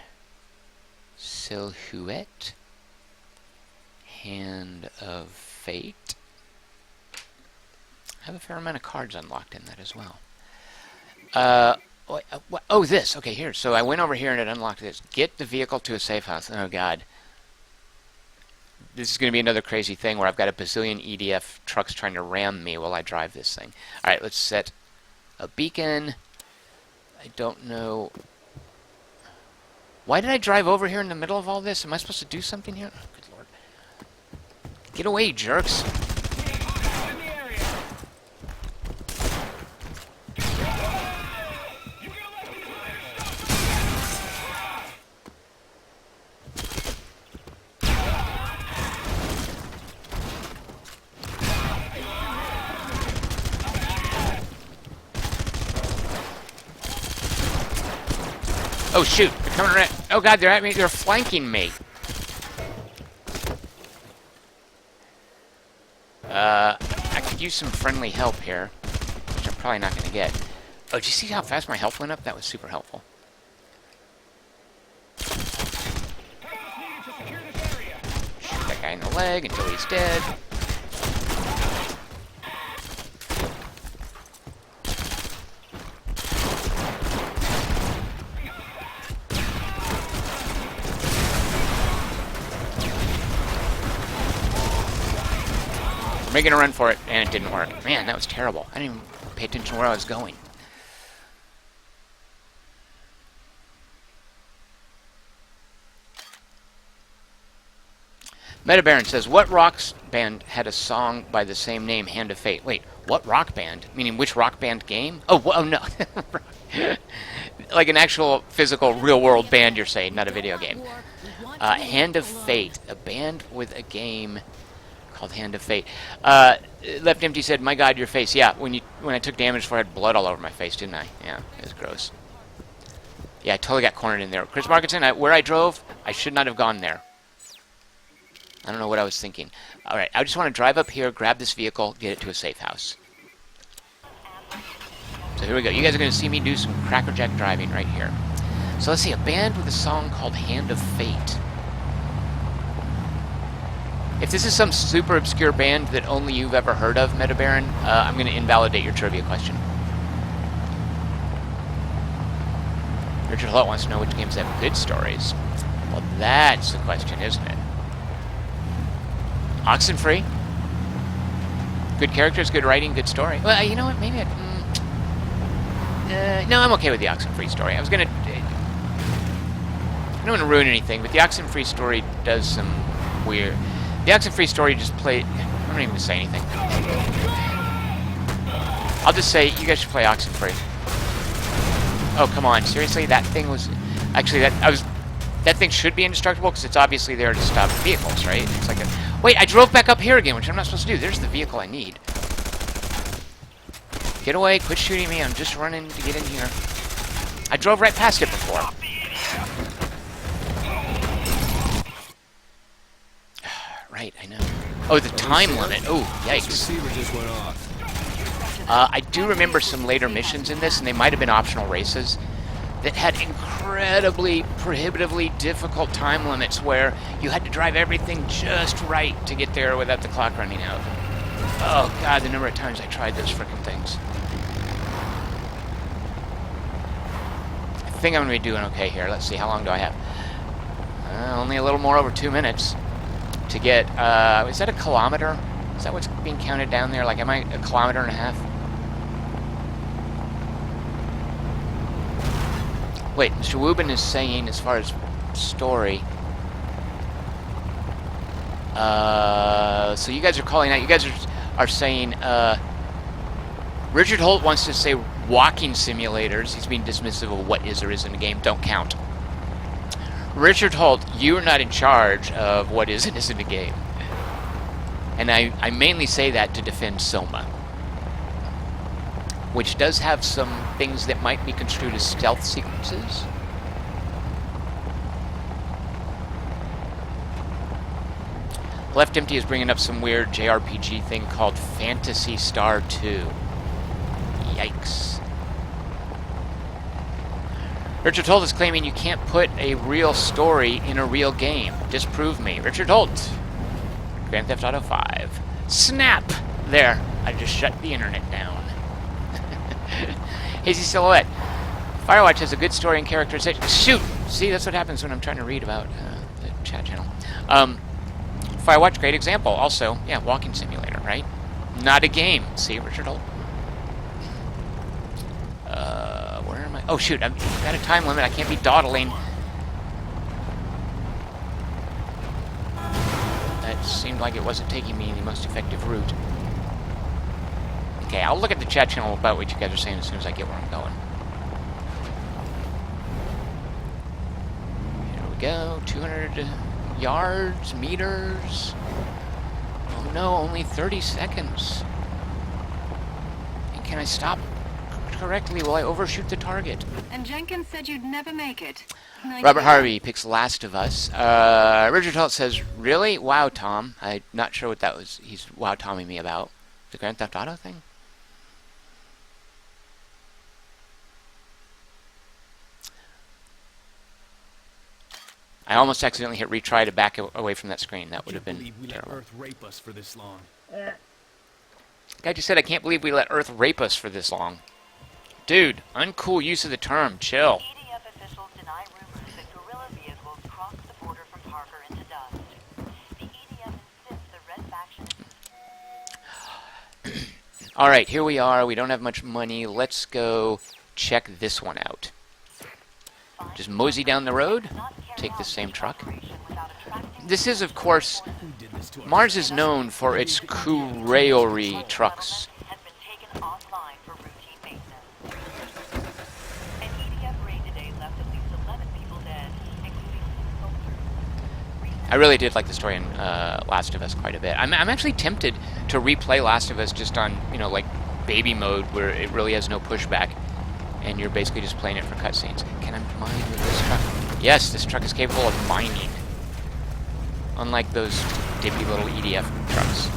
Silhouette. Hand of Fate. I have a fair amount of cards unlocked in that as well. Oh, this. Okay, here. So I went over here and it unlocked this. Get the vehicle to a safe house. Oh, God. This is going to be another crazy thing where I've got a bazillion EDF trucks trying to ram me while I drive this thing. Alright, let's set a beacon. I don't know... Why did I drive over here in the middle of all this? Am I supposed to do something here? Oh, good lord. Get away, jerks. Oh shoot, they're coming around. Oh god, they're at me, they're flanking me. I could use some friendly help here, which I'm probably not gonna get. Oh, did you see how fast my health went up? That was super helpful. Shoot that guy in the leg until he's dead. Making a run for it, and it didn't work. Man, that was terrible. I didn't even pay attention where I was going. Metabaron says, what rock band had a song by the same name, Hand of Fate? Wait, what rock band? Meaning which rock band game? Oh no. Like an actual physical real-world band, you're saying, not a video game. Hand of Fate, a band with a game called Hand of Fate. Left Empty said, my god, your face. Yeah, when I took damage for it, I had blood all over my face, didn't I? Yeah, it was gross. Yeah, I totally got cornered in there. Chris Markinson, where I drove, I should not have gone there. I don't know what I was thinking. Alright, I just want to drive up here, grab this vehicle, get it to a safe house. So here we go. You guys are going to see me do some crackerjack driving right here. So let's see, a band with a song called Hand of Fate. If this is some super obscure band that only you've ever heard of, Metabaron, I'm going to invalidate your trivia question. Richard Hutt wants to know which games have good stories. Well, that's the question, isn't it? Oxenfree. Good characters, good writing, good story. Well, you know what? Maybe no, I'm okay with the Oxenfree story. I was going to... I don't want to ruin anything, but the Oxenfree story does some weird... The Oxenfree story just played... I'm not even going to say anything. I'll just say, you guys should play Oxenfree. Oh, come on. Seriously? That thing was... Actually, that thing should be indestructible, because it's obviously there to stop vehicles, right? It's like a... Wait, I drove back up here again, which I'm not supposed to do. There's the vehicle I need. Get away. Quit shooting me. I'm just running to get in here. I drove right past it before. Right, I know. Oh, the time limit. Oh, yikes. Receiver just went off. I do remember some later missions in this, and they might have been optional races, that had incredibly, prohibitively difficult time limits where you had to drive everything just right to get there without the clock running out. Oh, God, the number of times I tried those frickin' things. I think I'm going to be doing okay here. Let's see, how long do I have? Only a little more over 2 minutes to get, is that a kilometer? Is that what's being counted down there? Like, am I a kilometer and a half? Wait, Mr. Wubin is saying, as far as story, so you guys are calling out, you guys are saying, Richard Holt wants to say walking simulators. He's being dismissive of what is or isn't a game. Don't count. Richard Holt, you are not in charge of what is and isn't a game. And I mainly say that to defend Soma, which does have some things that might be construed as stealth sequences. Left Empty is bringing up some weird JRPG thing called Phantasy Star 2. Yikes. Richard Holt is claiming you can't put a real story in a real game. Disprove me. Richard Holt. Grand Theft Auto 5. Snap! There. I just shut the internet down. Hazy Silhouette. Firewatch has a good story and characterization. Shoot! See, that's what happens when I'm trying to read about the chat channel. Firewatch, great example. Also, yeah, walking simulator, right? Not a game. See, Richard Holt. Where am I? Oh, shoot, I've got a time limit. I can't be dawdling. That seemed like it wasn't taking me the most effective route. Okay, I'll look at the chat channel about what you guys are saying as soon as I get where I'm going. Here we go. 200 yards, meters. Oh no, only 30 seconds. And can I stop correctly while I overshoot the target? And Jenkins said you'd never make it. Robert Harvey picks Last of Us. Richard Holt says, really? Wow, Tom. I'm not sure what that was. He's wow-tomming me about. The Grand Theft Auto thing? I almost accidentally hit retry to back away from that screen. That would have been terrible. Earth rape us for this long. Guy just said, I can't believe we let Earth rape us for this long. Dude, uncool use of the term. Chill. EDF officials deny rumors that Guerrilla vehicles crossed the border from Parker into Dust. The EDF insists the Red faction... Alright, here we are. We don't have much money. Let's go check this one out. Just mosey down the road. Take the same truck. This is, of course, Mars is known for its Kureori trucks. I really did like the story in Last of Us quite a bit. I'm actually tempted to replay Last of Us just on, you know, like baby mode where it really has no pushback and you're basically just playing it for cutscenes. Can I mine with this truck? Yes, this truck is capable of mining. Unlike those dippy little EDF trucks.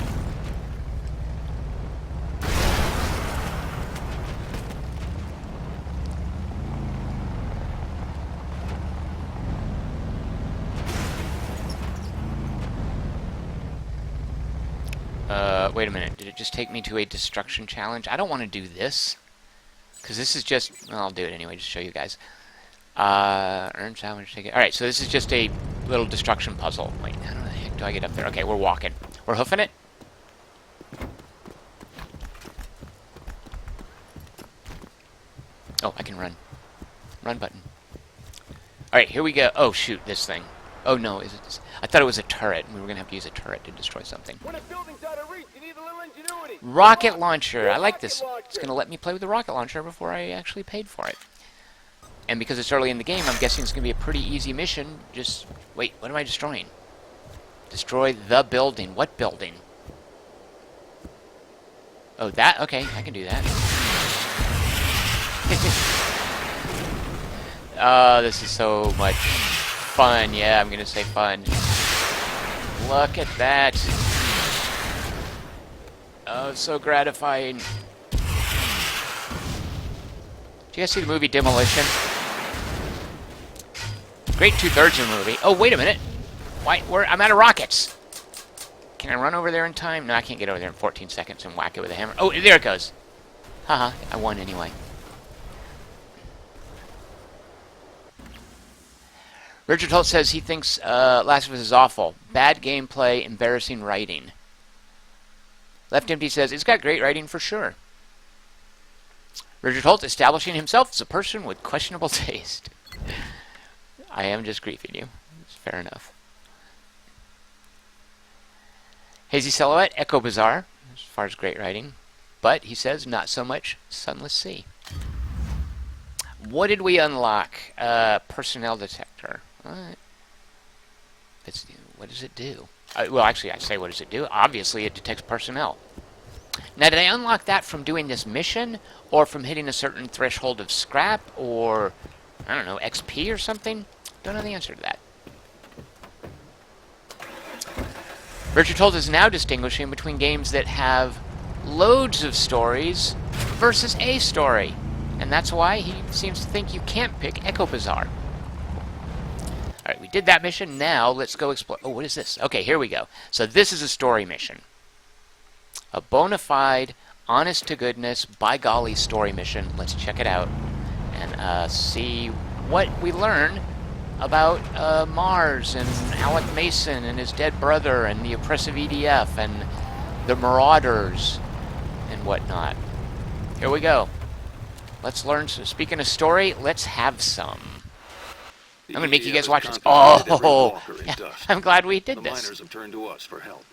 Wait a minute. Did it just take me to a destruction challenge? I don't want to do this. Because this is just... Well, I'll do it anyway, just to show you guys. Earn challenge ticket. Alright, so this is just a little destruction puzzle. Wait, how the heck do I get up there? Okay, we're walking. We're hoofing it. Oh, I can run. Run button. Alright, here we go. Oh, shoot, this thing. Oh, no, is it this? I thought it was a turret, and we were going to have to use a turret to destroy something. When a building's out of reach, you need a little ingenuity. Rocket launcher. I like this. It's going to let me play with the rocket launcher before I actually paid for it. And because it's early in the game, I'm guessing it's going to be a pretty easy mission. Just, wait, what am I destroying? Destroy the building. What building? Oh, that? Okay, I can do that. Oh, this is so much fun. Yeah, I'm going to say fun. Look at that. Oh, it's so gratifying. Did you guys see the movie Demolition? Great 2/3 of the movie. Oh, wait a minute. Why? I'm out of rockets. Can I run over there in time? No, I can't get over there in 14 seconds and whack it with a hammer. Oh, there it goes. Haha, I won anyway. Richard Holt says he thinks Last of Us is awful. Bad gameplay, embarrassing writing. Left Empty says, it's got great writing for sure. Richard Holt establishing himself as a person with questionable taste. I am just griefing you. It's fair enough. Hazy Silhouette, Echo Bazaar. as far as great writing. But, he says, not so much Sunless Sea. What did we unlock? Personnel detector. Alright. What does it do? Well, actually, I say what does it do? Obviously, it detects personnel. Now, did I unlock that from doing this mission? Or from hitting a certain threshold of scrap? Or, I don't know, XP or something? Don't know the answer to that. Richard Holt is now distinguishing between games that have loads of stories versus a story. And that's why he seems to think you can't pick Echo Bazaar. Alright, we did that mission. Now, let's go explore. Oh, what is this? Okay, here we go. So this is a story mission. A bona fide, honest-to-goodness, by-golly story mission. Let's check it out and see what we learn about Mars and Alec Mason and his dead brother and the oppressive EDF and the Marauders and whatnot. Here we go. Let's learn. So speaking of story, let's have some. I'm going to make you guys watch this. Oh, yeah, I'm glad we did this. The miners have turned to us for help.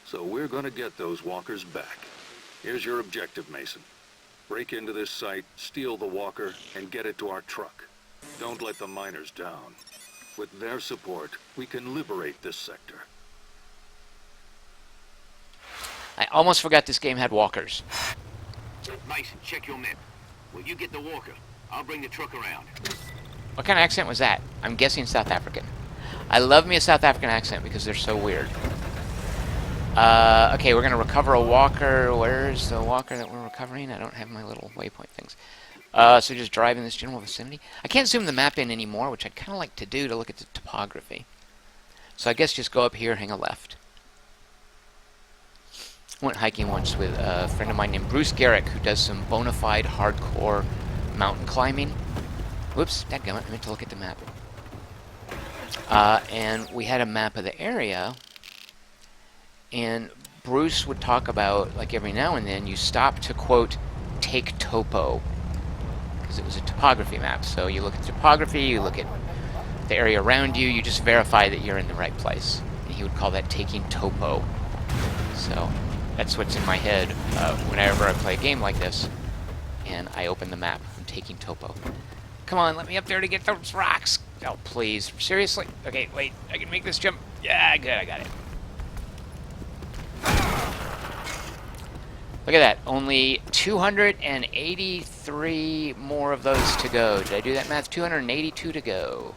So we're going to get those walkers back. Here's your objective, Mason. Break into this site, steal the walker, and get it to our truck. Don't let the miners down. With their support, we can liberate this sector. I almost forgot this game had walkers. Mason, check your map. Will you get the walker? I'll bring the truck around. What kind of accent was that? I'm guessing South African. I love me a South African accent because they're so weird. Okay, we're going to recover a walker. Where's the walker that we're recovering? I don't have my little waypoint things. So just drive in this general vicinity. I can't zoom the map in anymore, which I'd kind of like to do to look at the topography. So I guess just go up here, hang a left. I went hiking once with a friend of mine named Bruce Garrick, who does some bona fide hardcore mountain climbing. Whoops, dadgummit, I meant to look at the map. And we had a map of the area, and Bruce would talk about, like every now and then, you stop to, quote, take topo. Because it was a topography map. So you look at the topography, you look at the area around you, you just verify that you're in the right place. And he would call that taking topo. So that's what's in my head whenever I play a game like this. And I open the map. I'm taking topo. Come on, let me up there to get those rocks. Oh, please. Seriously? Okay, wait. I can make this jump. Yeah, good. I got it. Look at that. Only 283 more of those to go. Did I do that math? 282 to go.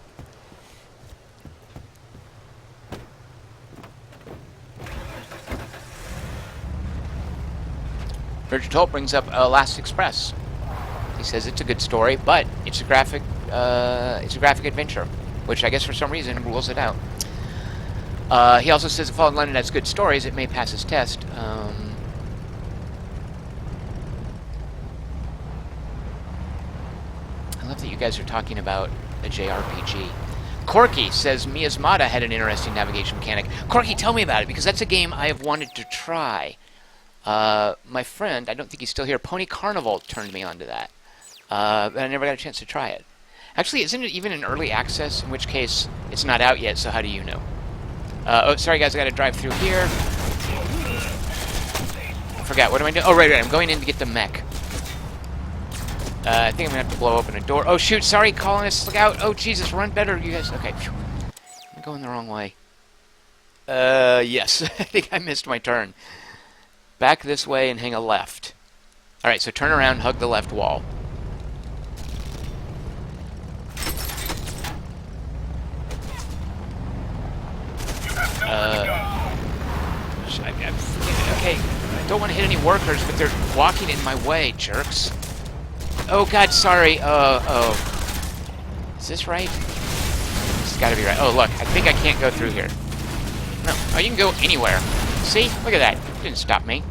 Richard Holt brings up Last Express. He says it's a good story, but it's a graphic adventure, which I guess for some reason rules it out. He also says if Fallen London has good stories, it may pass his test. I love that you guys are talking about a JRPG. Corky says Miasmata had an interesting navigation mechanic. Corky, tell me about it, because that's a game I have wanted to try. My friend, I don't think he's still here, Pony Carnival turned me onto that. But I never got a chance to try it. Actually, isn't it even in early access? In which case, it's not out yet, so how do you know? Oh, sorry guys, I gotta drive through here. I forgot, what am I doing? Oh, right, I'm going in to get the mech. I think I'm gonna have to blow open a door. Oh, shoot, sorry, colonists, look out! Oh, Jesus, run better, you guys. Okay, phew. I'm going the wrong way. Yes, I think I missed my turn. Back this way and hang a left. Alright, so turn around, hug the left wall. Okay, I don't want to hit any workers, but they're walking in my way, jerks. Oh god, sorry. Oh. Is this right? This has got to be right. Oh, look, I think I can't go through here. No. Oh, you can go anywhere. See? Look at that. It didn't stop me.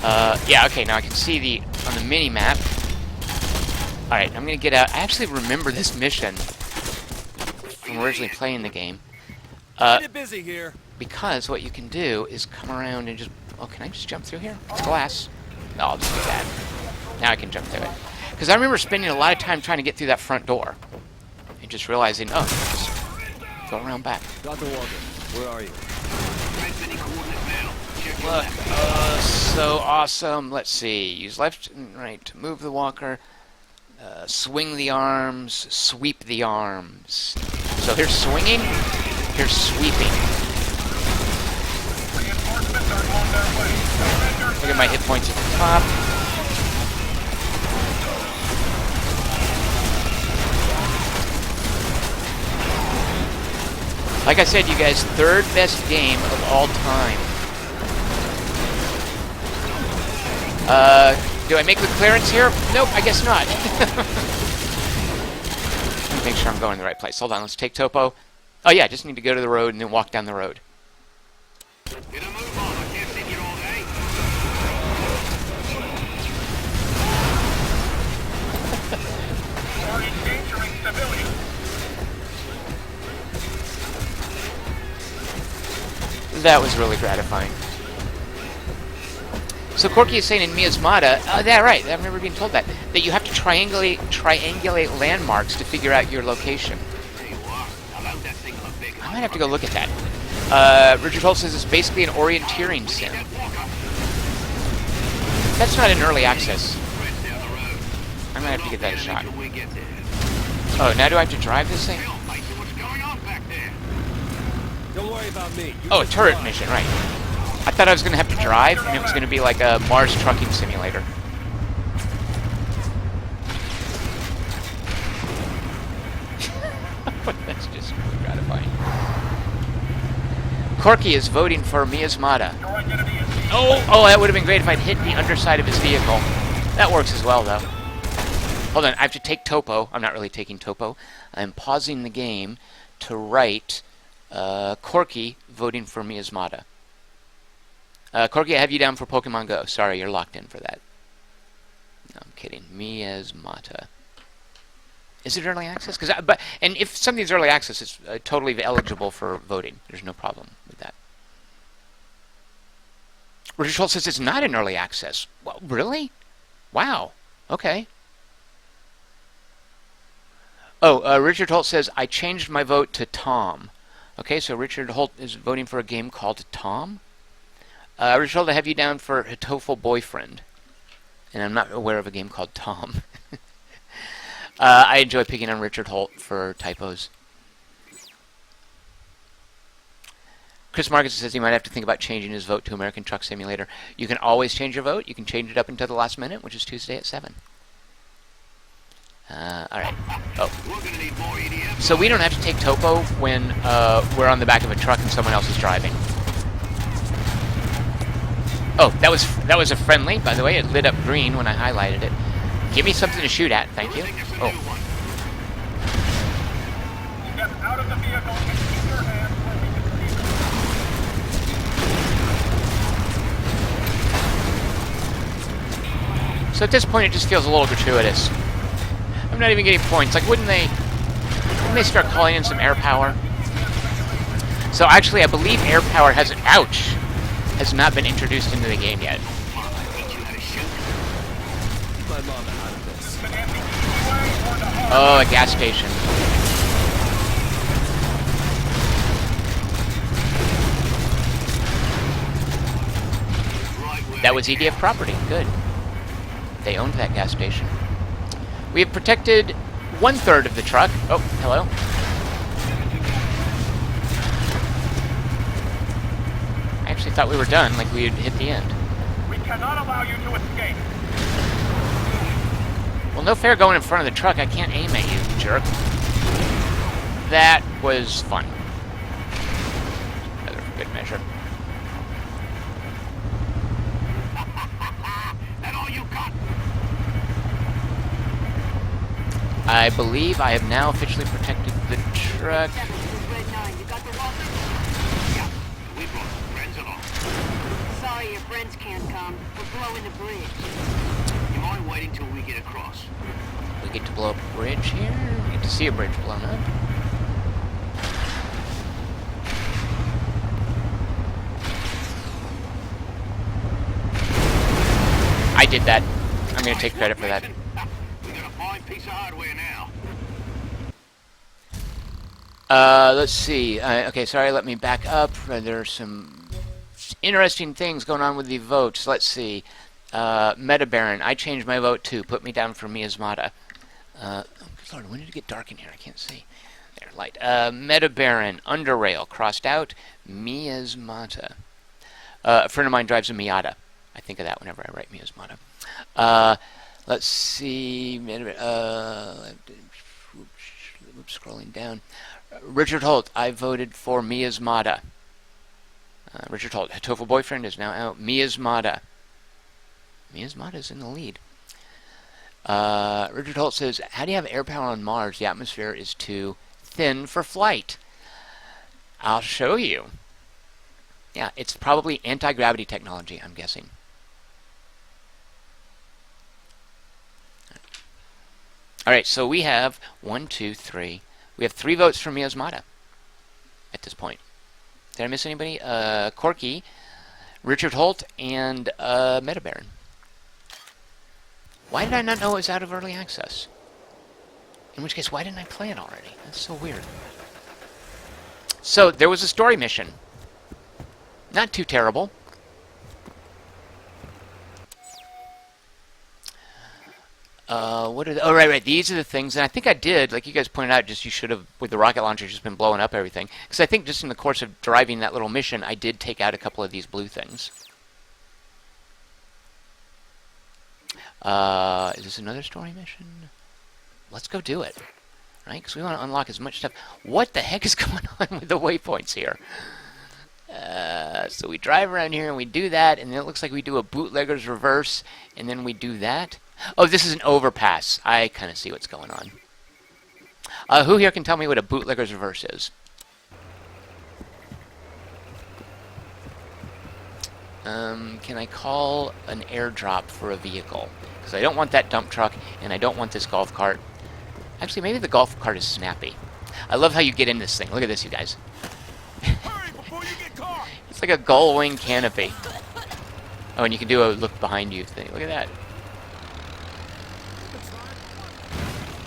Yeah, okay, now I can see on the mini-map. Alright, I'm gonna get out. I actually remember this mission from originally playing the game. Get busy here. Because what you can do is come around and just... Oh, can I just jump through here? It's glass. No, I'll just do that. Now I can jump through it. Because I remember spending a lot of time trying to get through that front door. And just realizing, oh, just go around back. Dr. Walker, where are you? Transmitting coordinates now. Look, so awesome. Let's see. Use left and right to move the walker. Swing the arms. Sweep the arms. So here's swinging. Here's sweeping. Reinforcements are on their way. Defend Look at my hit points at the top. Like I said, you guys, third best game of all time. Do I make the clearance here? Nope, I guess not. Let me make sure I'm going the right place. Hold on, let's take topo. Oh yeah, I just need to go to the road and then walk down the road. Get a move on. I can't sit here all day. are endangering civilians. That was really gratifying. So Corky is saying in Miasmata, oh, yeah, right, I've never been told that you have to triangulate landmarks to figure out your location. I might have to go look at that. Richard Holt says it's basically an orienteering sim. That's not in early access. I might have to give that a shot. Oh, now do I have to drive this thing? Don't worry about me. Oh, a turret mission, right. I thought I was going to have to drive, and it was going to be like a Mars trucking simulator. That's just really gratifying. Corky is voting for Miasmata. Oh, that would have been great if I'd hit the underside of his vehicle. That works as well, though. Hold on, I have to take topo. I'm not really taking topo. I'm pausing the game to write Corky voting for Miasmata. Corky, I have you down for Pokemon Go. Sorry, you're locked in for that. No, I'm kidding. Miasmata. Is it early access? And if something's early access, it's totally eligible for voting. There's no problem with that. Richard Schultz says it's not in early access. Well, really? Wow. Okay. Oh, Richard Holt says, I changed my vote to Tom. Okay, so Richard Holt is voting for a game called Tom. Richard Holt, I have you down for Hitoful Boyfriend. And I'm not aware of a game called Tom. I enjoy picking on Richard Holt for typos. Chris Marcus says he might have to think about changing his vote to American Truck Simulator. You can always change your vote. You can change it up until the last minute, which is Tuesday at 7. Alright. Oh. So we don't have to take topo when we're on the back of a truck and someone else is driving. Oh, that was a friendly, by the way. It lit up green when I highlighted it. Give me something to shoot at, thank you. Oh. Step out of the vehicle and keep your hands where we can see them. So at this point, it just feels a little gratuitous. I'm not even getting points. Like, wouldn't they start calling in some air power? So actually, I believe air power has not been introduced into the game yet. Oh, a gas station. That was EDF property. Good. They owned that gas station. We have protected 1/3 of the truck. Oh, hello. I actually thought we were done, like we had hit the end. We cannot allow you to escape. Well, no fair going in front of the truck. I can't aim at you, jerk. That was fun. Another good measure. That all you got? I believe I have now officially protected the truck. We brought friends along. Sorry your friends can't come. We're blowing the bridge. You mind waiting till we get across? We get to blow up a bridge here. We get to see a bridge blown up. I did that. I'm going to take credit for that. We got a fine piece of hardware now. Let's see. Okay, sorry, let me back up. There's some Interesting things going on with the votes. Let's see. Meta Baron, I changed my vote too. Put me down for Miasmata. Oh, good Lord, when did it get dark in here? I can't see. There, light. Meta Baron, Underrail, crossed out. Miasmata. A friend of mine drives a Miata. I think of that whenever I write Miasmata. Let's see. Oops, scrolling down. Richard Holt, I voted for Miasmata. Richard Holt, Tofu Boyfriend is now out. Miasmata. Miasmata's in the lead. Richard Holt says, how do you have air power on Mars? The atmosphere is too thin for flight. I'll show you. Yeah, it's probably anti-gravity technology, I'm guessing. Alright, so we have 1, 2, 3. We have 3 votes for Miasmata at this point. Did I miss anybody? Corky, Richard Holt, and Meta Baron. Why did I not know it was out of early access? In which case, why didn't I play it already? That's so weird. So, there was a story mission. Not too terrible. Oh, right. These are the things, and I think I did, like you guys pointed out, just you should have, with the rocket launcher, just been blowing up everything. Because I think just in the course of driving that little mission, I did take out a couple of these blue things. Is this another story mission? Let's go do it. Right? Because we want to unlock as much stuff. What the heck is going on with the waypoints here? So we drive around here and we do that, and then it looks like we do a bootlegger's reverse, and then we do that. Oh, this is an overpass. I kind of see what's going on. Who here can tell me what a bootlegger's reverse is? Can I call an airdrop for a vehicle? Because I don't want that dump truck, and I don't want this golf cart. Actually, maybe the golf cart is snappy. I love how you get in this thing. Look at this, you guys. Hurry before you get caught! It's like a gull wing canopy. Oh, and you can do a look behind you thing. Look at that.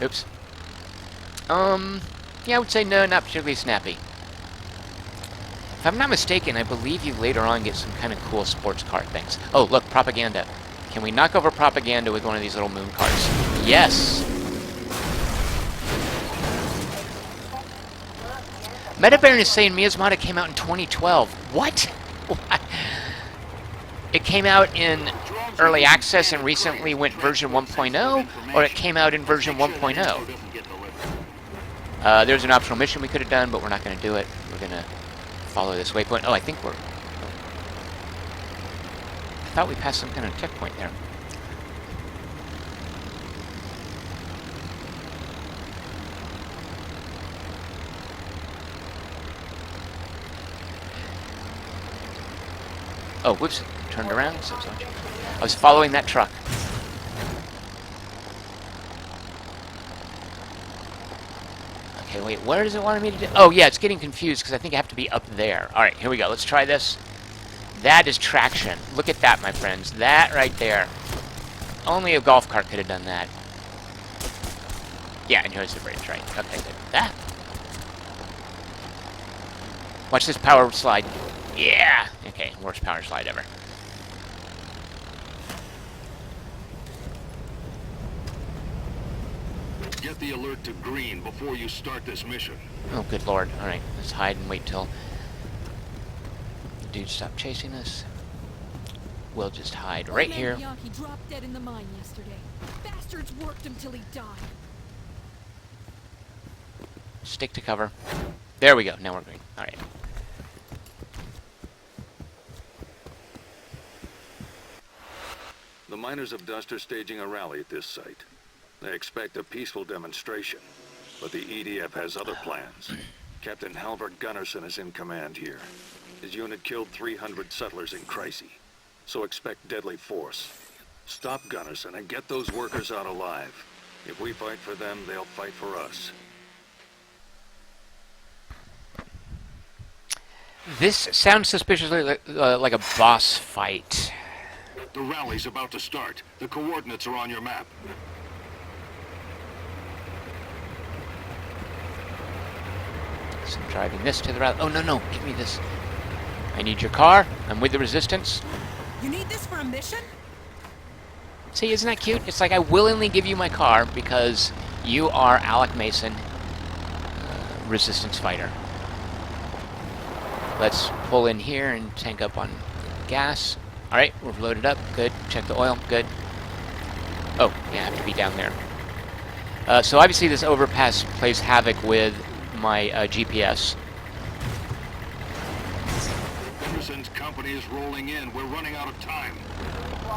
Oops. Yeah, I would say no, not particularly snappy. If I'm not mistaken, I believe you later on get some kind of cool sports car things. Oh, look, propaganda. Can we knock over propaganda with one of these little moon carts? Yes! Metabaron is saying Miasmata came out in 2012. What? It came out in early access and recently went version 1.0, or it came out in version 1.0? There's an optional mission we could have done, but we're not going to do it. We're going to follow this waypoint. Oh, I think we're... I thought we passed some kind of checkpoint there. Oh, whoops. Turned around. So I was following that truck. Okay, wait. Where does it want me to do? Oh, yeah, it's getting confused because I think I have to be up there. All right, here we go. Let's try this. That is traction. Look at that, my friends. That right there. Only a golf cart could have done that. Yeah, and here's the bridge, right? Okay, good. That. Watch this power slide. Yeah! Okay, worst power slide ever. Get the alert to green before you start this mission. Oh, good lord. Alright, let's hide and wait till the dude stop chasing us. We'll just hide right here. Yankee dropped dead in the mine yesterday. Bastards worked him till he died. Stick to cover. There we go. Now we're green. Alright. The miners of Dust are staging a rally at this site. They expect a peaceful demonstration, but the EDF has other plans. Captain Halvard Gunnarsson is in command here. His unit killed 300 settlers in Chryse, so expect deadly force. Stop Gunnarsson and get those workers out alive. If we fight for them, they'll fight for us. This sounds suspiciously like a boss fight. The rally's about to start. The coordinates are on your map. So I'm driving this to the route. Oh, no, give me this. I need your car. I'm with the Resistance. You need this for a mission? See, isn't that cute? It's like I willingly give you my car because you are Alec Mason, Resistance fighter. Let's pull in here and tank up on gas. Alright, we're loaded up. Good. Check the oil. Good. Oh, yeah, I have to be down there. So obviously this overpass plays havoc with my GPS. Henderson's company is rolling in. We're running out of time.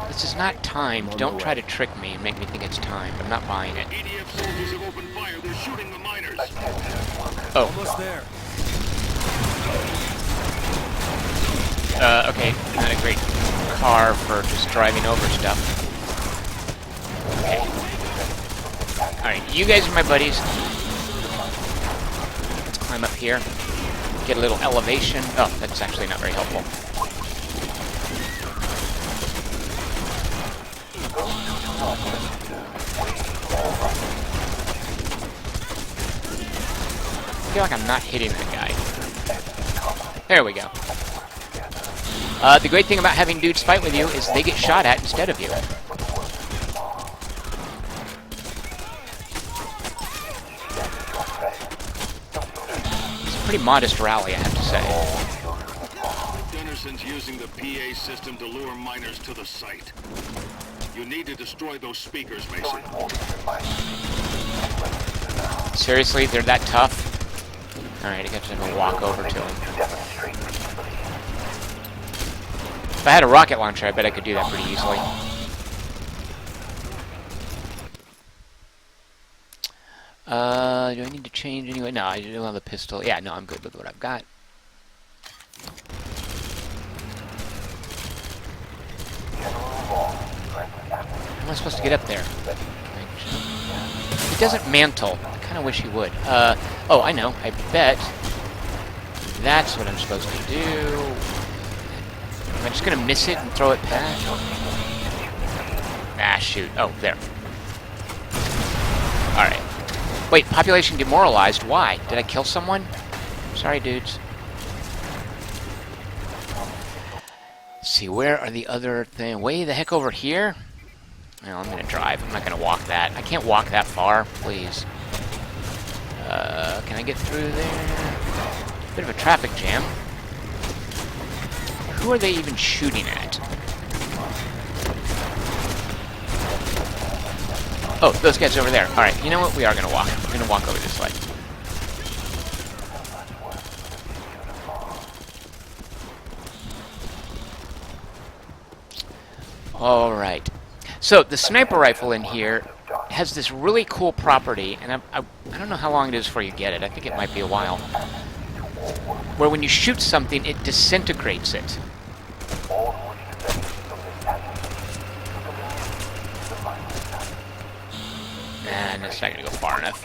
This is not timed. Don't try to trick me and make me think it's timed. I'm not buying it. EDF soldiers have opened fire. They're shooting the miners. Oh. Almost there. Okay. Not a great car for just driving over stuff. Okay. Alright, you guys are my buddies. Let's climb up here. Get a little elevation. Oh, that's actually not very helpful. I feel like I'm not hitting that guy. There we go. The great thing about having dudes fight with you is they get shot at instead of you. It's a pretty modest rally, I have to say. Henderson's using the PA system to lure miners to the site. You need to destroy those speakers, Mason. Seriously, they're that tough? Alright, I guess I'm gonna walk over to them. If I had a rocket launcher, I bet I could do that pretty easily. Do I need to change anyway? No, I don't have a pistol. Yeah, no, I'm good with what I've got. How am I supposed to get up there? He doesn't mantle. I kind of wish he would. Oh, I know. I bet that's what I'm supposed to do. Am I just going to miss it and throw it back? Ah, shoot. Oh, there. Alright. Wait, population demoralized. Why? Did I kill someone? Sorry, dudes. Let's see, where are the other things? Way the heck over here? Well, I'm going to drive. I'm not going to walk that. I can't walk that far, please. Can I get through there? Bit of a traffic jam. Who are they even shooting at? Oh, those guys over there. Alright, you know what? We are going to walk. We're going to walk over this way. Alright. So, the sniper rifle in here has this really cool property, and I don't know how long it is before you get it. I think it might be a while. Where when you shoot something, it disintegrates it. And it's not going to go far enough.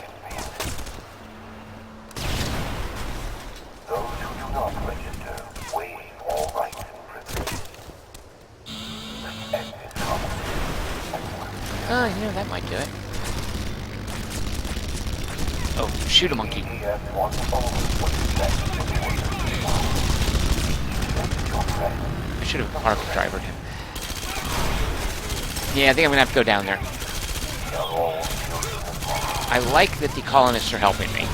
Oh, you know, that might do it. Oh, shoot a monkey. I should have arc drivered him. Yeah, I think I'm going to have to go down there. I like that the colonists are helping me.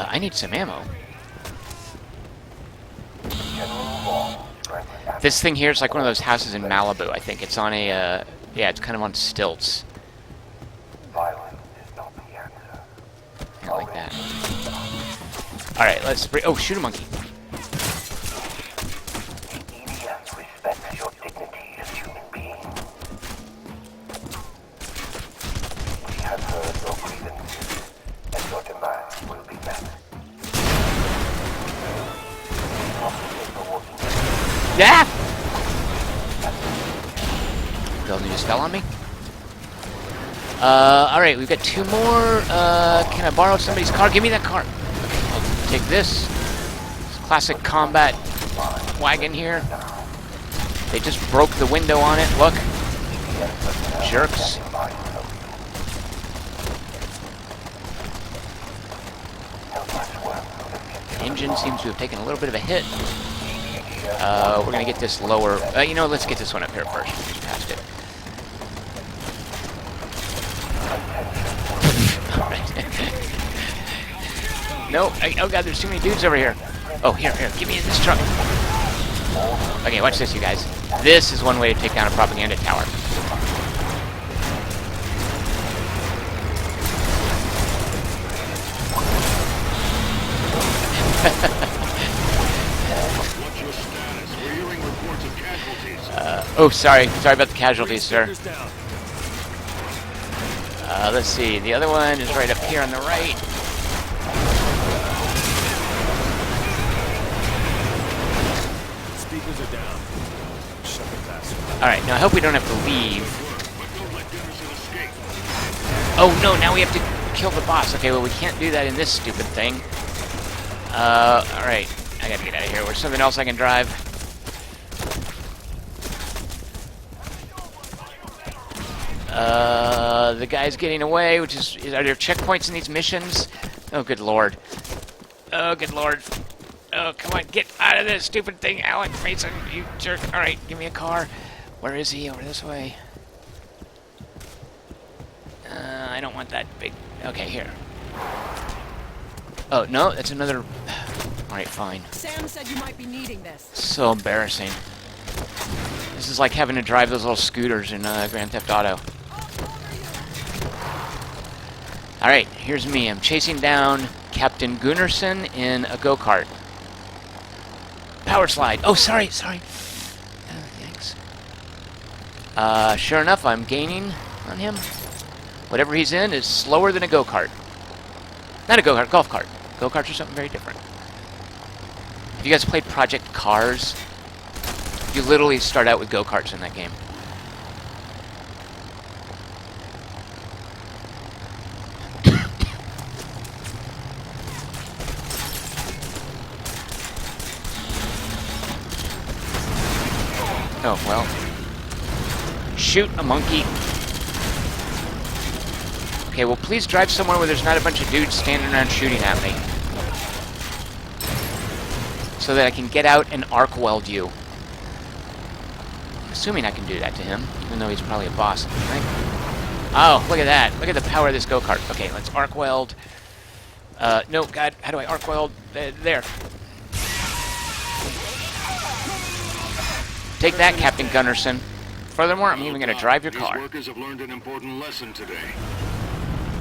I need some ammo. This thing here is like one of those houses in Malibu, I think. It's on a, yeah, it's kind of on stilts. Yeah, like that. Alright, let's bring... Oh, shoot a monkey. Yeah! Building just fell on me. Alright, we've got two more. Can I borrow somebody's car? Give me that car. Okay, I'll take this. Let's classic combat wagon here. They just broke the window on it. Look. Jerks. Engine seems to have taken a little bit of a hit. We're gonna get this lower. You know, let's get this one up here first. Just past it. No. Oh god, there's too many dudes over here. Oh, here, give me this truck. Okay, watch this, you guys. This is one way to take down a propaganda tower. What's your status? We're hearing reports of casualties. Oh, sorry about the casualties, sir. Let's see, the other one is right up here on the right. Speakers are down. Shut the pass. Alright, now I hope we don't have to leave. But don't let Dennison escape. Oh no, now we have to kill the boss. Okay, well we can't do that in this stupid thing. Alright, I gotta get out of here. Where's something else I can drive? The guy's getting away, which is... Are there checkpoints in these missions? Oh, good lord. Oh, good lord. Oh, come on, get out of this stupid thing, Alan Mason, you jerk. Alright, give me a car. Where is he? Over this way. I don't want that big... Okay, here. Oh, no, that's another... Alright, fine. Sam said you might be needing this. So embarrassing. This is like having to drive those little scooters in Grand Theft Auto. Alright, here's me. I'm chasing down Captain Gunnarsson in a go-kart. Power slide. Oh, sorry. Thanks. Sure enough, I'm gaining on him. Whatever he's in is slower than a go-kart. Not a go-kart, golf cart. Go-karts are something very different. Have you guys played Project Cars? You literally start out with go-karts in that game. Oh, well. Shoot a monkey. Okay, well, please drive somewhere where there's not a bunch of dudes standing around shooting at me. So that I can get out and arc weld you. I'm assuming I can do that to him, even though he's probably a boss, right? Oh, look at that. Look at the power of this go-kart. Okay, let's arc weld. No, God, how do I arc weld? There. Take that, Captain Gunnarsson. Furthermore, I'm even going to drive your car. These workers have learned an important lesson today.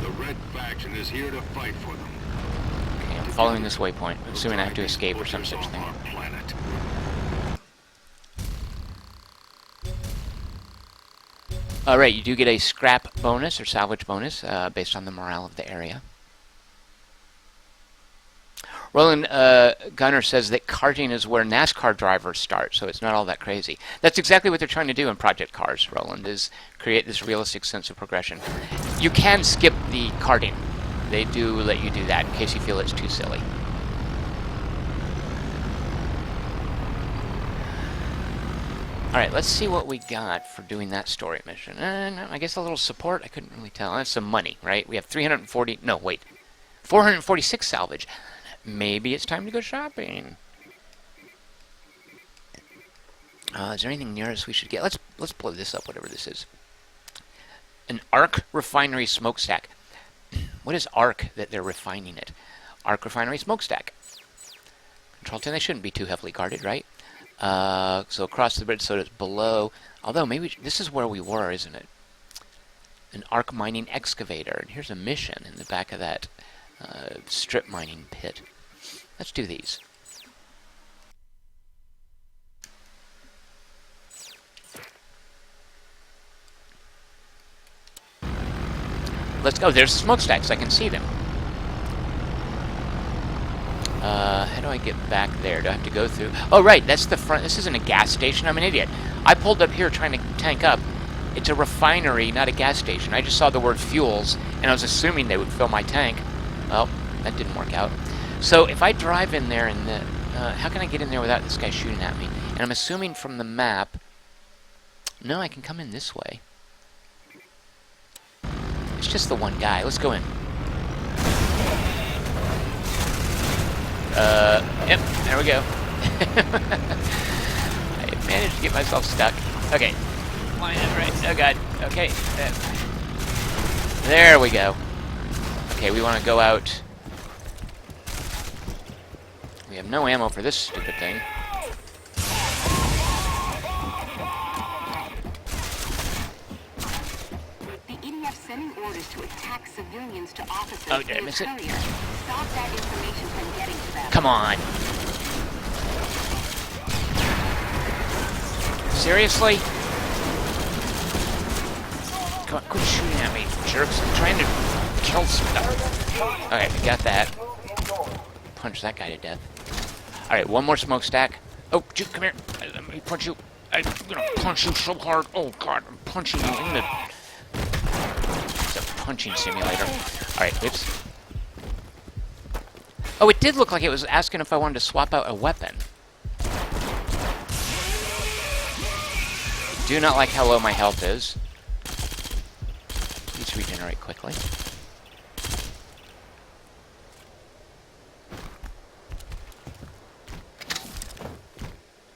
The Red Faction is here to fight for them. Okay, I'm following this waypoint, assuming I have to escape or some such thing. Our planet. Alright, you do get a scrap bonus or salvage bonus based on the morale of the area. Roland Gunner says that karting is where NASCAR drivers start, so it's not all that crazy. That's exactly what they're trying to do in Project Cars, Roland, is create this realistic sense of progression. You can skip the karting. They do let you do that in case you feel it's too silly. Alright, let's see what we got for doing that story mission. I guess a little support? I couldn't really tell. That's some money, right? We have 340... No, wait. 446 salvage. Maybe it's time to go shopping. Is there anything near us we should get? Let's blow this up, whatever this is. An ARC refinery smokestack. What is ARC that they're refining it? ARC refinery smokestack. Control 10, they shouldn't be too heavily guarded, right? So across the bridge, so it's below. Although, maybe this is where we were, isn't it? An ARC mining excavator. And here's a mission in the back of that strip mining pit. Let's do these. Let's go. There's smokestacks. I can see them. How do I get back there? Do I have to go through? Oh, right. That's the front. This isn't a gas station. I'm an idiot. I pulled up here trying to tank up. It's a refinery, not a gas station. I just saw the word fuels, and I was assuming they would fill my tank. Well, that didn't work out. So if I drive in there and How can I get in there without this guy shooting at me? And I'm assuming from the map... No, I can come in this way. It's just the one guy. Let's go in. Yep, there we go. I managed to get myself stuck. Okay. Line it right. Oh, God. Okay. There we go. Okay, we want to go out. We have no ammo for this stupid thing. The EDF sending orders to attack civilians to officers. Oh, did I miss it? Stop that information from getting to them. Come on. Seriously? Come on, quit shooting at me, jerks. I'm trying to kill stuff. Okay, we got that. Punch that guy to death. Alright, one more smokestack. Oh, Juke, come here. Let me punch you. I'm gonna punch you so hard. Oh, God, I'm punching you in the... It's a punching simulator. Alright, oops. Oh, it did look like it was asking if I wanted to swap out a weapon. Do not like how low my health is. Please regenerate quickly.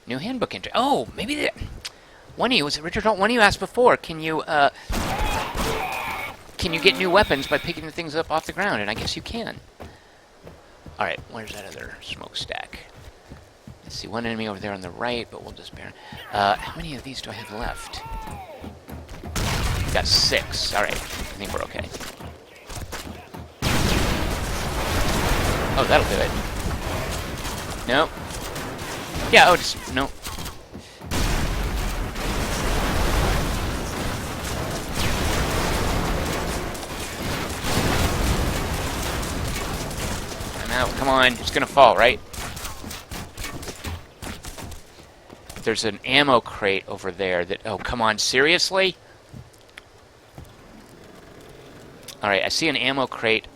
New handbook entry. Oh, maybe the... One of you, was it Richard? One of you asked before, can you get new weapons by picking the things up off the ground? And I guess you can. Alright, where's that other smokestack? Let's see, one enemy over there on the right, but we'll just bear... how many of these do I have left? Got 6. Alright, I think we're okay. Oh, that'll do it. Nope. Yeah, oh, just... Nope. I'm out. Come on, it's gonna fall, right? There's an ammo crate over there that... Oh, come on, seriously? Alright, I see an ammo crate.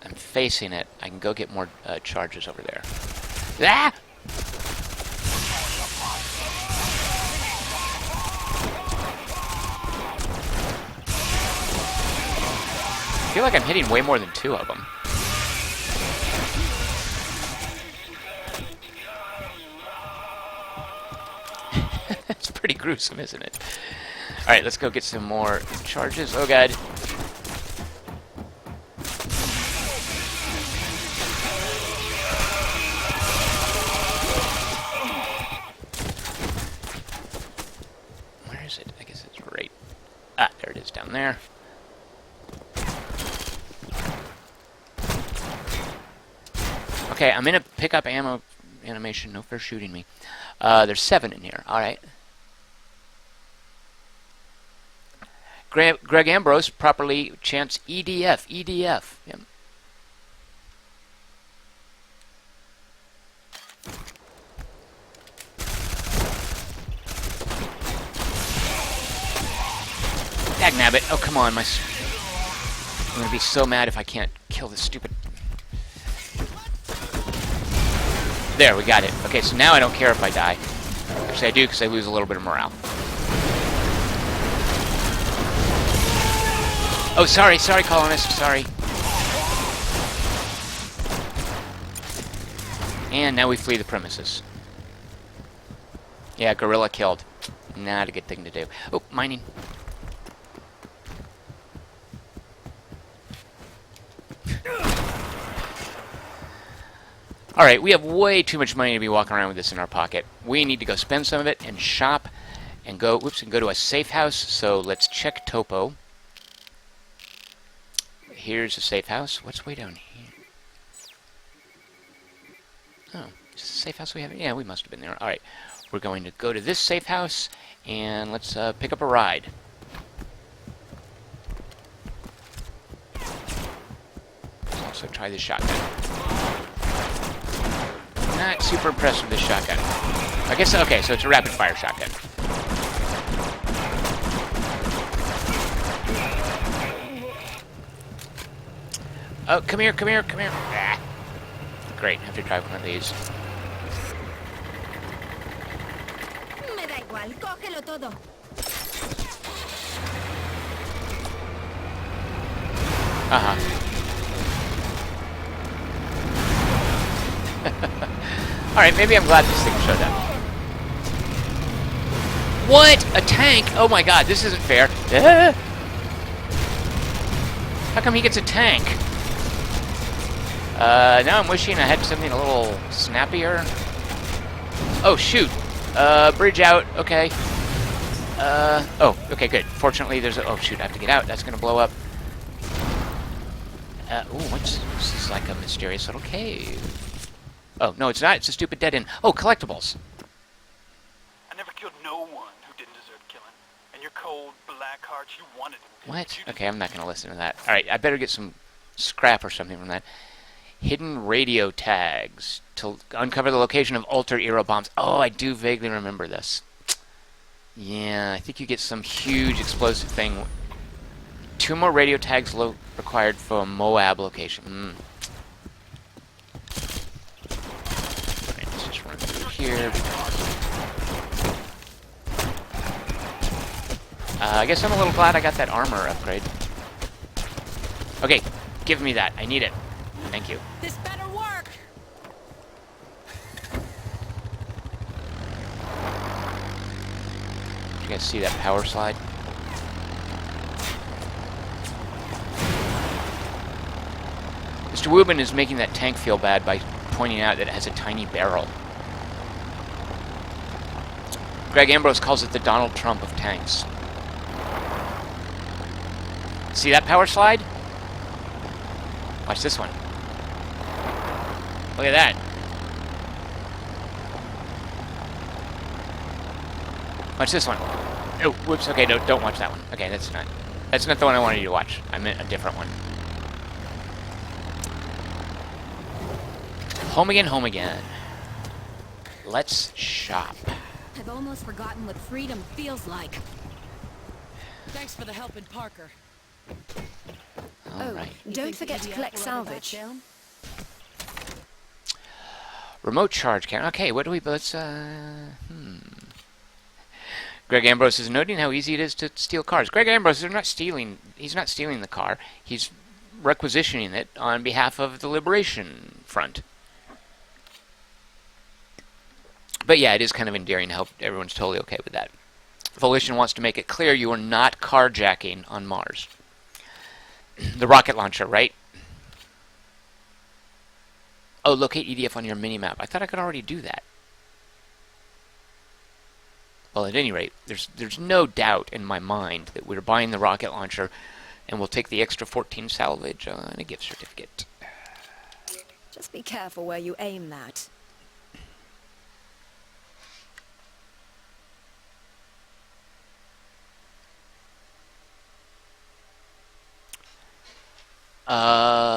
I'm facing it. I can go get more charges over there. Ah! I feel like I'm hitting way more than 2 of them. It's pretty gruesome, isn't it? Alright, let's go get some more charges. Oh, God. Where is it? I guess it's right... Ah, there it is, down there. Okay, I'm gonna pick up ammo animation. No fair shooting me. There's 7 in here. Alright. Greg Ambrose properly chants EDF. EDF. Yep. Dagnabbit. Oh, come on. I'm going to be so mad if I can't kill this stupid... There, we got it. Okay, so now I don't care if I die. Actually, I do because I lose a little bit of morale. Oh, sorry, colonist, sorry. And now we flee the premises. Yeah, Guerrilla killed. Not a good thing to do. Oh, mining. Alright, we have way too much money to be walking around with this in our pocket. We need to go spend some of it and shop and go, whoops, and go to a safe house. So let's check Topo. Here's a safe house. What's way down here? Oh, is this a safe house we have? Yeah, we must have been there. Alright, we're going to go to this safe house and let's pick up a ride. Let's also try this shotgun. Not super impressed with this shotgun. I guess, okay, so it's a rapid fire shotgun. Oh, come here. Ah. Great, I have to drive one of these. igual. Cógelo todo. Uh-huh. Alright, maybe I'm glad this thing showed up. What? A tank? Oh my god, this isn't fair. How come he gets a tank? Now I'm wishing I had something a little snappier. Oh, shoot. Bridge out. Okay. Oh, okay, good. Fortunately, there's a... Oh, shoot, I have to get out. That's gonna blow up. Ooh, what's... This is like a mysterious little cave. Oh, no, it's not. It's a stupid dead end. Oh, collectibles. I never killed no one who didn't deserve killing. And your cold, black heart, you wanted it. What? Okay, I'm not gonna listen to that. Alright, I better get some scrap or something from that. Hidden radio tags to uncover the location of altered era bombs. Oh, I do vaguely remember this. Yeah, I think you get some huge explosive thing. 2 more radio tags required for a Moab location. Alright, let's just run through here. I guess I'm a little glad I got that armor upgrade. Okay, give me that. I need it. Thank you. This better work. You guys see that power slide? Mr. Wubin is making that tank feel bad by pointing out that it has a tiny barrel. Greg Ambrose calls it the Donald Trump of tanks. See that power slide? Watch this one. Look at that. Watch this one. Oh, whoops. Okay, no, don't watch that one. Okay, that's not the one I wanted you to watch. I meant a different one. Home again, home again. Let's shop. I've almost forgotten what freedom feels like. Thanks for the help in Parker. All right. Don't forget to collect salvage. Remote charge camera. Okay, what do we... Let's, Greg Ambrose is noting how easy it is to steal cars. Greg Ambrose is not stealing... He's not stealing the car. He's requisitioning it on behalf of the Liberation Front. But yeah, it is kind of endearing how everyone's totally okay with that. Volition wants to make it clear you are not carjacking on Mars. The rocket launcher, right? Oh, locate EDF on your minimap. I thought I could already do that. Well, at any rate, there's no doubt in my mind that we're buying the rocket launcher and we'll take the extra 14 salvage on a gift certificate. Just be careful where you aim that.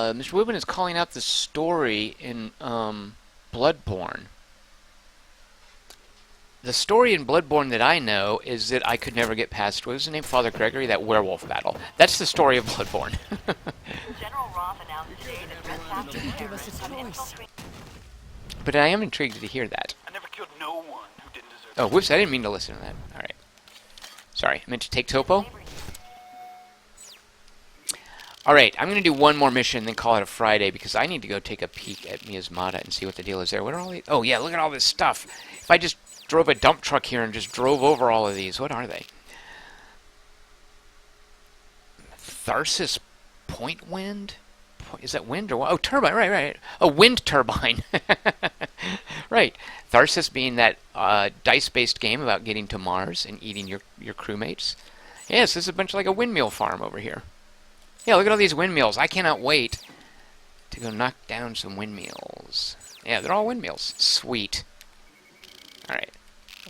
Mr. Wubin is calling out the story in Bloodborne. The story in Bloodborne that I know is that I could never get past, what was the name, Father Gregory, that werewolf battle. That's the story of Bloodborne. General Roth announced today that trespassing terrorists have infiltrated. But I am intrigued to hear that. I never killed no one who didn't deserve Oh, whoops, I didn't mean to listen to that. Alright. Sorry, I meant to take Topo. Alright, I'm going to do one more mission and then call it a Friday because I need to go take a peek at Miasmata and see what the deal is there. What are all these? Oh yeah, look at all this stuff. If I just drove a dump truck here and just drove over all of these, what are they? Tharsis Point Wind? Is that wind or what? Oh, turbine, right. A wind turbine. Right. Tharsis being that dice-based game about getting to Mars and eating your crewmates. Yes, this is a bunch of like a windmill farm over here. Yeah, look at all these windmills. I cannot wait to go knock down some windmills. Yeah, they're all windmills. Sweet. Alright.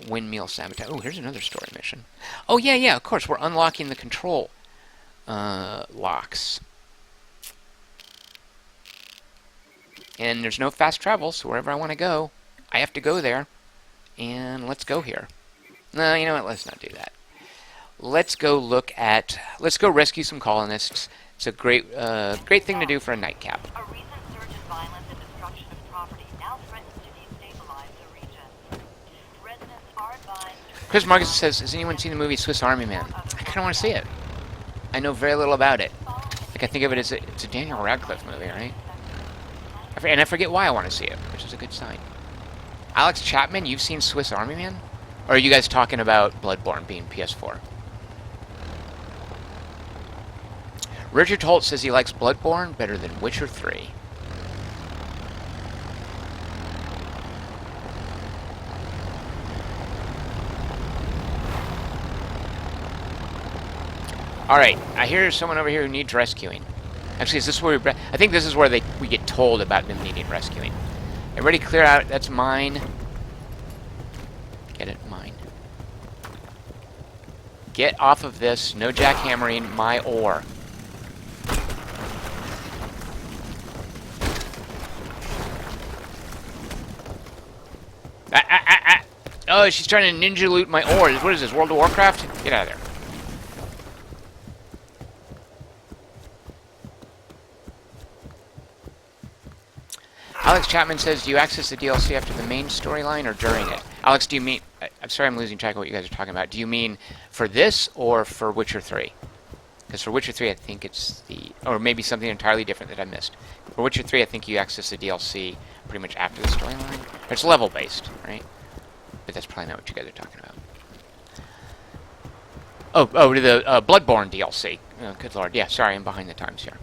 Windmill sabotage. Oh, here's another story mission. Oh, yeah, of course. We're unlocking the control locks. And there's no fast travel, so wherever I want to go, I have to go there. And let's go here. No, you know what? Let's not do that. Let's go rescue some colonists. It's a great thing to do for a nightcap. A recent surge in violence and destruction of property now threatens to destabilize the region. Residents are advised Chris Marcus says, has anyone seen the movie Swiss Army Man? I kind of want to see it. I know very little about it. Like, I think of it as it's a Daniel Radcliffe movie, right? And I forget why I want to see it, which is a good sign. Alex Chapman, you've seen Swiss Army Man? Or are you guys talking about Bloodborne being PS4? Richard Holt says he likes Bloodborne better than Witcher 3. Alright, I hear someone over here who needs rescuing. Actually, is this where I think this is where we get told about them needing rescuing. Everybody clear out. That's mine. Get it? Mine. Get off of this. No jackhammering my ore. Oh, she's trying to ninja loot my ore. What is this, World of Warcraft? Get out of there. Alex Chapman says, do you access the DLC after the main storyline or during it? Alex, do you mean... I'm sorry I'm losing track of what you guys are talking about. Do you mean for this or for Witcher 3? Because for Witcher 3, I think it's the... Or maybe something entirely different that I missed. For Witcher 3, I think you access the DLC pretty much after the storyline. It's level-based, right? But that's probably not what you guys are talking about. Oh, to the Bloodborne DLC. Oh, good lord. Yeah, sorry, I'm behind the times here.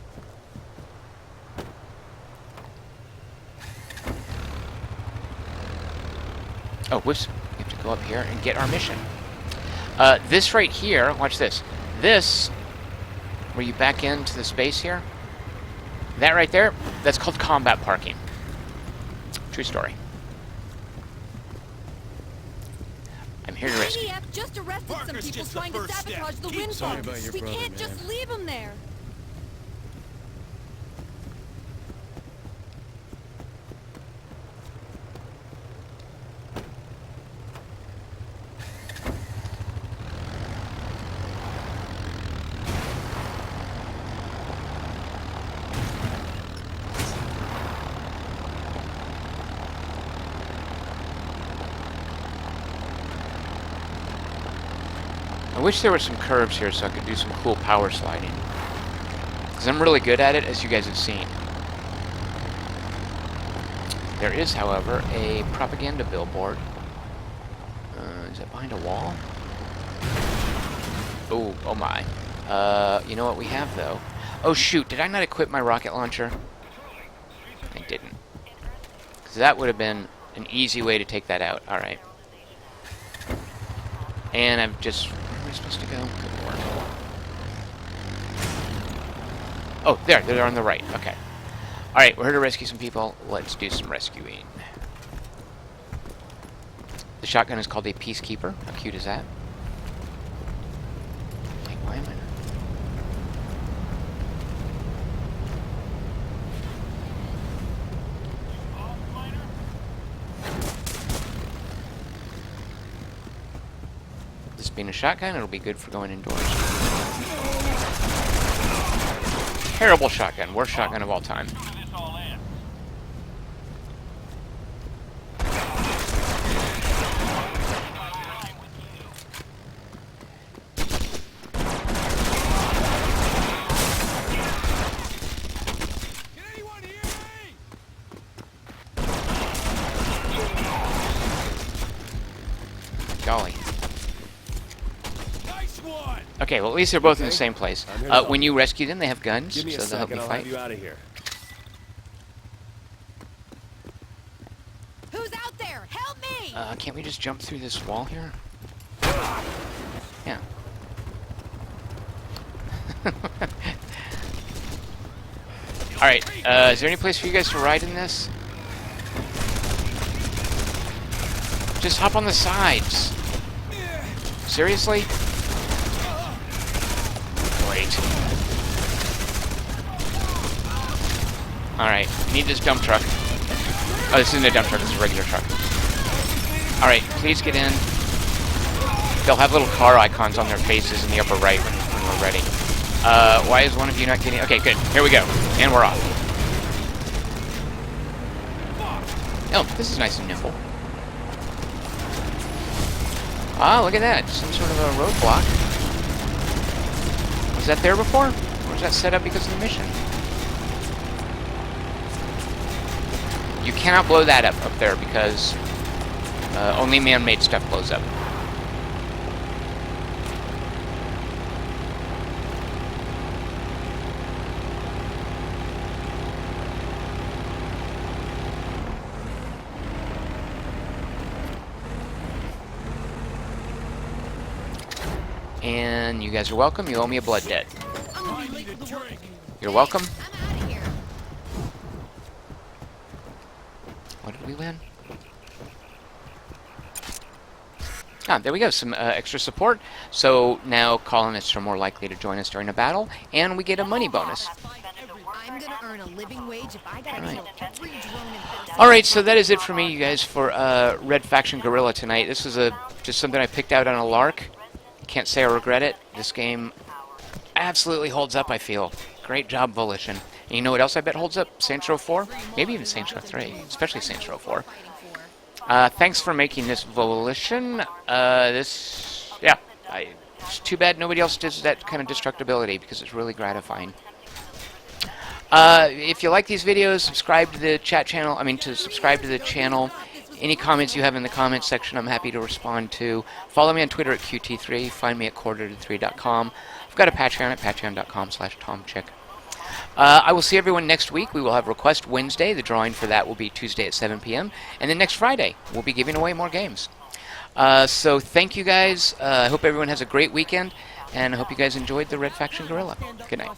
Oh, whoops. We have to go up here and get our mission. This right here, watch this. This, where you back into the space here, that right there, that's called combat parking. True story. I'm here to rescue. IDF just arrested some Parker's people just the trying to first sabotage step. the Keep wind sorry farm. about We can't just leave them there. I wish there were some curves here so I could do some cool power sliding. Because I'm really good at it, as you guys have seen. There is, however, a propaganda billboard. Is that behind a wall? Oh my. You know what we have, though? Oh shoot, did I not equip my rocket launcher? I didn't. Because that would have been an easy way to take that out. Alright. And I've just... Where am I supposed to go? Good lord. Oh, there. They're on the right. Okay. Alright, we're here to rescue some people. Let's do some rescuing. The shotgun is called a Peacekeeper. How cute is that? Like, why am I not... This being a shotgun, it'll be good for going indoors. Terrible shotgun. Worst shotgun of all time. Golly. Okay, well at least they're both in the same place. When you rescue them, they have guns, so they'll help you fight. you out of here. Who's out there? Help me! Can't we just jump through this wall here? Yeah. Alright, is there any place for you guys to ride in this? Just hop on the sides. Seriously? Wait. Alright, need this dump truck. Oh, this isn't a dump truck, this is a regular truck. Alright, please get in. They'll have little car icons on their faces in the upper right when we're ready. Why is one of you not getting... Okay, good. Here we go. And we're off. Oh, this is nice and nimble. Ah, look at that. Some sort of a roadblock. Was that there before? Or was that set up because of the mission? You cannot blow that up there because only man-made stuff blows up. And you guys are welcome. You owe me a blood debt. I need a drink. You're welcome. I'm out of here. What did we win? Ah, there we go. Some extra support. So now colonists are more likely to join us during a battle, and we get a money bonus. I'm gonna earn a living wage if I gotta kill every drone in Alright, so that is it for me, you guys, for Red Faction Guerrilla tonight. This was just something I picked out on a lark. Can't say I regret it. This game absolutely holds up, I feel. Great job, Volition. And you know what else I bet holds up? Saints Row 4? Maybe even Saints Row 3, especially Saints Row 4. Thanks for making this, Volition. Yeah, it's too bad nobody else does that kind of destructibility because it's really gratifying. If you like these videos, subscribe to the chat channel. Subscribe to the channel. Any comments you have in the comments section, I'm happy to respond to. Follow me on Twitter at QT3. Find me at quarter3.com. I've got a Patreon at patreon.com/TomChick. I will see everyone next week. We will have Request Wednesday. The drawing for that will be Tuesday at 7 p.m. And then next Friday, we'll be giving away more games. So thank you guys. I hope everyone has a great weekend. And I hope you guys enjoyed the Red Faction Guerrilla. Good night.